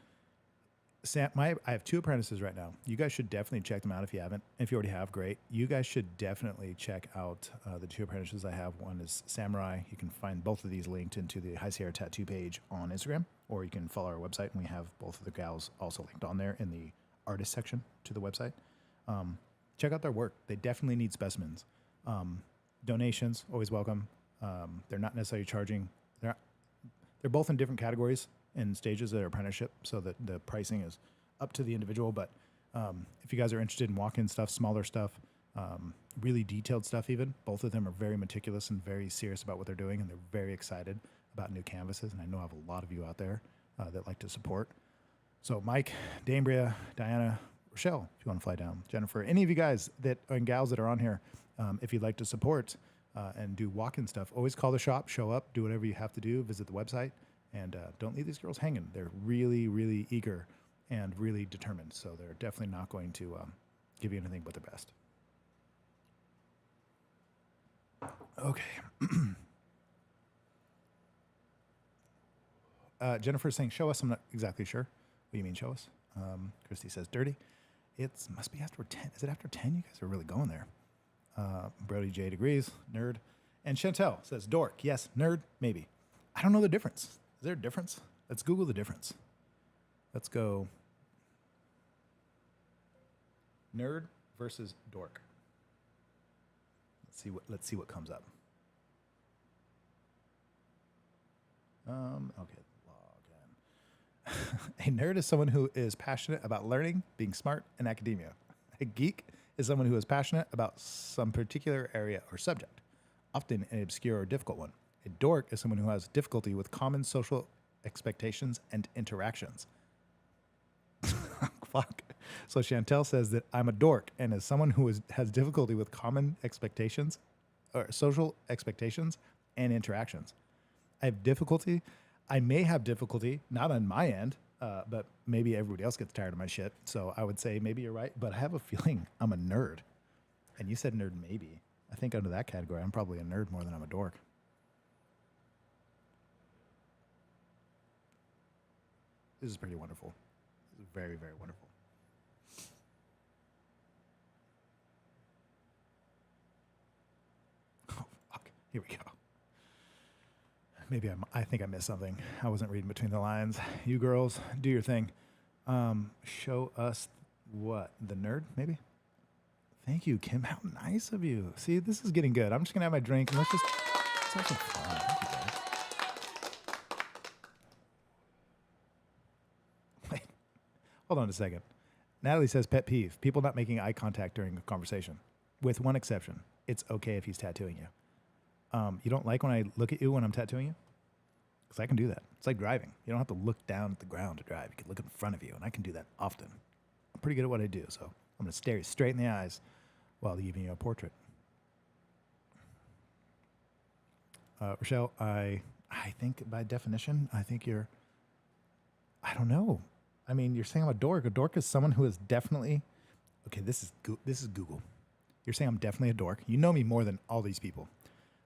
I have 2 apprentices right now. You guys should definitely check them out if you haven't. If you already have, great. You guys should definitely check out the 2 apprentices I have. One is Samurai. You can find both of these linked into the High Sierra Tattoo page on Instagram, or you can follow our website, and we have both of the gals also linked on there in the artist section to the website. Check out their work. They definitely need specimens. Donations, always welcome. They're not necessarily charging. They're both in different categories and stages of their apprenticeship, so that the pricing is up to the individual. But if you guys are interested in walk-in stuff, smaller stuff, really detailed stuff even, both of them are very meticulous and very serious about what they're doing, and they're very excited about new canvases. And I know I have a lot of you out there that like to support. So Mike, Dambria, Diana, Rochelle, if you want to fly down, Jennifer, any of you guys and gals that are on here, If you'd like to support and do walk-in stuff, always call the shop, show up, do whatever you have to do, visit the website, and don't leave these girls hanging. They're really, really eager and really determined, so they're definitely not going to give you anything but their best. Okay. Jennifer's saying, show us. I'm not exactly sure. What do you mean, show us? Christy says, dirty. It must be after 10. Is it after 10? You guys are really going there. Brody J agrees. Nerd. And Chantel says, dork. Yes. Nerd. Maybe. I don't know the difference. Is there a difference? Let's Google the difference. Let's go. Nerd versus dork. Let's see what comes up. Okay. A nerd is someone who is passionate about learning, being smart, and academia. A geek is someone who is passionate about some particular area or subject, often an obscure or difficult one. A dork is someone who has difficulty with common social expectations and interactions. Fuck. So Chantel says that I'm a dork and is someone who has difficulty with common expectations or social expectations and interactions. I have difficulty. I may have difficulty, not on my end, but maybe everybody else gets tired of my shit. So I would say maybe you're right, but I have a feeling I'm a nerd. And you said nerd maybe. I think under that category, I'm probably a nerd more than I'm a dork. This is pretty wonderful. This is very, very wonderful. Oh, fuck. Here we go. Maybe I think I missed something. I wasn't reading between the lines. You girls, do your thing. Show us what? The nerd, maybe? Thank you, Kim. How nice of you. See, this is getting good. I'm just going to have my drink and let's have some fun. Thank you, guys. Wait. Hold on a second. Natalie says pet peeve. People not making eye contact during a conversation. With one exception. It's okay if he's tattooing you. You don't like when I look at you when I'm tattooing you? Because I can do that. It's like driving. You don't have to look down at the ground to drive. You can look in front of you, and I can do that often. I'm pretty good at what I do, so I'm going to stare you straight in the eyes while giving you a portrait. Rochelle, I think by definition, I think you're, I don't know. I mean, you're saying I'm a dork. A dork is someone who is definitely, okay, this is Google. You're saying I'm definitely a dork. You know me more than all these people.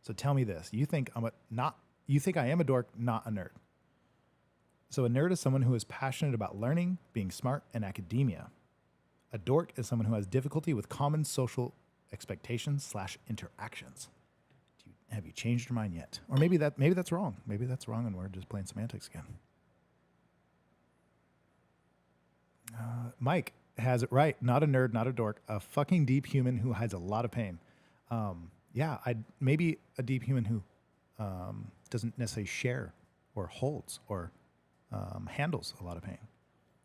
So tell me this. You think I am a dork, not a nerd. So a nerd is someone who is passionate about learning, being smart, and academia. A dork is someone who has difficulty with common social expectations / interactions. Have you changed your mind yet? Or maybe that's wrong. Maybe that's wrong and we're just playing semantics again. Mike has it right. Not a nerd, not a dork. A fucking deep human who hides a lot of pain. Yeah, maybe a deep human who doesn't necessarily share or holds or handles a lot of pain,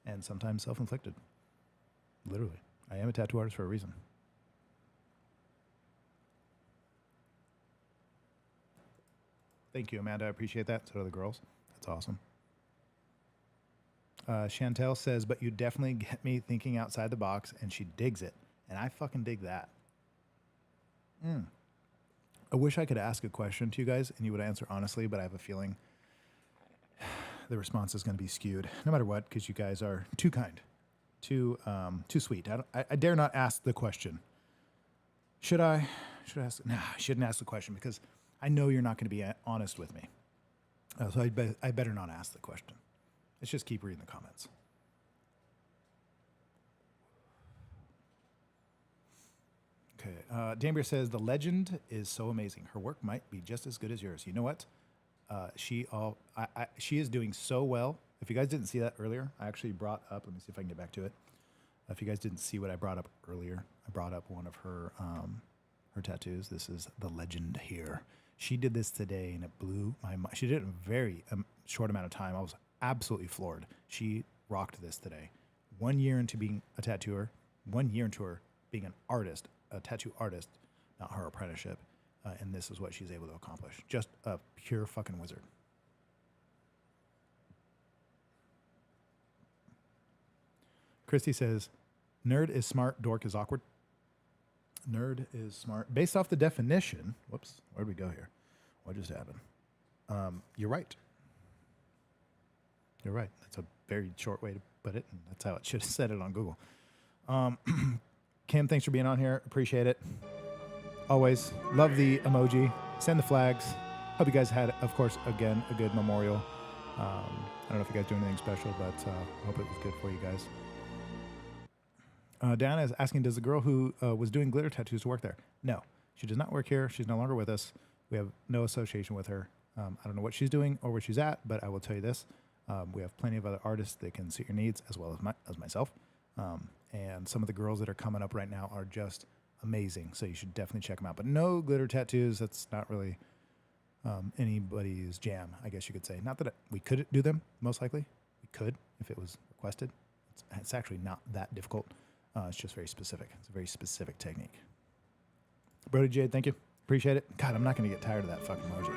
and sometimes self-inflicted. Literally, I am a tattoo artist for a reason. Thank you, Amanda. I appreciate that. So do the girls. That's awesome. Chantel says, but you definitely get me thinking outside the box, and she digs it, and I fucking dig that. I wish I could ask a question to you guys and you would answer honestly, but I have a feeling the response is going to be skewed no matter what, because you guys are too kind, too sweet. I dare not ask the question. Should I ask? Nah, I shouldn't ask the question because I know you're not going to be honest with me. So I better not ask the question. Let's just keep reading the comments. Okay. Dambier says, the legend is so amazing. Her work might be just as good as yours. You know what? She is doing so well. If you guys didn't see that earlier, I actually brought up, let me see if I can get back to it. If you guys didn't see what I brought up earlier, I brought up one of her tattoos. This is the legend here. She did this today and it blew my mind. She did it in a very short amount of time. I was absolutely floored. She rocked this today. 1 year into being a tattooer, 1 year into her being an artist, a tattoo artist, not her apprenticeship, and this is what she's able to accomplish. Just a pure fucking wizard. Christy says, nerd is smart, dork is awkward. Nerd is smart. Based off the definition, whoops, where'd we go here? What just happened? You're right. You're right. That's a very short way to put it, and that's how it should have said it on Google. Kim, thanks for being on here. Appreciate it. Always love the emoji. Send the flags. Hope you guys had, of course, again, a good memorial. I don't know if you guys do anything special, but hope it was good for you guys. Diana is asking, does the girl who was doing glitter tattoos work there? No, she does not work here. She's no longer with us. We have no association with her. I don't know what she's doing or where she's at, but I will tell you this. We have plenty of other artists that can suit your needs as well as myself. And some of the girls that are coming up right now are just amazing. So you should definitely check them out. But no glitter tattoos. That's not really anybody's jam, I guess you could say. Not that we could do them, most likely. We could if it was requested. It's actually not that difficult. It's just very specific. It's a very specific technique. Brody Jade, thank you. Appreciate it. God, I'm not going to get tired of that fucking emoji.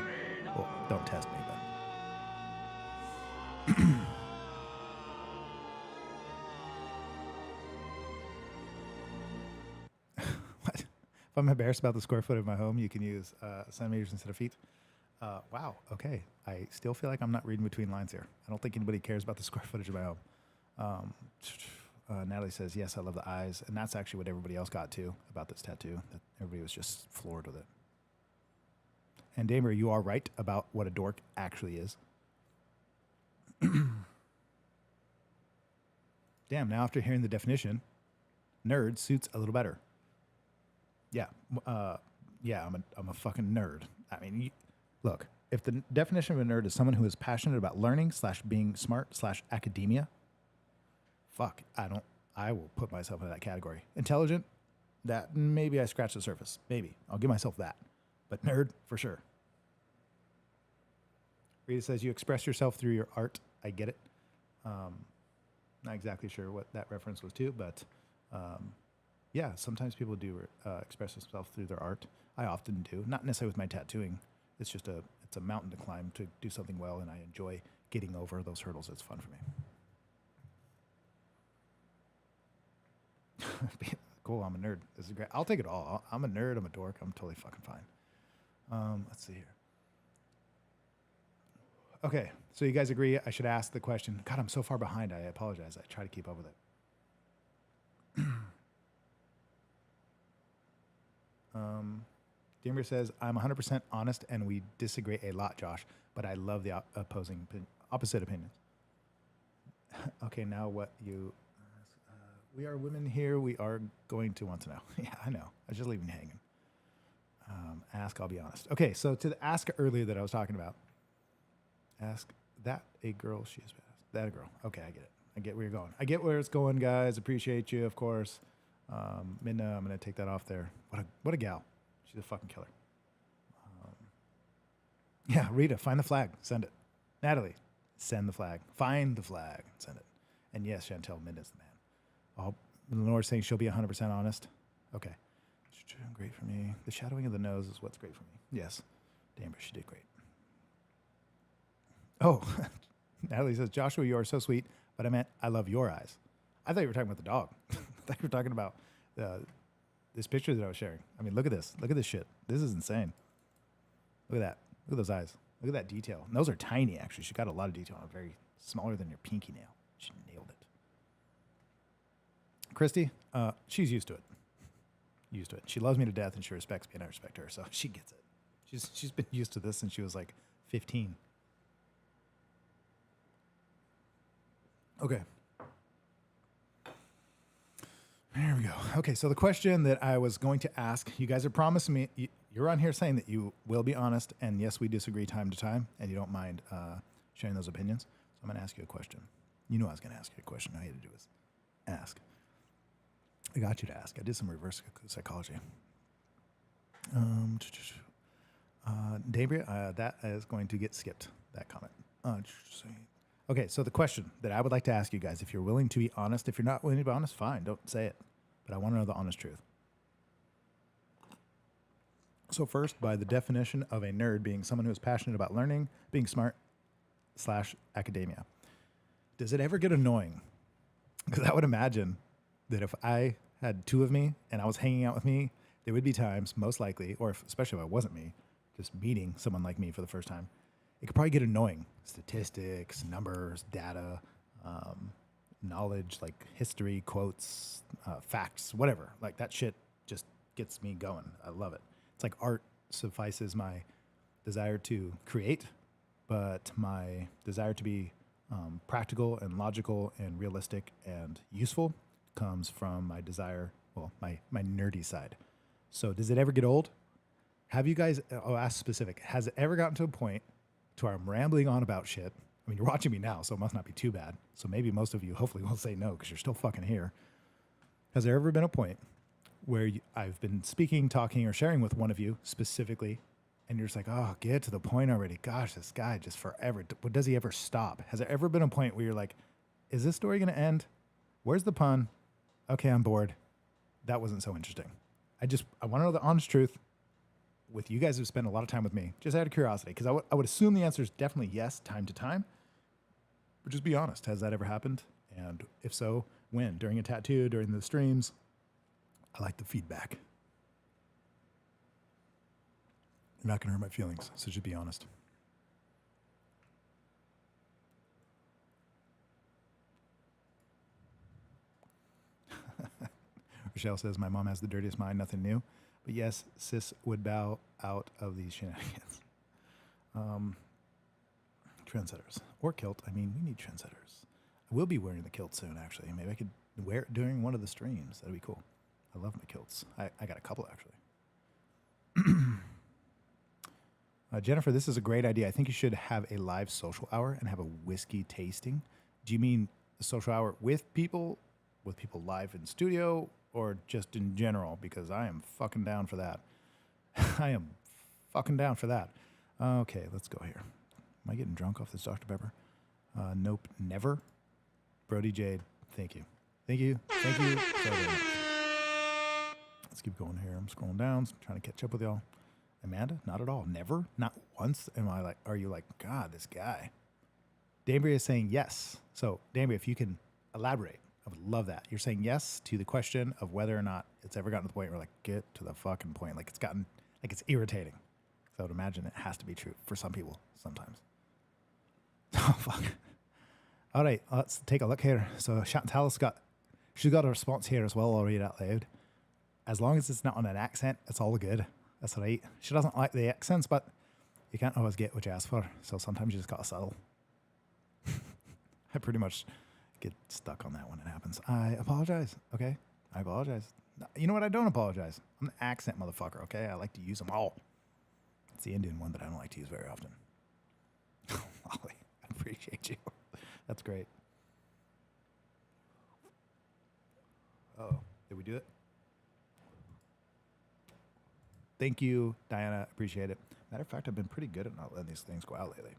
Well, don't test me, but... What? If I'm embarrassed about the square foot of my home, you can use centimeters instead of feet. Wow, okay. I still feel like I'm not reading between lines here. I don't think anybody cares about the square footage of my home. Natalie says, yes, I love the eyes. And that's actually what everybody else got, too, about this tattoo. That everybody was just floored with it. And Damer, you are right about what a dork actually is. Damn, now after hearing the definition, nerd suits a little better. Yeah, I'm a fucking nerd. I mean, look, if the definition of a nerd is someone who is passionate about learning / being smart / academia, fuck, I will put myself in that category. Intelligent, that maybe I scratch the surface. Maybe. I'll give myself that. But nerd, for sure. Rita says, you express yourself through your art. I get it. Not exactly sure what that reference was to, but yeah, sometimes people do express themselves through their art. I often do. Not necessarily with my tattooing. It's just it's a mountain to climb to do something well, and I enjoy getting over those hurdles. It's fun for me. Cool, I'm a nerd. This is great. I'll take it all. I'm a nerd. I'm a dork. I'm totally fucking fine. Let's see here. Okay, so you guys agree I should ask the question. God, I'm so far behind. I apologize. I try to keep up with it. Dimmer says, I'm 100% honest and we disagree a lot, Josh, but I love the opposite opinions. Okay, now what you... we are women here. We are going to want to know. Yeah, I know. I was just leaving you hanging. Ask, I'll be honest. Okay, so to the ask earlier that I was talking about. Ask that a girl, she is fast. That a girl. Okay, I get it. I get where you're going. I get where it's going, guys. Appreciate you, of course. Minna, I'm going to take that off there. What a gal. She's a fucking killer. Yeah, Rita, find the flag. Send it. Natalie, send the flag. Find the flag. Send it. And yes, Chantel, Minna's the man. Lenore's saying she'll be 100% honest. Okay. Great for me. The shadowing of the nose is what's great for me. Yes. Damn, she did great. Oh, Natalie says, Joshua, you are so sweet, but I meant I love your eyes. I thought you were talking about the dog. I thought you were talking about this picture that I was sharing. I mean, look at this. Look at this shit. This is insane. Look at that. Look at those eyes. Look at that detail. And those are tiny, actually. She got a lot of detail on it. Very smaller than your pinky nail. She nailed it. Christy, she's used to it. Used to it. She loves me to death, and she respects me, and I respect her. So she gets it. She's been used to this since she was like 15. Okay. There we go. Okay, so the question that I was going to ask, you guys are promising me, you're on here saying that you will be honest, and yes, we disagree time to time, and you don't mind sharing those opinions. So I'm going to ask you a question. You know I was going to ask you a question. All you had to do is ask. I got you to ask. I did some reverse psychology. Dabria, that is going to get skipped, that comment. Okay, so the question that I would like to ask you guys, if you're willing to be honest, if you're not willing to be honest, fine, don't say it. But I want to know the honest truth. So first, by the definition of a nerd being someone who is passionate about learning, being smart / academia, does it ever get annoying? Because I would imagine that if I had two of me and I was hanging out with me, there would be times, most likely, or especially if it wasn't me, just meeting someone like me for the first time, it could probably get annoying. Statistics, numbers, data, knowledge, like history, quotes, facts, whatever. Like that shit just gets me going. I love it. It's like art suffices my desire to create, but my desire to be practical and logical and realistic and useful comes from my desire, well, my nerdy side. So does it ever get old? Have you guys, I'll ask specific, has it ever gotten to a point to where I'm rambling on about shit? I mean, you're watching me now, so it must not be too bad. So maybe most of you hopefully will say no because you're still fucking here. Has there ever been a point where I've been speaking, talking, or sharing with one of you specifically, and you're just like, oh, get to the point already. Gosh, this guy just forever. Does he ever stop? Has there ever been a point where you're like, is this story going to end? Where's the pun? Okay, I'm bored. That wasn't so interesting. I want to know the honest truth with you guys who spend a lot of time with me, just out of curiosity, because I would assume the answer is definitely yes, time to time. But just be honest. Has that ever happened? And if so, when? During a tattoo, during the streams? I like the feedback. You're not going to hurt my feelings, so just be honest. Rochelle says, my mom has the dirtiest mind, nothing new. But yes, sis would bow out of these shenanigans. Trendsetters. Or kilt. I mean, we need trendsetters. I will be wearing the kilt soon, actually. Maybe I could wear it during one of the streams. That'd be cool. I love my kilts. I got a couple, actually. Jennifer, this is a great idea. I think you should have a live social hour and have a whiskey tasting. Do you mean a social hour with people live in studio, or just in general? Because I am fucking down for that. I am fucking down for that. Okay, let's go here. Am I getting drunk off this Dr. Pepper? Nope, never. Brody Jade, thank you. Thank you. Thank you so very much. Let's keep going here. I'm scrolling down, trying to catch up with y'all. Amanda, not at all. Never? Not once? Are you like, God, this guy? Dambria is saying yes. So, Dambria, if you can elaborate, I would love that. You're saying yes to the question of whether or not it's ever gotten to the point where, like, get to the fucking point. Like, it's irritating. So I would imagine it has to be true for some people sometimes. Oh, fuck. All right, let's take a look here. So Chantal's she's got a response here as well. I'll read it out loud. As long as it's not on an accent, it's all good. That's right. She doesn't like the accents, but you can't always get what you ask for. So sometimes you just got to settle. I pretty much get stuck on that when it happens. I apologize, okay? I apologize. You know what? I don't apologize. I'm an accent motherfucker, okay? I like to use them all. It's the Indian one that I don't like to use very often. Molly, I appreciate you. That's great. Oh, did we do it? Thank you, Diana. Appreciate it. Matter of fact, I've been pretty good at not letting these things go out lately.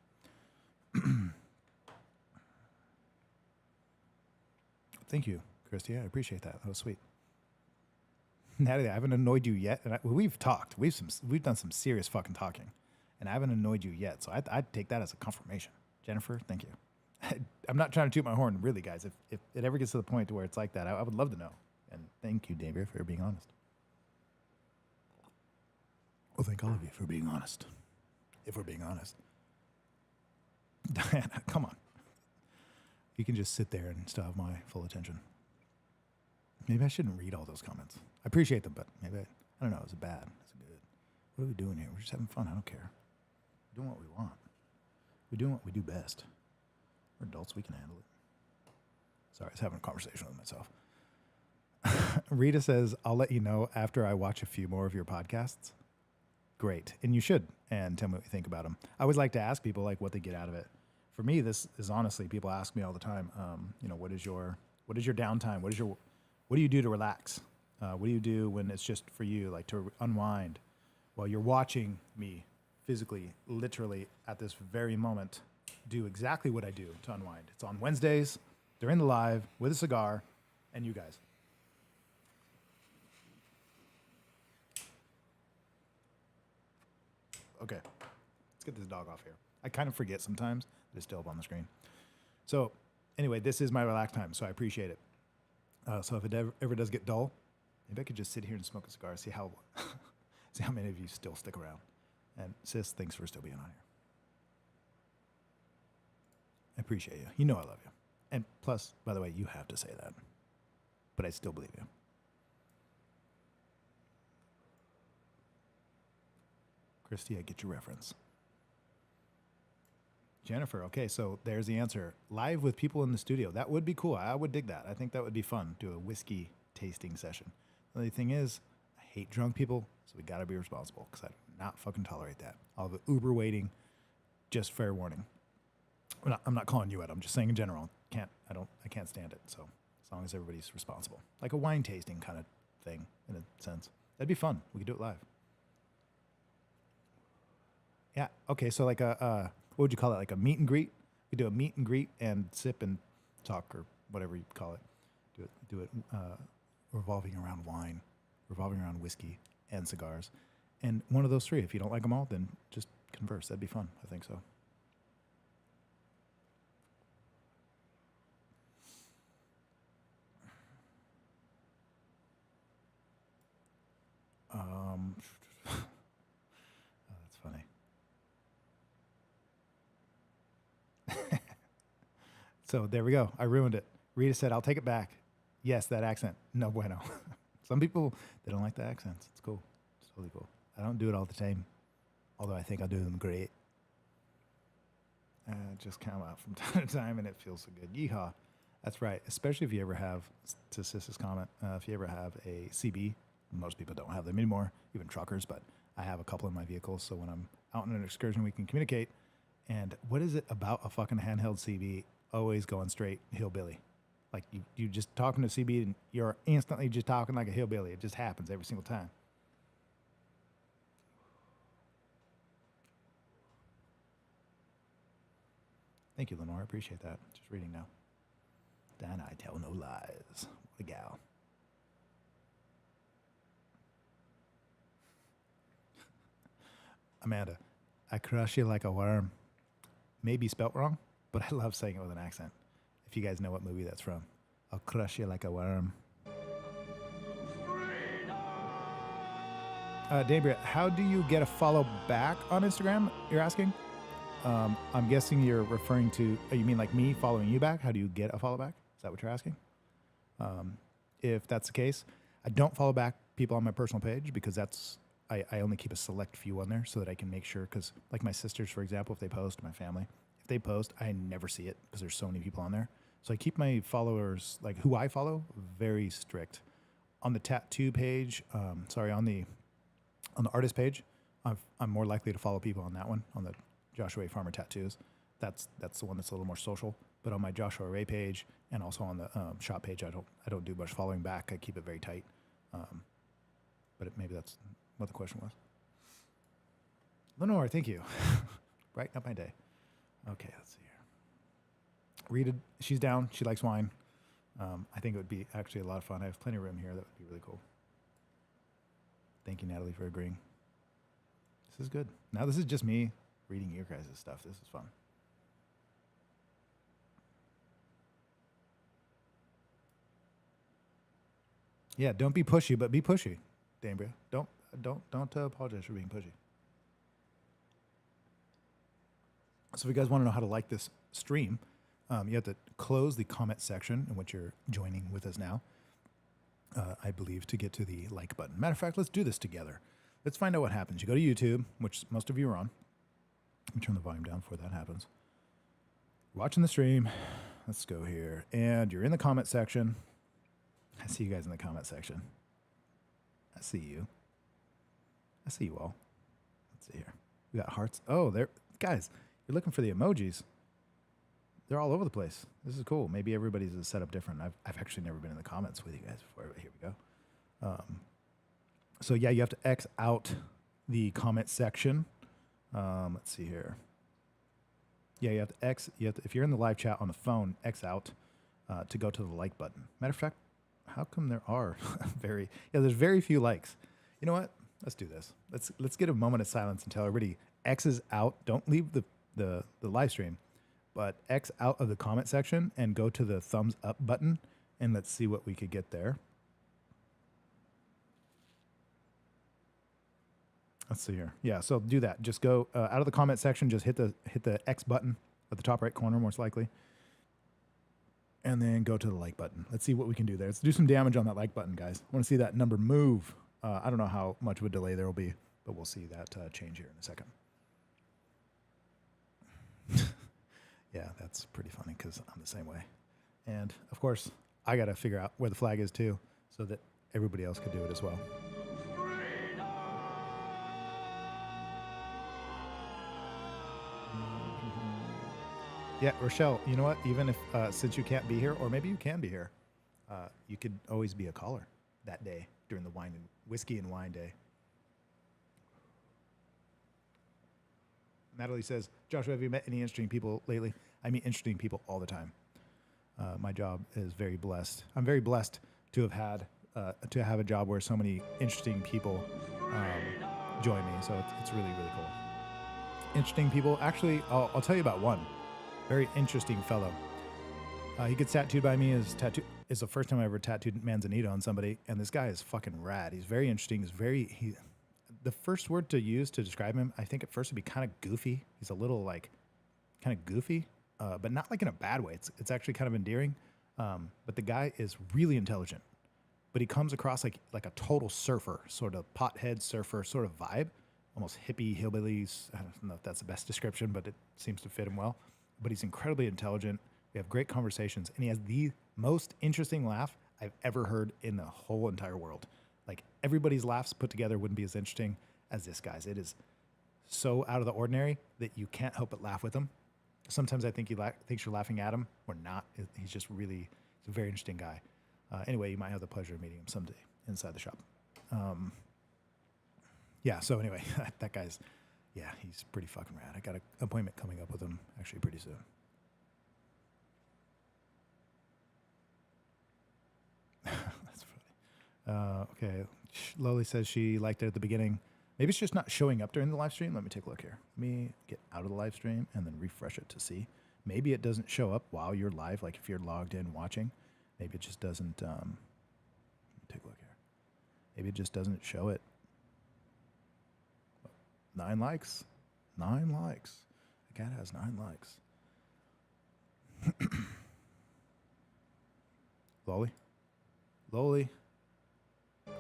Thank you, Christy. I appreciate that. That was sweet. Natalie, I haven't annoyed you yet. And we've talked. We've done some serious fucking talking. And I haven't annoyed you yet. So I'd take that as a confirmation. Jennifer, thank you. I'm not trying to toot my horn, really, guys. If it ever gets to the point to where it's like that, I would love to know. And thank you, David, for being honest. Well, thank all of you for being honest. If we're being honest. Diana, come on. You can just sit there and still have my full attention. Maybe I shouldn't read all those comments. I appreciate them, but maybe I don't know. Is it bad? Is it good? What are we doing here? We're just having fun. I don't care. We're doing what we want. We're doing what we do best. We're adults. We can handle it. Sorry, I was having a conversation with myself. Rita says, I'll let you know after I watch a few more of your podcasts. Great. And you should. And tell me what you think about them. I always like to ask people like what they get out of it. For me, this is honestly, people ask me all the time, what is your downtime? What do you do to relax? What do you do when it's just for you, like to unwind while you're watching me physically, literally at this very moment, do exactly what I do to unwind. It's on Wednesdays, during the live, with a cigar, and you guys. Okay, let's get this dog off here. I kind of forget sometimes that it's still up on the screen. So anyway, this is my relax time, so I appreciate it. So if it ever does get dull, Maybe I could just sit here and smoke a cigar, see how see how many of you still stick around. And sis, thanks for still being on here. I appreciate you. You know I love you. And plus, by the way, you have to say that. But I still believe you. Christy, I get your reference. Jennifer, okay, so there's the answer. Live with people in the studio. That would be cool. I would dig that. I think that would be fun. Do a whiskey tasting session. The only thing is, I hate drunk people, so we got to be responsible because I do not fucking tolerate that. I'll have Uber waiting. Just fair warning. I'm not calling you out. I'm just saying in general. I can't stand it. So as long as everybody's responsible, like a wine tasting kind of thing, in a sense, that'd be fun. We could do it live. Yeah. Okay. So like a what would you call it? Like a meet and greet. We do a meet and greet and sip and talk or whatever you call it. Do it. Revolving around wine, revolving around whiskey and cigars, and one of those three. If you don't like them all, then just converse. That'd be fun. I think so. Oh, that's funny. So there we go. I ruined it. Rita said, "I'll take it back." Yes, that accent. No bueno. Some people, they don't like the accents. It's cool. It's totally cool. I don't do it all the time, although I think I do them great. Just come out from time to time, and it feels so good. Yeehaw. That's right. Especially if you ever have, to Sis's comment, if you ever have a CB. Most people don't have them anymore, even truckers, but I have a couple in my vehicles. So when I'm out on an excursion, we can communicate. And what is it about a fucking handheld CB always going straight hillbilly? Like you just talking to CB and you're instantly just talking like a hillbilly. It just happens every single time. Thank you, Lenore. I appreciate that. Just reading now. Dan, I tell no lies. What a gal. Amanda, I crush you like a worm. Maybe spelt wrong, but I love saying it with an accent. If you guys know what movie that's from. I'll crush you like a worm. Dabria, how do you get a follow back on Instagram, you're asking? I'm guessing you're referring to, you mean like me following you back? How do you get a follow back? Is that what you're asking? If that's the case, I don't follow back people on my personal page because I only keep a select few on there so that I can make sure, because like my sisters, for example, if they post, my family, if they post, I never see it because there's so many people on there. So I keep my followers, like who I follow, very strict. On the tattoo page, on the artist page, I'm more likely to follow people on that one, on the Joshua A. Farmer Tattoos. That's the one that's a little more social. But on my Joshua Ray page and also on the shop page, I don't do much following back. I keep it very tight. But maybe that's what the question was. Lenore, thank you. Brighten up my day. Okay, let's see here. Rita, she's down. She likes wine. I think it would be actually a lot of fun. I have plenty of room here. That would be really cool. Thank you, Natalie, for agreeing. This is good. Now this is just me reading your guys' stuff. This is fun. Yeah, don't be pushy, but be pushy, Dambria. Don't apologize for being pushy. So if you guys want to know how to like this stream, you have to close the comment section in which you're joining with us now, I believe, to get to the like button. Matter of fact, let's do this together. Let's find out what happens. You go to YouTube, which most of you are on. Let me turn the volume down before that happens. Watching the stream. Let's go here. And you're in the comment section. I see you guys in the comment section. I see you. I see you all. Let's see here. We got hearts. Oh, there. Guys, you're looking for the emojis. They're all over the place. This is cool. Maybe everybody's set up different. I've actually never been in the comments with you guys before, but here we go. So yeah, you have to X out the comment section. Let's see here. Yeah, you have to X. If you're in the live chat on the phone, X out to go to the like button. Matter of fact, how come there are there's very few likes? You know what? Let's do this. Let's get a moment of silence and tell everybody X's out. Don't leave the live stream, but X out of the comment section and go to the thumbs up button, and let's see what we could get there. Let's see here. Yeah, so do that. Just go out of the comment section. Just hit the X button at the top right corner, most likely, and then go to the like button. Let's see what we can do there. Let's do some damage on that like button, guys. I want to see that number move. I don't know how much of a delay there will be, but we'll see that change here in a second. Yeah, that's pretty funny because I'm the same way. And of course, I got to figure out where the flag is too, so that everybody else could do it as well. Yeah, Rochelle, you know what? Even if, since you can't be here, or maybe you can be here, you could always be a caller that day during the whiskey and wine day. Natalie says, Joshua, have you met any interesting people lately? I meet interesting people all the time. My job is very blessed. I'm very blessed to have a job where so many interesting people join me. So it's really, really cool. Interesting people. Actually, I'll tell you about one. Very interesting fellow. He gets tattooed by me. It's the first time I ever tattooed Manzanita on somebody, and this guy is fucking rad. He's very interesting. The first word to use to describe him, I think at first would be kind of goofy. He's a little like kind of goofy, but not like in a bad way. It's actually kind of endearing. But the guy is really intelligent, but he comes across like a total surfer, sort of pothead surfer sort of vibe, almost hippie hillbillies. I don't know if that's the best description, but it seems to fit him well. But he's incredibly intelligent. We have great conversations, and he has the most interesting laugh I've ever heard in the whole entire world. Like, everybody's laughs put together wouldn't be as interesting as this guy's. It is so out of the ordinary that you can't help but laugh with him. Sometimes I think he thinks you're laughing at him or not. He's just he's a very interesting guy. Anyway, you might have the pleasure of meeting him someday inside the shop. Yeah, so anyway, that guy's, yeah, he's pretty fucking rad. I got an appointment coming up with him actually pretty soon. That's funny. Okay, Loli says she liked it at the beginning. Maybe it's just not showing up during the live stream. Let me take a look here. Let me get out of the live stream and then refresh it to see. Maybe it doesn't show up while you're live, like if you're logged in watching. Maybe it just doesn't. Let me take a look here. Maybe it just doesn't show it. 9 likes. 9 likes. The cat has 9 likes. Loli.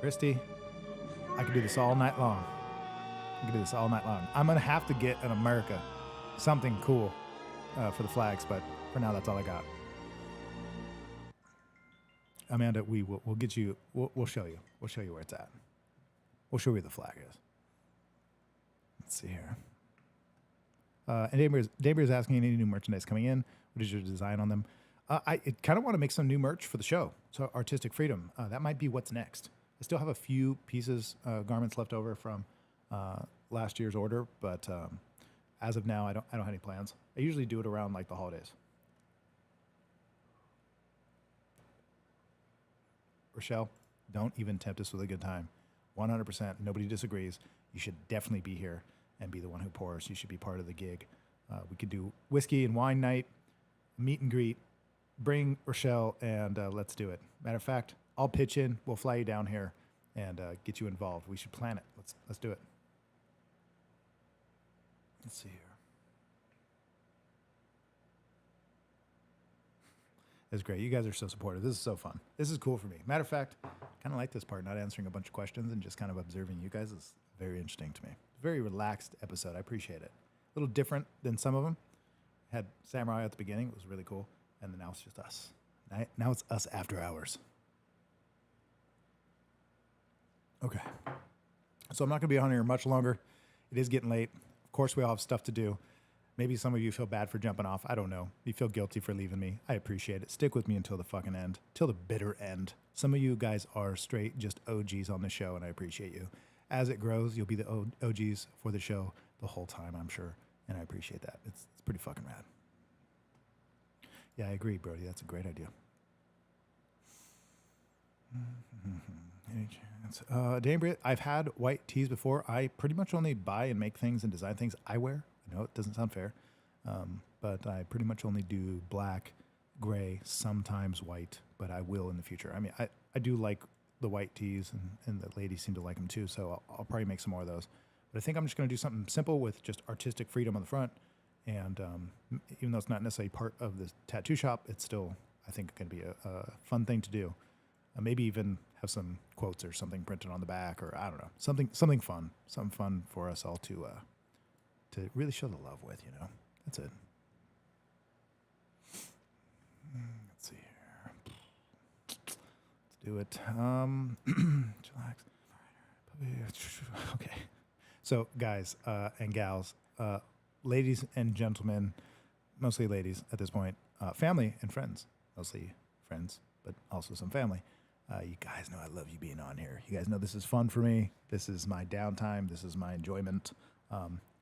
Christy. I could do this all night long. I'm going to have to get an America. Something cool for the flags, but for now, that's all I got. Amanda, we'll get you, we'll show you. We'll show you where it's at. We'll show you where the flag is. Let's see here. And Damer's asking any new merchandise coming in. What is your design on them? I kind of want to make some new merch for the show. So Artistic Freedom, that might be what's next. I still have a few pieces, garments left over from last year's order, but as of now, I don't have any plans. I usually do it around like the holidays. Rochelle, don't even tempt us with a good time. 100%, nobody disagrees. You should definitely be here and be the one who pours. You should be part of the gig. We could do whiskey and wine night, meet and greet, bring Rochelle, and let's do it. Matter of fact, I'll pitch in. We'll fly you down here and get you involved. We should plan it. Let's do it. Let's see here. It's great. You guys are so supportive. This is so fun. This is cool for me. Matter of fact, I kind of like this part, not answering a bunch of questions and just kind of observing you guys is very interesting to me. Very relaxed episode. I appreciate it. A little different than some of them. Had Samurai at the beginning. It was really cool. And then now it's just us. Now it's us after hours. Okay. So I'm not going to be on here much longer. It is getting late. Of course, we all have stuff to do. Maybe some of you feel bad for jumping off. I don't know. You feel guilty for leaving me. I appreciate it. Stick with me until the fucking end. Till the bitter end. Some of you guys are straight just OGs on the show, and I appreciate you. As it grows, you'll be the OGs for the show the whole time, I'm sure. And I appreciate that. It's pretty fucking rad. Yeah, I agree, Brody. That's a great idea. Any chance? Danbury, I've had white tees before. I pretty much only buy and make things and design things I wear. I know it doesn't sound fair, but I pretty much only do black, gray, sometimes white, but I will in the future. I mean, I do like the white tees, and the ladies seem to like them too, so I'll probably make some more of those. But I think I'm just going to do something simple with just artistic freedom on the front. And even though it's not necessarily part of the tattoo shop, it's still, I think, going to be a fun thing to do. Maybe even have some quotes or something printed on the back, or I don't know, something fun for us all to really show the love with. That's it. Let's see here. Let's do it. Chillax. Okay. So, guys and gals, ladies and gentlemen, mostly ladies at this point, family and friends, mostly friends, but also some family. You guys know I love you being on here. You guys know this is fun for me. This is my downtime. This is my enjoyment.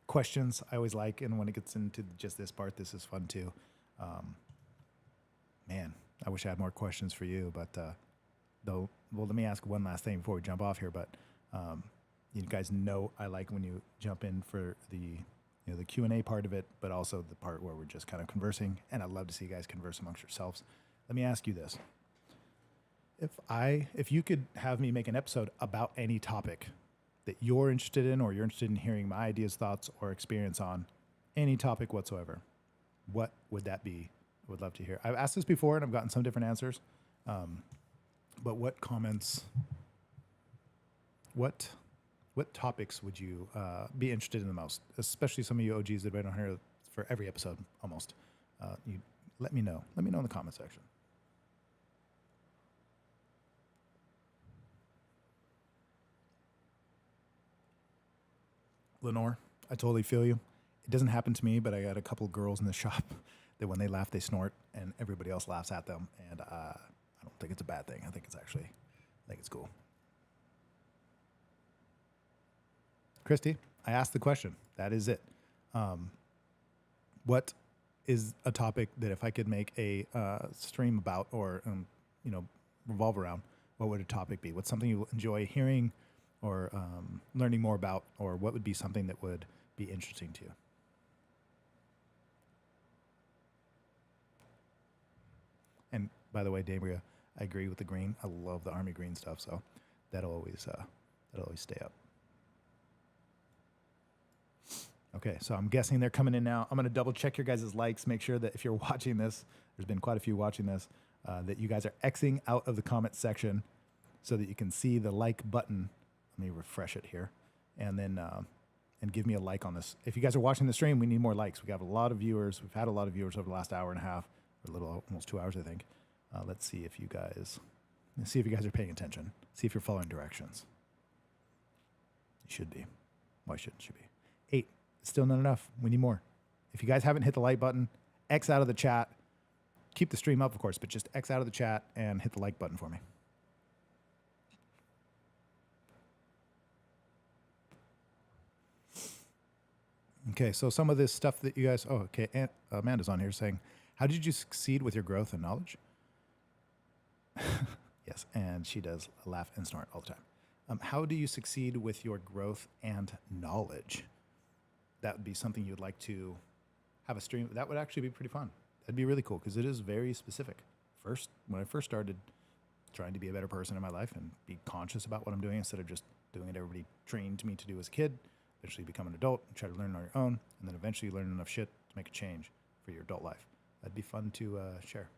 Questions I always like, and when it gets into just this part, this is fun too. Man, I wish I had more questions for you, but let me ask one last thing before we jump off here. But you guys know I like when you jump in for the Q&A part of it, but also the part where we're just kind of conversing, and I love to see you guys converse amongst yourselves. Let me ask you this. If you could have me make an episode about any topic that you're interested in, or you're interested in hearing my ideas, thoughts, or experience on any topic whatsoever, what would that be? I would love to hear. I've asked this before and I've gotten some different answers. But what comments, what topics would you be interested in the most? Especially some of you OGs that have been on here for every episode almost. You let me know. Let me know in the comment section. Lenore, I totally feel you. It doesn't happen to me, but I got a couple girls in the shop that when they laugh, they snort, and everybody else laughs at them. And I don't think it's a bad thing. I think it's cool. Christy, I asked the question. That is it. What is a topic that if I could make a stream about, or revolve around, what would a topic be? What's something you enjoy hearing or learning more about, or what would be something that would be interesting to you? And by the way, Damria, I agree with the green. I love the army green stuff, so that'll always stay up. Okay, so I'm guessing they're coming in now. I'm going to double check your guys' likes, make sure that if you're watching this, there's been quite a few watching this, that you guys are Xing out of the comment section so that you can see the like button. Let me refresh it here, and then and give me a like on this. If you guys are watching the stream, we need more likes. We have a lot of viewers. We've had a lot of viewers over the last hour and a half, or a little, almost 2 hours, I think. Let's see if you guys are paying attention. See if you're following directions. You should be. Why shouldn't you be? 8. Still not enough. We need more. If you guys haven't hit the like button, X out of the chat. Keep the stream up, of course, but just X out of the chat and hit the like button for me. Okay, so some of this stuff that you guys... Oh, okay, Amanda's on here saying, how did you succeed with your growth and knowledge? Yes, and she does laugh and snort all the time. How do you succeed with your growth and knowledge? That would be something you'd like to have a stream. That would actually be pretty fun. That'd be really cool because it is very specific. When I first started trying to be a better person in my life and be conscious about what I'm doing instead of just doing what everybody trained me to do as a kid, eventually become an adult and try to learn on your own, and then eventually learn enough shit to make a change for your adult life. That'd be fun to share.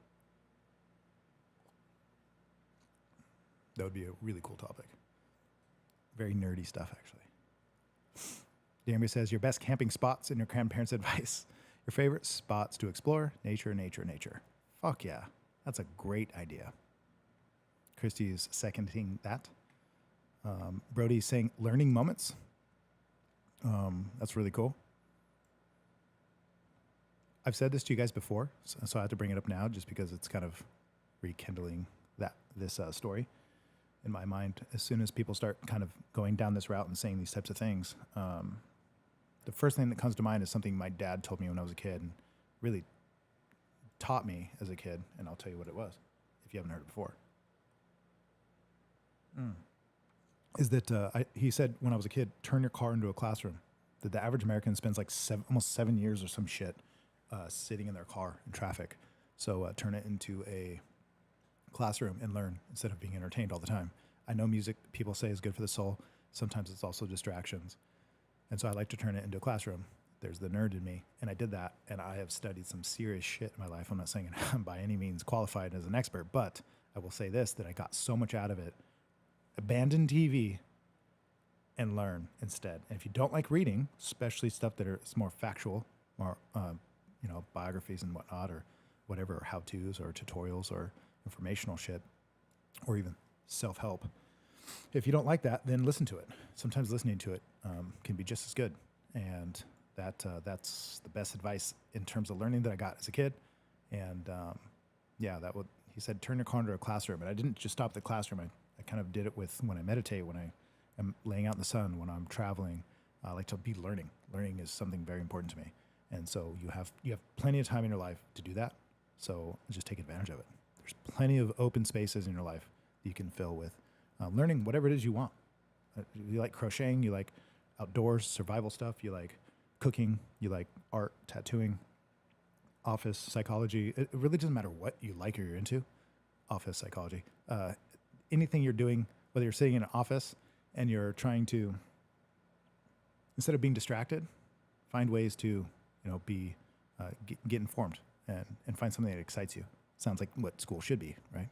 That would be a really cool topic. Very nerdy stuff, actually. Damir says, your best camping spots and your grandparents' advice. Your favorite spots to explore? Nature, nature, nature. Fuck yeah. That's a great idea. Christy is seconding that. Brody's saying, learning moments. That's really cool. I've said this to you guys before, so I have to bring it up now just because it's kind of rekindling this story in my mind. As soon as people start kind of going down this route and saying these types of things, the first thing that comes to mind is something my dad told me when I was a kid and really taught me as a kid, and I'll tell you what it was if you haven't heard it before. Is that he said when I was a kid, turn your car into a classroom. That the average American spends like almost 7 years or some shit sitting in their car in traffic. So turn it into a classroom and learn instead of being entertained all the time. I know music, people say, is good for the soul. Sometimes it's also distractions. And so I like to turn it into a classroom. There's the nerd in me. And I did that. And I have studied some serious shit in my life. I'm not saying I'm by any means qualified as an expert, but I will say this, that I got so much out of it. Abandon TV and learn instead. And if you don't like reading, especially stuff that is more factual, more, biographies and whatnot, or whatever, or how-tos or tutorials or informational shit, or even self-help. If you don't like that, then listen to it. Sometimes listening to it can be just as good. And that's the best advice in terms of learning that I got as a kid. And he said, turn your car into a classroom. And I didn't just stop at the classroom. I kind of did it with when I meditate, when I am laying out in the sun, when I'm traveling. I like to be learning. Learning is something very important to me. And so you have plenty of time in your life to do that. So just take advantage of it. There's plenty of open spaces in your life that you can fill with learning whatever it is you want. You like crocheting, you like outdoors, survival stuff, you like cooking, you like art, tattooing, office psychology. It really doesn't matter what you like or you're into. Office psychology. Anything you're doing, whether you're sitting in an office and you're trying to, instead of being distracted, find ways to, get informed and find something that excites you. Sounds like what school should be, right?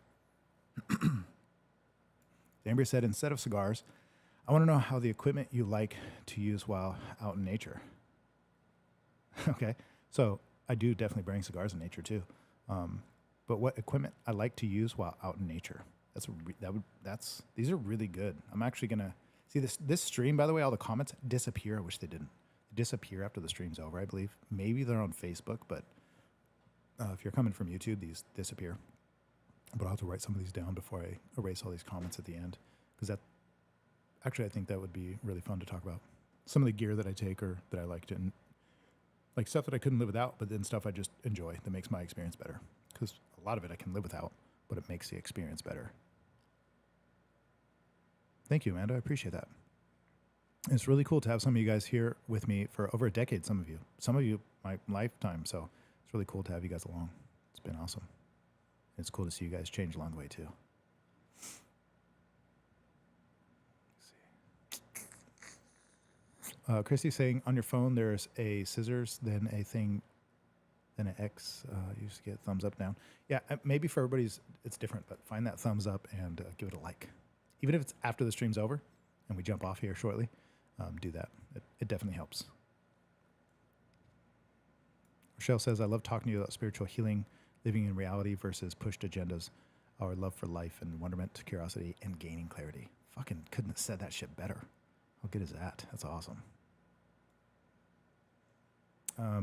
Amber said, instead of cigars, I want to know how the equipment you like to use while out in nature. Okay, so I do definitely bring cigars in nature too. But what equipment I like to use while out in nature? These are really good. I'm actually gonna see this stream. By the way, all the comments disappear. I wish they didn't. They disappear after the stream's over, I believe. Maybe they're on Facebook, but if you're coming from YouTube, these disappear. But I'll have to write some of these down before I erase all these comments at the end, because I think that would be really fun to talk about. Some of the gear that I take or that I liked, and like stuff that I couldn't live without, but then stuff I just enjoy that makes my experience better. Because a lot of it I can live without, but it makes the experience better. Thank you, Amanda. I appreciate that. It's really cool to have some of you guys here with me for over a decade. Some of you my lifetime. So it's really cool to have you guys along. It's been awesome. It's cool to see you guys change along the way too. Christy's saying on your phone there's a scissors, then a thing, then an X. You just get thumbs up, down. Yeah, maybe for everybody's it's different, but find that thumbs up and give it a like. Even if it's after the stream's over and we jump off here shortly, do that. It definitely helps. Rochelle says, I love talking to you about spiritual healing, living in reality versus pushed agendas, our love for life and wonderment, curiosity, and gaining clarity. Fucking couldn't have said that shit better. How good is that? That's awesome.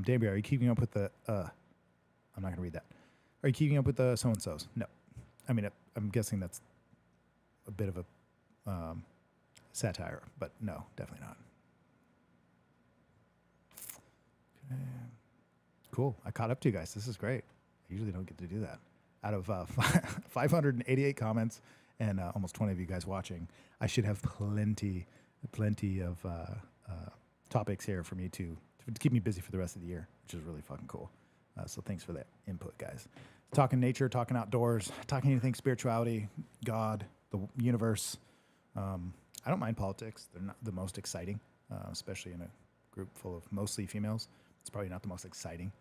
Danby, are you keeping up with the, I'm not going to read that. Are you keeping up with the so-and-sos? No. I mean, I'm guessing that's a bit of a satire, but no, definitely not. Okay. Cool. I caught up to you guys. This is great. I usually don't get to do that. Out of 588 comments and almost 20 of you guys watching, I should have plenty of topics here for me to keep me busy for the rest of the year, which is really fucking cool. So thanks for that input, guys. Talking nature, talking outdoors, talking anything spirituality, God, the universe. I don't mind politics. They're not the most exciting, especially in a group full of mostly females. It's probably not the most exciting.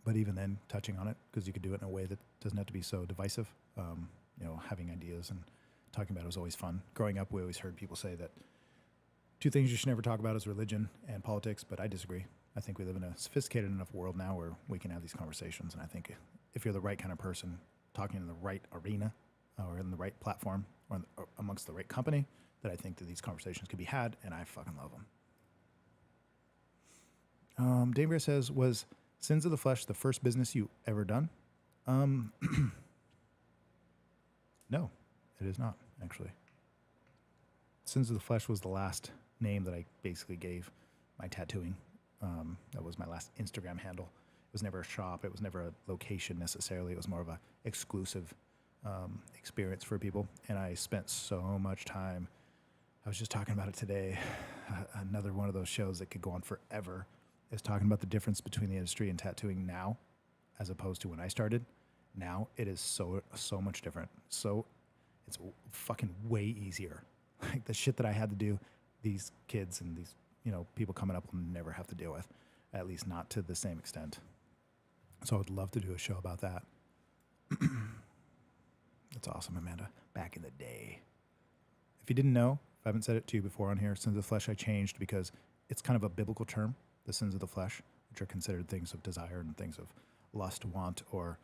But even then, touching on it, because you could do it in a way that doesn't have to be so divisive. Having ideas and talking about it was always fun. Growing up, we always heard people say that two things you should never talk about is religion and politics, but I disagree. I think we live in a sophisticated enough world now where we can have these conversations, and I think if you're the right kind of person, talking in the right arena or in the right platform or amongst the right company, that I think that these conversations could be had, and I fucking love them. Dave says, was Sins of the Flesh the first business you ever done? No, it is not, actually. Sins of the Flesh was the last name that I basically gave my tattooing. That was my last Instagram handle. It was never a shop. It was never a location necessarily. It was more of a exclusive experience for people. And I spent so much time. I was just talking about it today. Another one of those shows that could go on forever is talking about the difference between the industry and tattooing now as opposed to when I started. Now it is so much different. So it's fucking way easier. Like the shit that I had to do these kids and these, people coming up will never have to deal with, at least not to the same extent. So I would love to do a show about that. That's awesome, Amanda. Back in the day. If you didn't know, if I haven't said it to you before on here, sins of the flesh I changed because it's kind of a biblical term, the sins of the flesh, which are considered things of desire and things of lust, want, or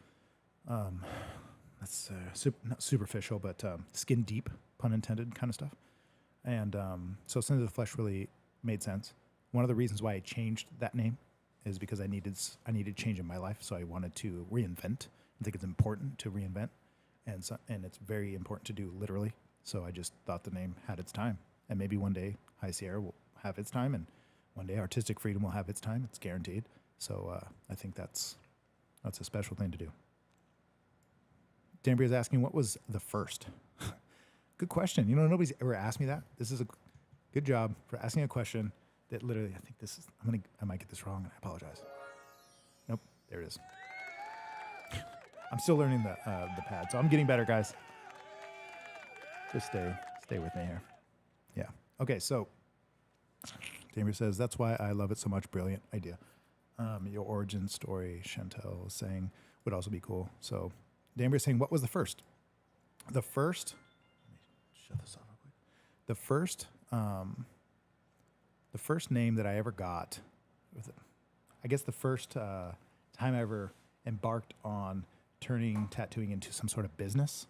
that's not superficial, but skin deep, pun intended, kind of stuff. And so sins of the flesh really made sense. One of the reasons why I changed that name is because I needed change in my life, so I wanted to reinvent. I think it's important to reinvent, and it's very important to do literally. So I just thought the name had its time, and maybe one day High Sierra will have its time, and one day Artistic Freedom will have its time. It's guaranteed. So I think that's a special thing to do. Danbury is asking, what was the first? Good question. Nobody's ever asked me that. This is a good job for asking a question that literally, I think this is, I might get this wrong, and I apologize. Nope, there it is. I'm still learning the pad, so I'm getting better, guys. Just stay with me here. Yeah. Okay, so Damir says, that's why I love it so much. Brilliant idea. Your origin story, Chantel was saying, would also be cool. So Damir is saying, what was the first? The first, let me shut this off real quick. The first name that I ever got, I guess the first time I ever embarked on turning tattooing into some sort of business.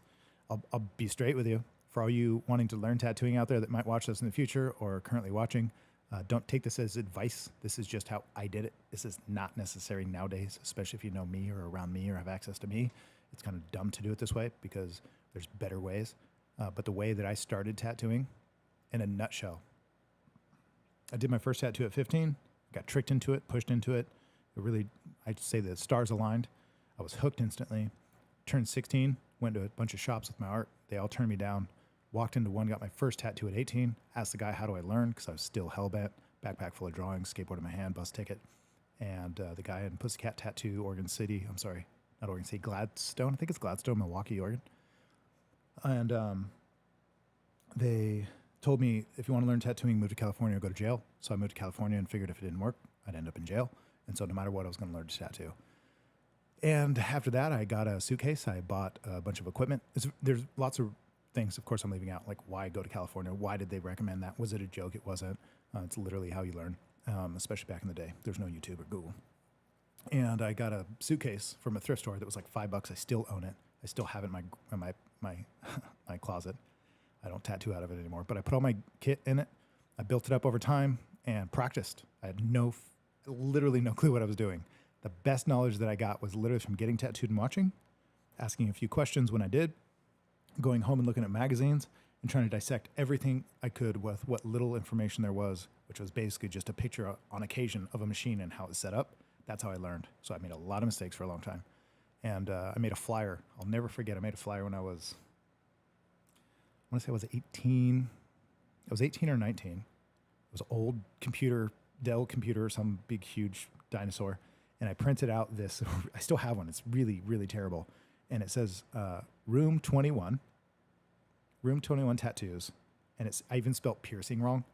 I'll be straight with you. For all you wanting to learn tattooing out there that might watch this in the future or are currently watching, don't take this as advice. This is just how I did it. This is not necessary nowadays, especially if you know me or around me or have access to me. It's kind of dumb to do it this way because there's better ways. But the way that I started tattooing, in a nutshell, I did my first tattoo at 15, got tricked into it, pushed into it. I'd say the stars aligned. I was hooked instantly. Turned 16, went to a bunch of shops with my art. They all turned me down. Walked into one, got my first tattoo at 18. Asked the guy, how do I learn? Because I was still hell-bent. Backpack full of drawings, skateboard in my hand, bus ticket. And the guy in Pussycat Tattoo, Gladstone. I think it's Gladstone, Milwaukee, Oregon. And they told me, if you want to learn tattooing, move to California or go to jail. So I moved to California and figured if it didn't work, I'd end up in jail. And so no matter what, I was going to learn to tattoo. And after that, I got a suitcase. I bought a bunch of equipment. There's lots of things, of course, I'm leaving out, like why go to California? Why did they recommend that? Was it a joke? It wasn't. It's literally how you learn, especially back in the day. There's no YouTube or Google. And I got a suitcase from a thrift store that was like $5. I still own it. I still have it in my closet. I don't tattoo out of it anymore, but I put all my kit in it. I built it up over time and practiced. I had literally no clue what I was doing. The best knowledge that I got was literally from getting tattooed and watching, asking a few questions when I did, going home and looking at magazines and trying to dissect everything I could with what little information there was, which was basically just a picture on occasion of a machine and how it's set up. That's how I learned. So I made a lot of mistakes for a long time. And I made a flyer. I'll never forget. I made a flyer when I want to say I was 18. I was 18 or 19. It was an old computer, Dell computer, some big, huge dinosaur. And I printed out this, I still have one. It's really, really terrible. And it says room 21 tattoos. And I even spelled piercing wrong.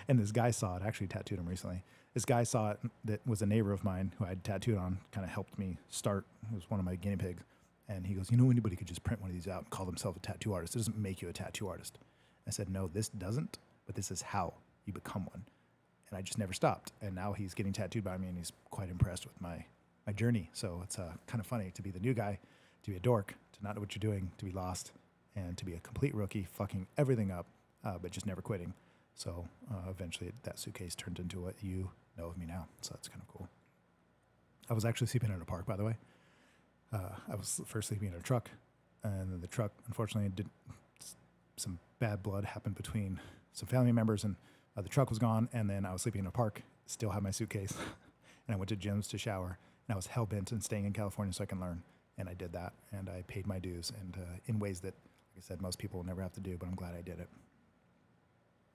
And this guy saw it. I actually tattooed him recently. This guy saw it that was a neighbor of mine who I had tattooed on, kind of helped me start. He was one of my guinea pigs. And he goes, anybody could just print one of these out and call themselves a tattoo artist. It doesn't make you a tattoo artist. I said, no, this doesn't, but this is how you become one. And I just never stopped. And now he's getting tattooed by me, and he's quite impressed with my journey. So it's kind of funny to be the new guy, to be a dork, to not know what you're doing, to be lost, and to be a complete rookie, fucking everything up, but just never quitting. So eventually that suitcase turned into what you know of me now. So that's kind of cool. I was actually sleeping in a park, by the way. I was first sleeping in a truck, and then the truck, unfortunately, some bad blood happened between some family members, and the truck was gone, and then I was sleeping in a park, still had my suitcase, and I went to gyms to shower, and I was hell-bent on staying in California so I can learn, and I did that, and I paid my dues, and in ways that, like I said, most people will never have to do, but I'm glad I did it.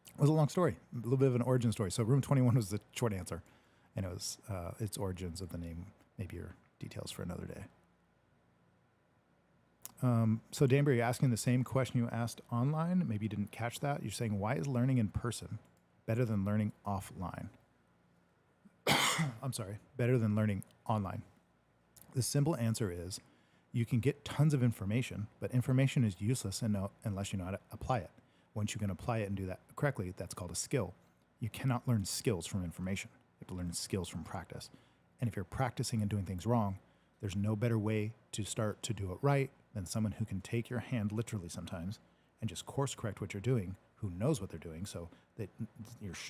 It was a long story, a little bit of an origin story. So Room 21 was the short answer, and it was its origins of the name, maybe your details for another day. So Danbury, you're asking the same question you asked online. Maybe you didn't catch that. You're saying, why is learning in person better than learning offline? I'm sorry, better than learning online. The simple answer is you can get tons of information, but information is useless unless you know how to apply it. Once you can apply it and do that correctly, that's called a skill. You cannot learn skills from information. You have to learn skills from practice. And if you're practicing and doing things wrong, there's no better way to start to do it right than someone who can take your hand literally sometimes and just course correct what you're doing, who knows what they're doing, so that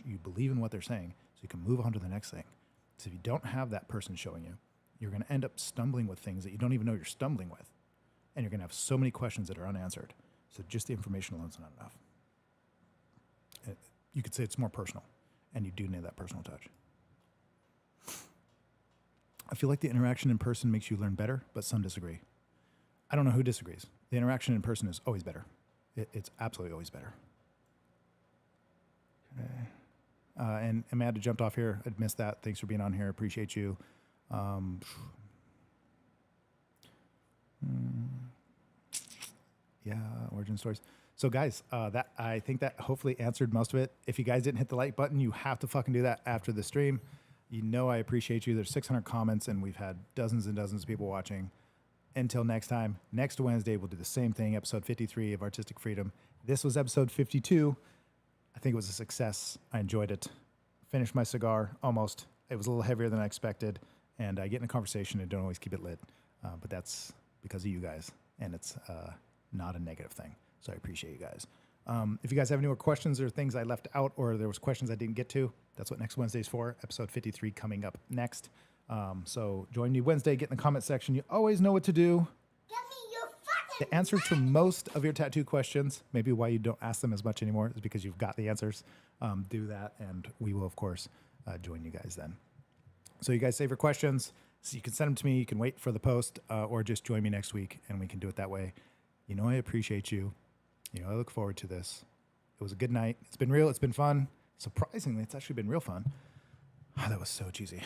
you believe in what they're saying, so you can move on to the next thing. So if you don't have that person showing you, you're going to end up stumbling with things that you don't even know you're stumbling with. And you're going to have so many questions that are unanswered. So just the information alone is not enough. You could say it's more personal, and you do need that personal touch. I feel like the interaction in person makes you learn better, but some disagree. I don't know who disagrees. The interaction in person is always better. It's absolutely always better. Okay. And Amanda jumped off here. I'd missed that. Thanks for being on here. Appreciate you. Yeah, origin stories. So guys, that I think that hopefully answered most of it. If you guys didn't hit the like button, you have to fucking do that after the stream. You know I appreciate you. There's 600 comments, and we've had dozens and dozens of people watching. Until next time, next Wednesday, we'll do the same thing, episode 53 of Artistic Freedom. This was episode 52. I think it was a success. I enjoyed it. Finished my cigar, almost. It was a little heavier than I expected, and I get in a conversation and don't always keep it lit. But that's because of you guys, and it's not a negative thing. So I appreciate you guys. If you guys have any more questions or things I left out, or there was questions I didn't get to, that's what next Wednesday's for. Episode 53 coming up next. So join me Wednesday. Get in the comment section. You always know what to do. Give me your fucking The answer to most of your tattoo questions, maybe why you don't ask them as much anymore, is because you've got the answers. Do that, and we will, of course, join you guys then. So you guys save your questions. So you can send them to me. You can wait for the post, or just join me next week, and we can do it that way. You know I appreciate you. You know I look forward to this. It was a good night. It's been real. It's been fun. Surprisingly, it's actually been real fun. Oh, that was so cheesy.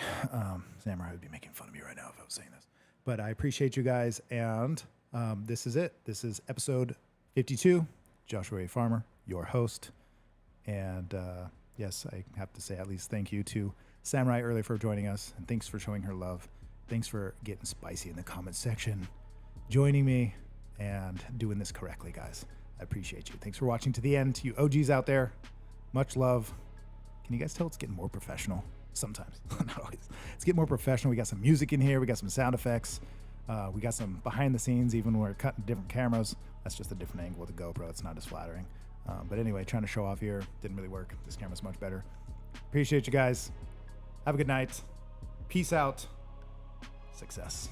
Samurai would be making fun of me right now if I was saying this. But I appreciate you guys, and this is it. This is episode 52. Joshua A. Farmer, your host. And yes, I have to say at least thank you to Samurai earlier for joining us, and thanks for showing her love. Thanks for getting spicy in the comment section, joining me, and doing this correctly, guys. I appreciate you. Thanks for watching to the end. You OGs out there, much love. Can you guys tell it's getting more professional? Sometimes, not always. It's getting more professional. We got some music in here. We got some sound effects. We got some behind the scenes, even when we're cutting different cameras. That's just a different angle with the GoPro. It's not as flattering. But anyway, trying to show off here. Didn't really work. This camera's much better. Appreciate you guys. Have a good night. Peace out. Success.